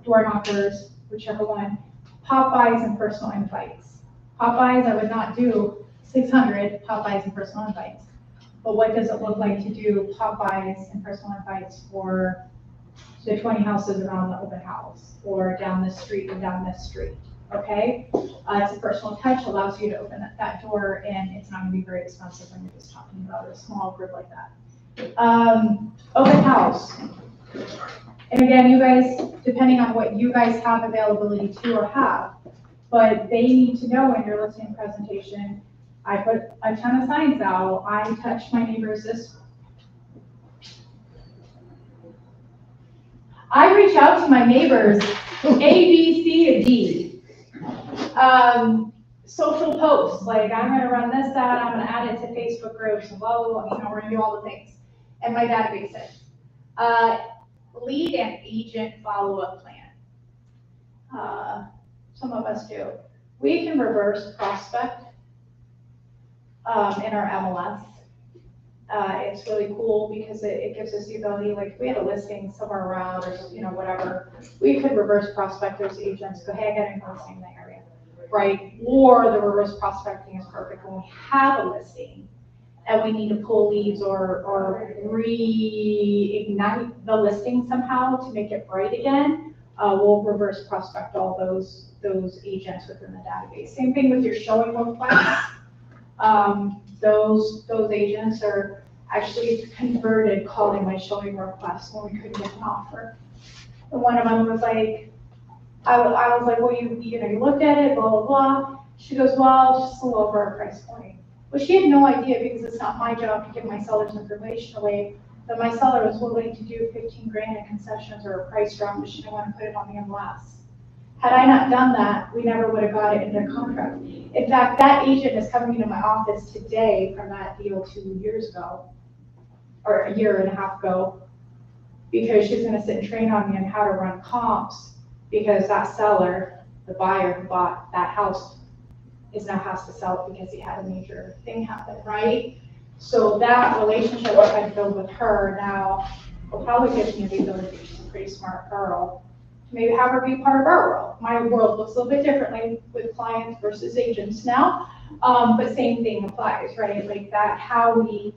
door knockers, whichever one, pop-bys and personal invites. Pop-bys, I would not do 600 pop-bys and personal invites. But what does it look like to do pop-bys and personal invites for the 20 houses around the open house, or down this street and down this street? Okay, it's a personal touch, allows you to open that door, and it's not going to be very expensive when you're just talking about a small group like that. Open house. And again, you guys, depending on what you guys have availability to or have, but they need to know in your listing presentation, I put a ton of signs out, I touch my neighbors this. I reach out to my neighbors, A, B, C, and D. Social posts, like I'm gonna run this, that, I'm gonna add it to Facebook groups, and blah, blah, blah, we're gonna do all the things. And my database says, lead and agent follow-up plan. Some of us do. We can reverse prospect in our MLS. It's really cool because it gives us the ability, like if we had a listing somewhere around or whatever, we could reverse prospect those agents, go, hey, I got a listing in the area, right? Or the reverse prospecting is perfect when we have a listing and we need to pull leads or reignite the listing somehow to make it bright again. We'll reverse prospect all those agents within the database. Same thing with your showing requests. Those agents are actually converted calling my showing requests when we couldn't get an offer. And one of them was like, I was like, well, you looked at it, blah, blah, blah. She goes, well, it's just a little over our price point. Well, she had no idea because it's not my job to give my seller's information away, that my seller was willing to do 15 grand in concessions or a price drop, but she didn't want to put it on the MLS. Had I not done that, we never would have got it into contract. In fact, that agent is coming into my office today from that deal 2 years ago, or a year and a half ago, because she's gonna sit and train on me on how to run comps, because that seller, the buyer who bought that house, now has to sell it because he had a major thing happen, right? So that relationship I built with her now will probably give me the ability, she's a pretty smart girl, maybe have her be part of our world. My world looks a little bit differently with clients versus agents now, but same thing applies, right? Like that, how we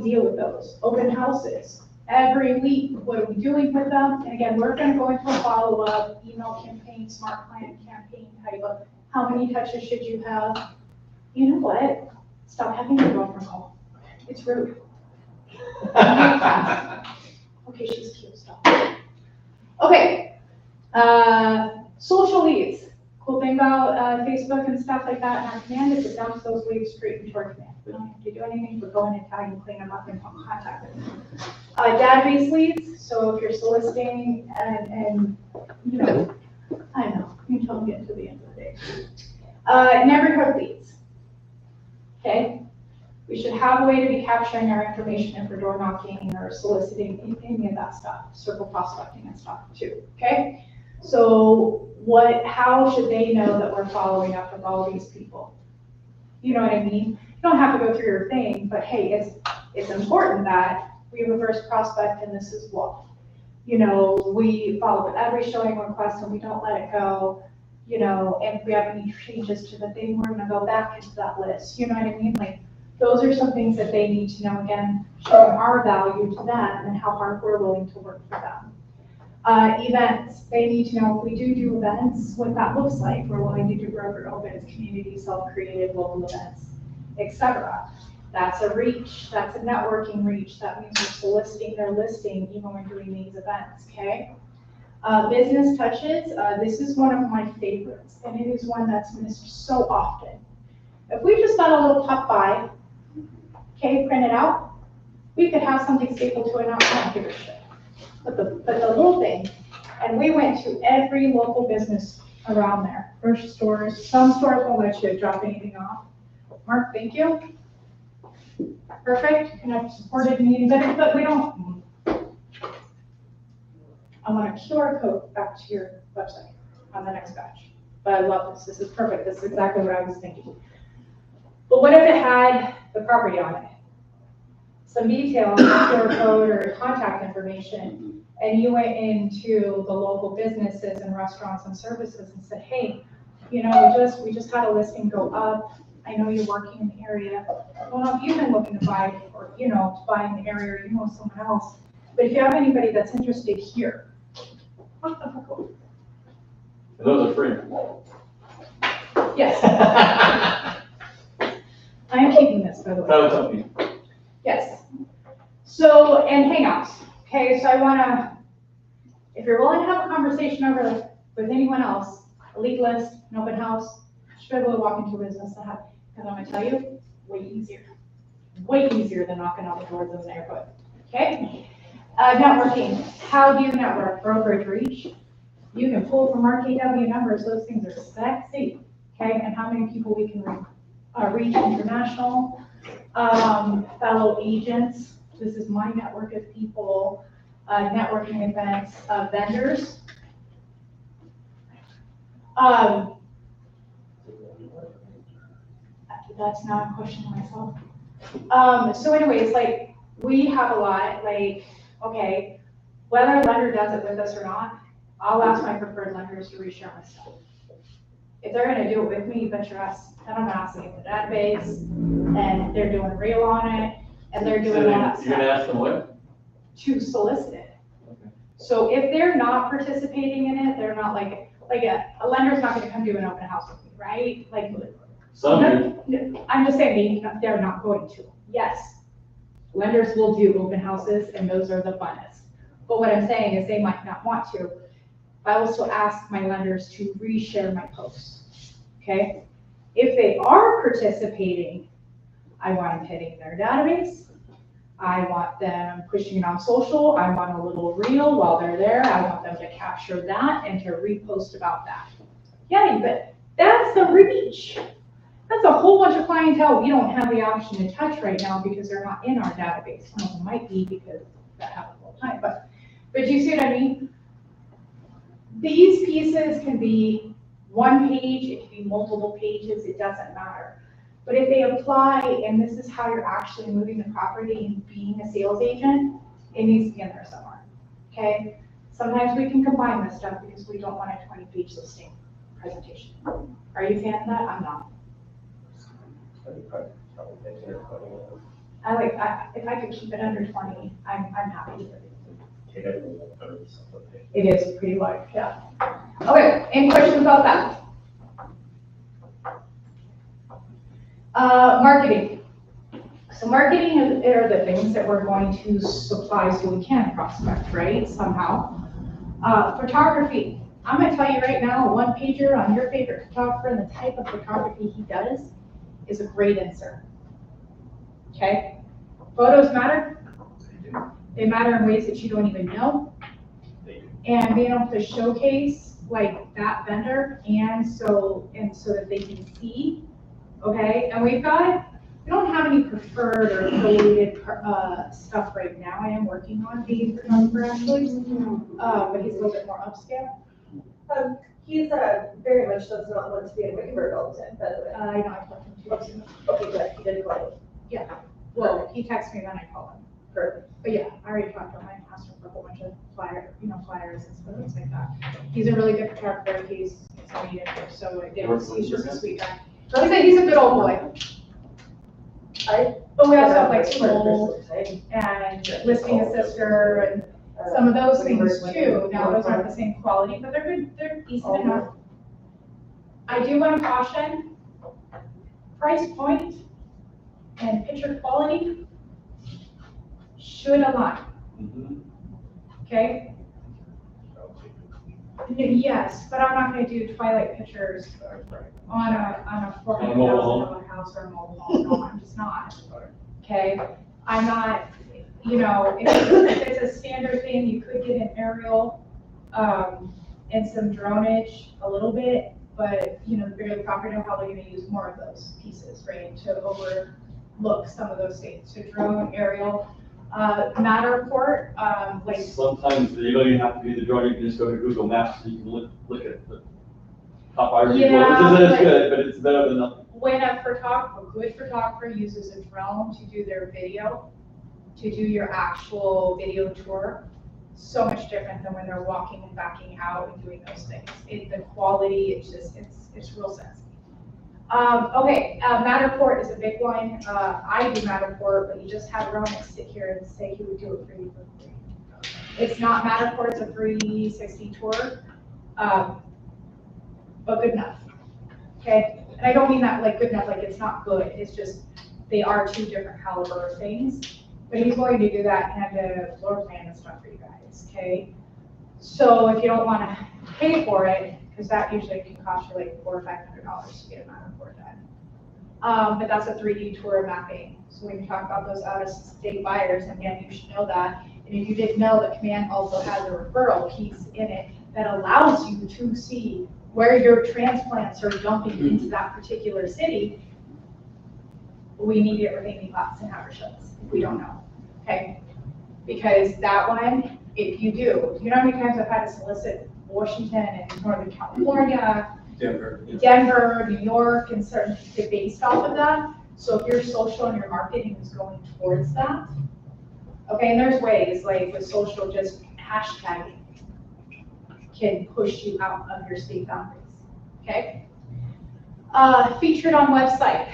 deal with those open houses. Every week, what are we doing with them? And again, we're gonna go into a follow-up, email campaign, smart client campaign type of, how many touches should you have? You know what? Stop having your girlfriend call. It's rude. Okay, she's cute, stop. Okay, social leads. Cool thing about Facebook and stuff like that in our command is it dumps those leads straight into our command. We don't have to do anything but go in and tag and clean them up and contact them. Database leads, so if you're soliciting and I know, you can tell me get to the end of the day. Neighborhood leads, okay? We should have a way to be capturing our information if we're door knocking or soliciting any of that stuff, circle prospecting and stuff too, okay? So how should they know that we're following up with all these people? You know what I mean? You don't have to go through your thing, but hey, it's important that we reverse prospect and this is what, we follow with every showing request and we don't let it go. And if we have any changes to the thing, we're gonna go back into that list. You know what I mean? Like, those are some things that they need to know, again, showing our value to them and how hard we're willing to work for them. Events, they need to know if we do events, what that looks like. We're willing to do broker opens, community, self-created, local events, etc. That's a reach, that's a networking reach. That means we're soliciting their listing even when we're doing these events, okay? Business touches, this is one of my favorites, and it is one that's missed so often. If we just got a little top 5, okay, print it out, we could have something stapled to it, not give a shit. But the little thing, and we went to every local business around there, grocery stores, some stores won't let you drop anything off. Mark, thank you. Perfect, and I've supported meetings, but we don't. I want a QR code back to your website on the next batch. But I love this, this is perfect, this is exactly what I was thinking. But what if it had the property on it? Some detail on the QR code or contact information, and you went into the local businesses and restaurants and services and said, hey, we just had a listing go up. I know you're working in the area. I don't know if you've been looking to buy or, to buy in the area or someone else. But if you have anybody that's interested here, what the fuck? Those are free. Yes. I am keeping this, by the way. That'll help you. Yes. So, and hangouts, okay, so I wanna, if you're willing to have a conversation over with anyone else, a lead list, an open house, should be able to walk into a business to have, because I'm gonna tell you, way easier than knocking on the doors in the neighborhood, okay? Networking, how do you network? Brokerage reach. You can pull from RKW numbers, those things are sexy, okay? And how many people we can reach international, fellow agents. This is my network of people, networking events, vendors. That's not a question to myself. So anyways, like, we have a lot, like, okay, whether a lender does it with us or not, I'll ask my preferred lenders to reshare my stuff. If they're gonna do it with me, you bet your ass, then I'm asking the database, and they're doing real on it, and they're doing all that stuff. You're gonna ask them what? To solicit it. Okay. So if they're not participating in it, they're not like a lender's not gonna come do an open house with me, right? Like, Some do. no, I'm just saying, they're not going to. Yes, lenders will do open houses, and those are the funnest. But what I'm saying is they might not want to. I will still ask my lenders to reshare my posts, okay? If they are participating, I want them hitting their database. I want them pushing it on social. I want a little reel while they're there. I want them to capture that and to repost about that. Yeah, but that's the reach. That's a whole bunch of clientele we don't have the option to touch right now because they're not in our database. Some of them might be because that happens all the time, but do you see what I mean? These pieces can be one page, it can be multiple pages, it doesn't matter. But if they apply, and this is how you're actually moving the property and being a sales agent, it needs to be in there somewhere, okay? Sometimes we can combine this stuff because we don't want a 20-page listing presentation. Are you a fan of that? I'm not. If I could keep it under 20, I'm happy. It is pretty large, yeah. Okay, any questions about that? Marketing. So marketing are the things that we're going to supply so we can prospect, right, somehow. Photography. I'm gonna tell you right now, a one-pager on your favorite photographer and the type of photography he does is a great insert, okay? Photos matter. They matter in ways that you don't even know. And being able to showcase like that vendor and so that they can see, okay? And we don't have any preferred or affiliated stuff right now. I am working on the photographer actually, but he's a little bit more upscale. He's very much does not want to be in Wickenburg all the time, by the way. I know, I talked to him too. Okay, good, he didn't call you. Yeah, well, he texts me then I call him. Perfect. But yeah, I already talked to him, I asked him for a whole bunch of flyers and stuff like that. He's a really good photographer, he's a meeting, so he's just a sweet guy. He's a good old boy. But we also have like school and listing assister and some of those things too. Now, those aren't the same quality, but they're good, they're decent enough. I do want to caution, price point and picture quality should align. Okay? Yes, but I'm not going to do twilight pictures on a $400,000 house or a mobile home. No, I'm just not. Okay? I'm not, if it's a standard thing, you could get an aerial and some dronage a little bit, but the bigger the property, they're probably going to use more of those pieces, right, to overlook some of those things. So drone, aerial. Matterport, Sometimes you don't even have to be the drone, you can just go to Google Maps, so you can look at the top area, which isn't as good, but it's better than nothing. When a good photographer uses a drone to do their video, to do your actual video tour, so much different than when they're walking and backing out and doing those things. The quality, it's real sensitive. Okay, Matterport is a big one. I do Matterport, but you just have Ronak sit here and say he would do it for you for free. It's not Matterport, it's a 360 tour, but good enough. Okay, and I don't mean that like good enough, like it's not good. It's just they are two different caliber of things. but he's going to do that and to floor plan and stuff for you guys, okay? So if you don't wanna pay for it, because that usually can cost you like $400 or $500 to get a map report done. But that's a 3D tour of mapping. So when you talk about those out-of-state buyers, again, you should know that. And if you didn't know, the command also has a referral piece in it that allows you to see where your transplants are dumping into that particular city. We need to get with Amy Potts and have her show us if we don't know, okay? Because that one, if you do, you know how many times I've had to solicit Washington and Northern California, Denver, New York, and certain, based off of that. So if your social and your marketing is going towards that, okay, and there's ways, like with social, just hashtagging can push you out of your state boundaries, okay? Featured on website.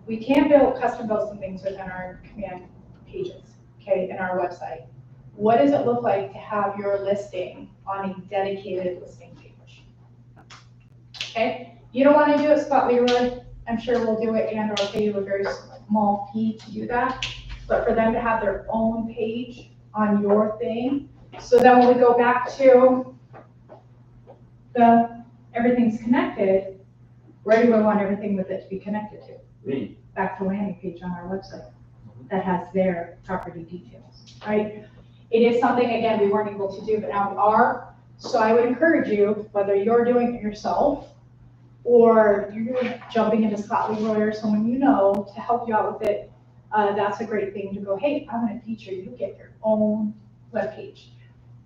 We can build, custom build some things within our command pages, okay, in our website. What does it look like to have your listing on a dedicated listing page? Okay, you don't want to do it Scott Leroy, I'm sure we'll do it, and or pay you a very small fee to do that. But for them to have their own page on your thing, so then when we go back to the everything's connected, where do we want everything with it to be connected to? Me. Back to landing page on our website that has their property details, right? It is something, again, we weren't able to do, but now we are. So I would encourage you, whether you're doing it yourself or you're jumping into Scott Leroy or someone you know to help you out with it, that's a great thing to go, hey, I'm gonna feature you, get your own webpage.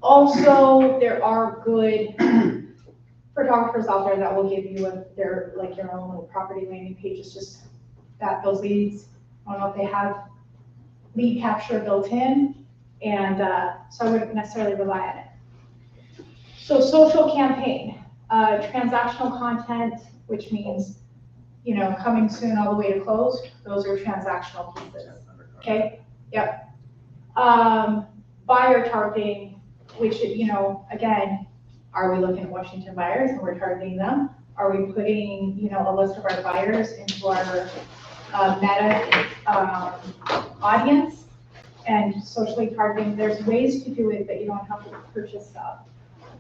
Also, there are good photographers out there that will give you their own little property landing page. It's just that those leads, I don't know if they have lead capture built in, and so I wouldn't necessarily rely on it. So social campaign, transactional content, which means, you know, coming soon all the way to closed, those are transactional pieces, okay? Yep. Buyer targeting, which, you know, again, are we looking at Washington buyers and we're targeting them? Are we putting, you know, a list of our buyers into our meta audience and socially targeting? There's ways to do it that you don't have to purchase stuff.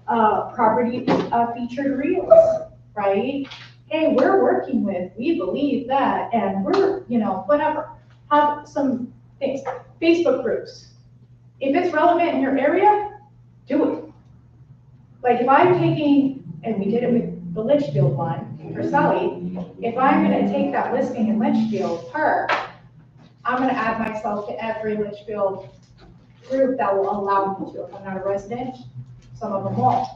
Property featured reels, right? Hey, we're working with, we believe that, and we're, you know, whatever. Have some things. Facebook groups. If it's relevant in your area, do it. Like if I'm taking, and we did it with the Litchfield one for Sally, if I'm gonna take that listing in Litchfield Park, I'm gonna add myself to every Litchfield group that will allow me to. If I'm not a resident, some of them won't.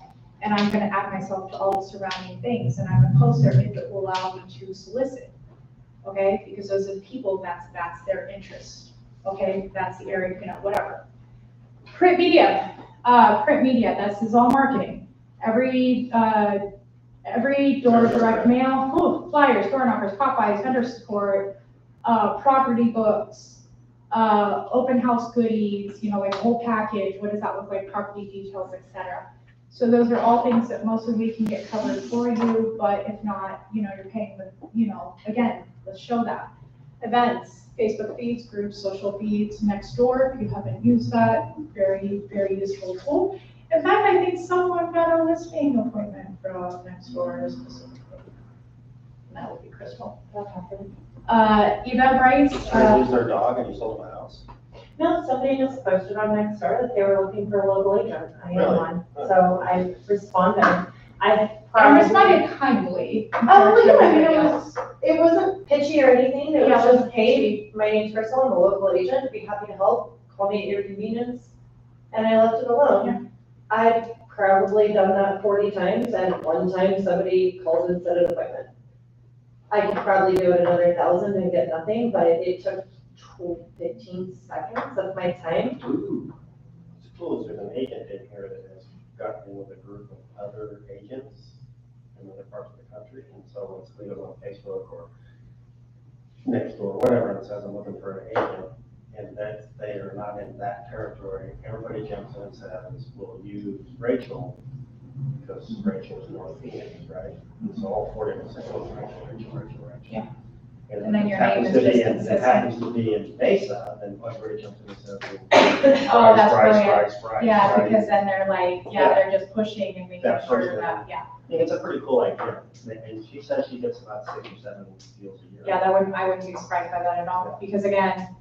And I'm gonna add myself to all the surrounding things, and I'm gonna post there if it will allow me to solicit, okay? Because those are the people, that's their interest, okay? That's the area, you know, whatever. Print media, this is all marketing. Every door direct mail, flyers, door knockers, pop-bys, vendor support, property books, open house goodies, you know, like whole package, what does that look like, property details, etc. So those are all things that mostly we can get covered for you, but if not, you know, you're paying with, you know, again, let's show that. Events, Facebook feeds, groups, social feeds, Nextdoor, if you haven't used that, very, very useful tool. In fact, I think someone got a listing appointment from Nextdoor specifically. That would be Crystal. That happened. Eventbrite. Lose their dog and you sold my house. No, somebody just posted on Nextdoor that they were looking for a local agent. I am Really? one, so I responded. I responded kindly. Oh, yeah, I mean, it wasn't pitchy or anything. It was just, hey, my name's Crystal, I'm a local agent, I'd be happy to help. Call me at your convenience. And I left it alone. Yeah. I've probably done that 40 times, and one time somebody calls and set an appointment. I could probably do it another 1,000 and get nothing, but it took 15 seconds of my time. Ooh. It's cool, there's an agent in here that has gotten with a group of other agents in other parts of the country, and so when somebody goes on Facebook or Nextdoor, whatever, and says I'm looking for an agent, and that they are not in that territory, everybody jumps in and says, we'll use Rachel, because Rachel is North Phoenix, right? And so all 40 of us say, oh, Rachel. Yeah. And then your happens name to is be just in- consistent. It happens to be in Mesa, then everybody jumps in and says, Oh, that's brilliant. Fries. Yeah, because then they're like, yeah, they're just pushing and making That sure person- that, yeah. Yeah, it's a pretty cool idea, and she says she gets about 6 or 7 deals a year. Yeah, I wouldn't be surprised by that at all, because again,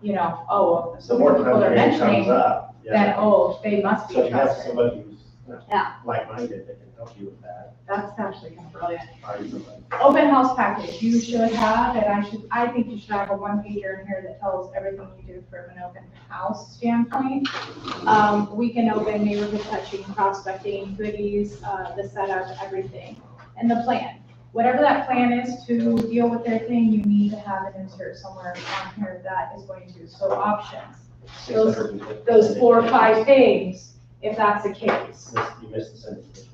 you know, oh, so The more many people are content mentioning, comes up, then, yeah. oh, they must be So if you have trusted. somebody who's, you know, Yeah. like-minded, that can help you with that. That's actually kind of brilliant. Find somebody. Open house package, you should have, and I think you should have a one pager in here that tells everything you do from an open house standpoint. Weekend open, neighborhood touching, prospecting, goodies, the setup, everything, and the plan. Whatever that plan is to deal with their thing, you need to have an insert somewhere on here that is going to, so options. Those 4 or 5 things, if that's the case. You missed the syndications.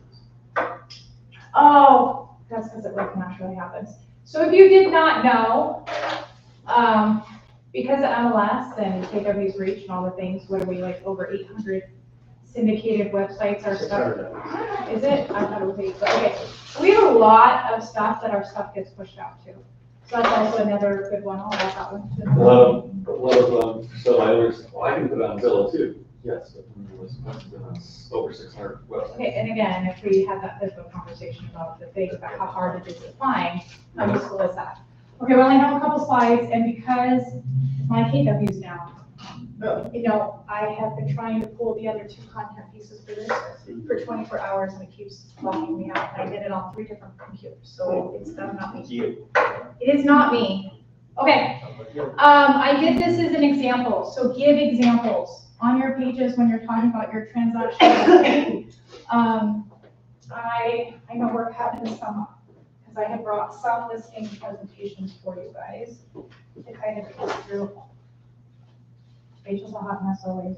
Oh, that's because it like naturally happens. So if you did not know, because of MLS and KW's reach and all the things, what are we, like over 800 syndicated websites are stuff? 600. Is it? I thought it was 8, but okay. We have a lot of stuff that our stuff gets pushed out to. So that's also another good one. I'll add that one to So I was, well, I can put it on Zillow too. Yes, but it was over 600 websites. Okay, and again, if we had that physical conversation about the thing, about how hard it is to find, how useful is that? Okay, we only have a couple slides, and because my KW's down, you know, I have been trying to pull the other 2 content pieces for this for 24 hours, and it keeps locking me out. I did it on 3 different computers, so it's not me. It is not me. Okay, I did this as an example, so give examples on your pages when you're talking about your transaction. I know we're having some, because I have brought some listing presentations for you guys to kind of go through. Rachel's a hot mess always.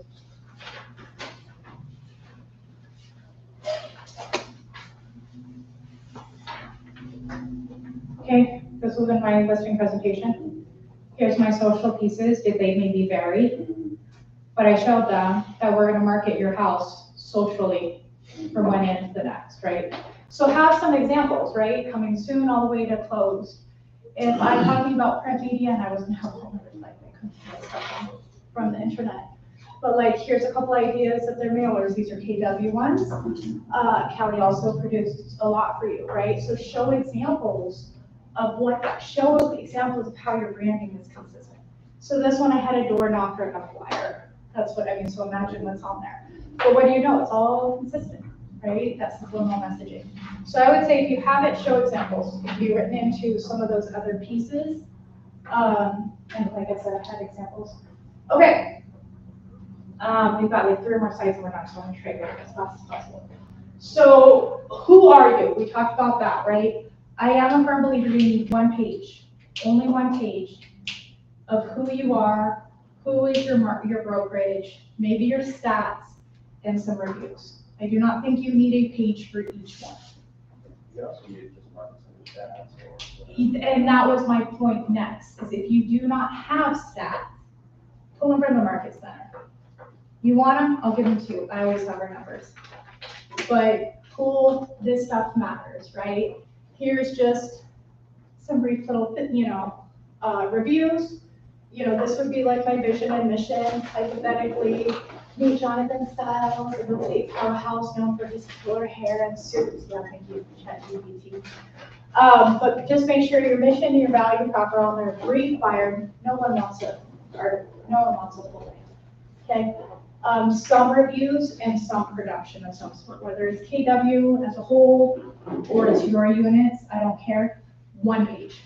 Okay, this was in my listing presentation. Here's my social pieces. Did they maybe vary? But I showed them that we're gonna market your house socially from one end to the next, right? So have some examples, right? Coming soon all the way to close. If I'm talking about print media and I wasn't helpful, like I couldn't get stuff from the internet. But like, here's a couple ideas of their mailers. These are KW ones. Callie also produced a lot for you, right? So show examples of show examples of how your branding is consistent. So this one, I had a door knocker and a flyer. That's what I mean, so imagine what's on there. But what do you know? It's all consistent, right? That's the formal messaging. So I would say if you have it, show examples. If you've written into some of those other pieces, and like I said, I had examples. Okay. We've got like 3 more sites and we're not going to try to go as fast as possible. So who are you? We talked about that, right? I am a firm believer you need 1 page, only 1 page of who you are, who is your brokerage, maybe your stats, and some reviews. I do not think you need a page for each one. You also need just mark some stats. And that was my point next, is if you do not have stats, pull them from the market center. You want them, I'll give them to you. I always have our numbers. But pull, this stuff matters, right? Here's just some brief little, reviews. This would be like my vision and mission, hypothetically. Meet Jonathan Styles, a real estate powerhouse known for his killer hair and suits. Yeah, thank you, ChatGPT. But just make sure your mission and your value proper on there. Required. No one wants a full name. Okay. Some reviews and some production of some sort, whether it's KW as a whole or it's your units. I don't care. 1 page.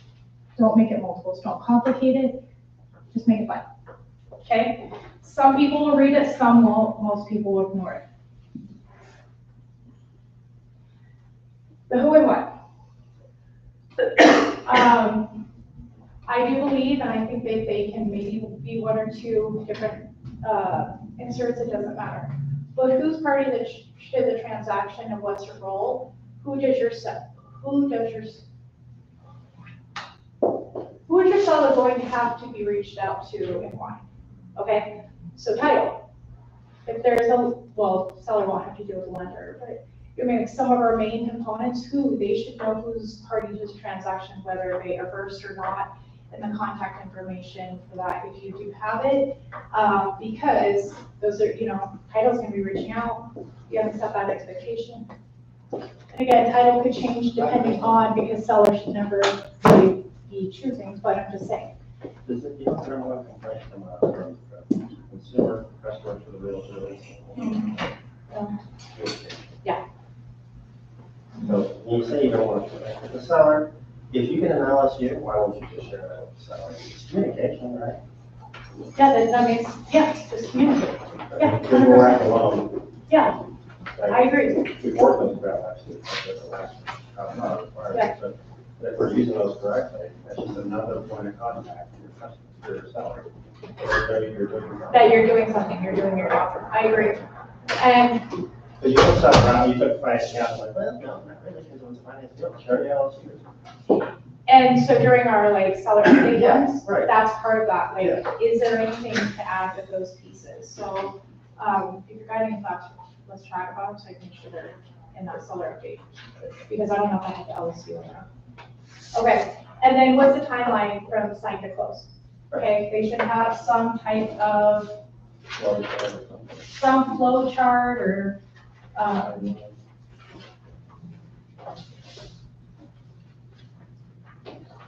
Don't make it multiples. Don't complicate it. Just make it fun. Okay. Some people will read it, some won't. Most people will ignore it. The who and what. I do believe, and I think they can maybe be 1 or 2 different inserts, it doesn't matter. But who's part of the transaction and what's your role? Who is your seller going to have to be reached out to and why? Okay, so title. If there's seller won't have to deal with a lender, but I mean, some of our main components, they should know who's party to this transaction, whether they are versed or not, and the contact information for that, if you do have it. Because those are, title's gonna be reaching out, you haven't set that expectation. And again, title could change depending on, because sellers should never really be choosing, but I'm just saying. Does it, you don't ever want complaints from consumer, customers for the realtor? Yeah. So you say you don't want to connect with the seller, if you can announce you, why won't you just share that with the seller? It's communication, right? Yeah, that makes, just communicate. Yeah, Because we're not alone. Yeah, I agree. We've worked on that actually, the last, requirements, but if we're using those correctly, that's just another point of contact for your customer, for your seller. That you're doing something, you're doing your job. I agree. And Because you don't stop around, you took finance account, like, well, no, not really, because it was a finance deal, sure, yeah, let's use it. And so during our seller update ones, right. that's part of that, is there anything to add with those pieces? So, if you're guiding thoughts, let's chat about it, so I can make sure they're in that seller update. Because I don't know if I have the ALMC or not. Okay, and then what's the timeline from sign to close? Okay, they should have some type of, some flow chart or,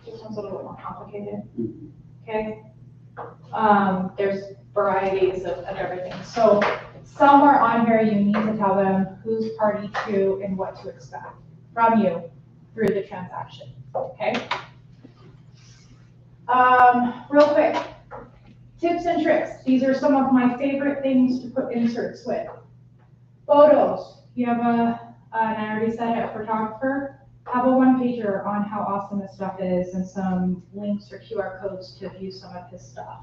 this one's a little bit more complicated, okay? There's varieties of everything. So some are on here, you need to tell them who's party to and what to expect from you through the transaction, okay? Real quick, tips and tricks. These are some of my favorite things to put inserts with. Photos. You have and I already said it, a photographer. Have a one-pager on how awesome this stuff is and some links or QR codes to view some of his stuff.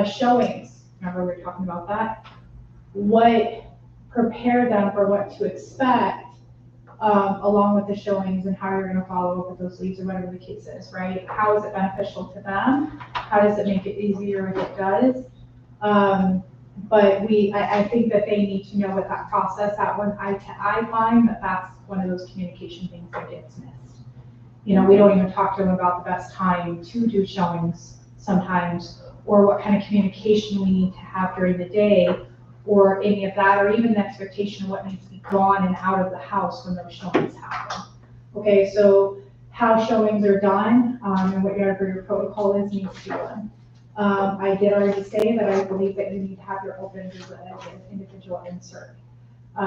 Showings. Remember we were talking about that? Prepare them for what to expect along with the showings and how you're going to follow up with those leads or whatever the case is, right? How is it beneficial to them? How does it make it easier if it does? But I think that they need to know what that process, that one, I find that that's one of those communication things that gets missed. We don't even talk to them about the best time to do showings sometimes, or what kind of communication we need to have during the day, or any of that, or even the expectation of what needs to be gone and out of the house when those showings happen. Okay, so how showings are done, and whatever your protocol is needs to be done. I did already say that I believe that you need to have your open as an individual insert.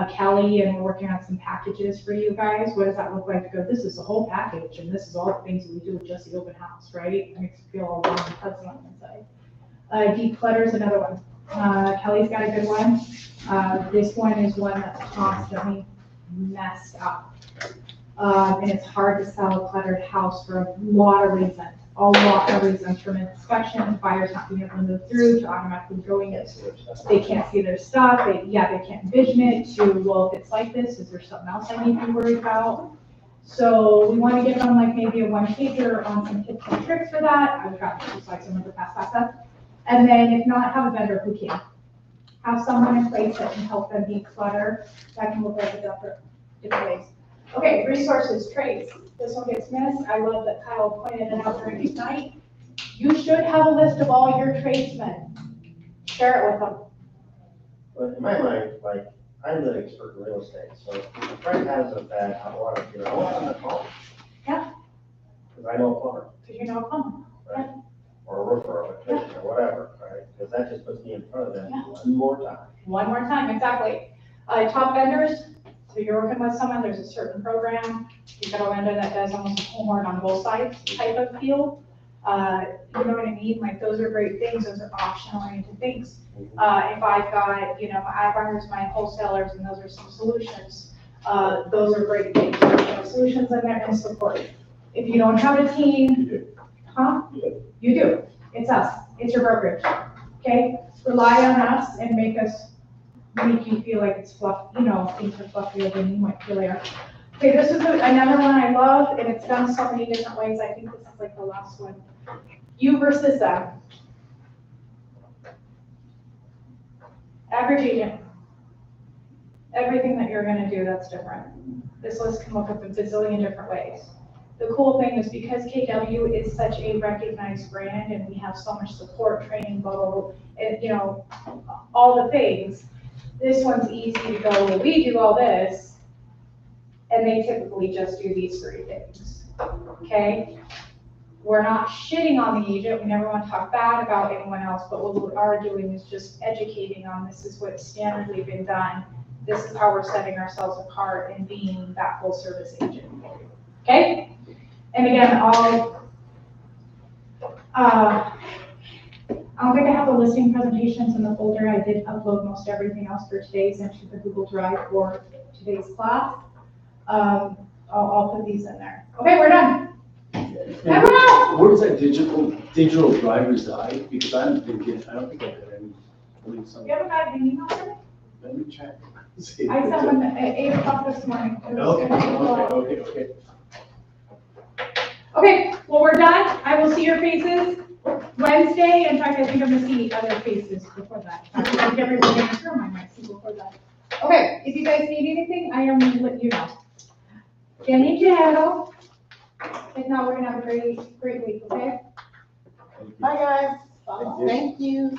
Kelly, and we're working on some packages for you guys. What does that look like to go, this is the whole package, and this is all the things that we do with just the open house, right? It makes you feel all warm and fuzzy on the inside. Declutter is another one. Kelly's got a good one. This one is one that's constantly messed up. And it's hard to sell a cluttered house for a lot of reasons. From inspection, buyers not being able to move through, to automatically going it. They can't see their stuff, they can't envision it, to, well, if it's like this, is there something else I need to be worried about? So we want to give them like maybe a one-pager on some tips and tricks for that. I've got just like some of the past access. And then if not, have a vendor who can. Have someone in place that can help them declutter. That can look like a different ways. Okay, resources, trades. This one gets missed. I love that Kyle pointed it out during Ignite. You should have a list of all your tradesmen. Share it with them. But in my mind, like, I'm the expert in real estate, so if a friend has a bad hot water heater, I want them to call. Yeah. Because I know a plumber. Because you know a plumber. Right? Or a roofer, or a electrician, or whatever, right? Because that just puts me in front of them one more time. One more time, exactly. Top vendors. So you're working with someone, there's a certain program, you've got a vendor that does almost homework on both sides type of field. You know what I mean? Like, those are great things, those are option-oriented things. If I've got, my runners, my wholesalers, and those are some solutions, those are great things. There's solutions in there and support. If you don't have a team, you do. It's us, it's your brokerage, okay? Rely on us and make you feel like it's fluff, things are fluffier than you might feel they are. Okay, this is another one I love, and it's done so many different ways. I think this is like the last one. You versus them. Average agent. everything that you're gonna do that's different. This list can look up a bazillion different ways. The cool thing is because KW is such a recognized brand and we have so much support, training, blah, blah, blah, and, you know, all the things, this one's easy to go, well, we do all this, and they typically just do these 3 things, okay? We're not shitting on the agent, we never want to talk bad about anyone else, but what we are doing is just educating on this is what's standardly been done. This is how we're setting ourselves apart and being that full service agent for you, okay? And again, I don't think I have the listing presentations in the folder. I did upload most everything else for today's into the Google Drive for today's class. I'll put these in there. Okay, we're done. Everyone out. Where's that digital driver's eye? Because I don't think I got any. You haven't got an email from it? Let me check. I sent one at 8 o'clock this morning. Okay. Okay, well, we're done. I will see your faces Wednesday. In fact, I think I'm gonna see other faces before that. I think everybody in this room I might see before that. Okay, if you guys need anything, I am gonna let you know. Danny Jero. If not, we're gonna have a great week, okay? Bye, guys. Thank you.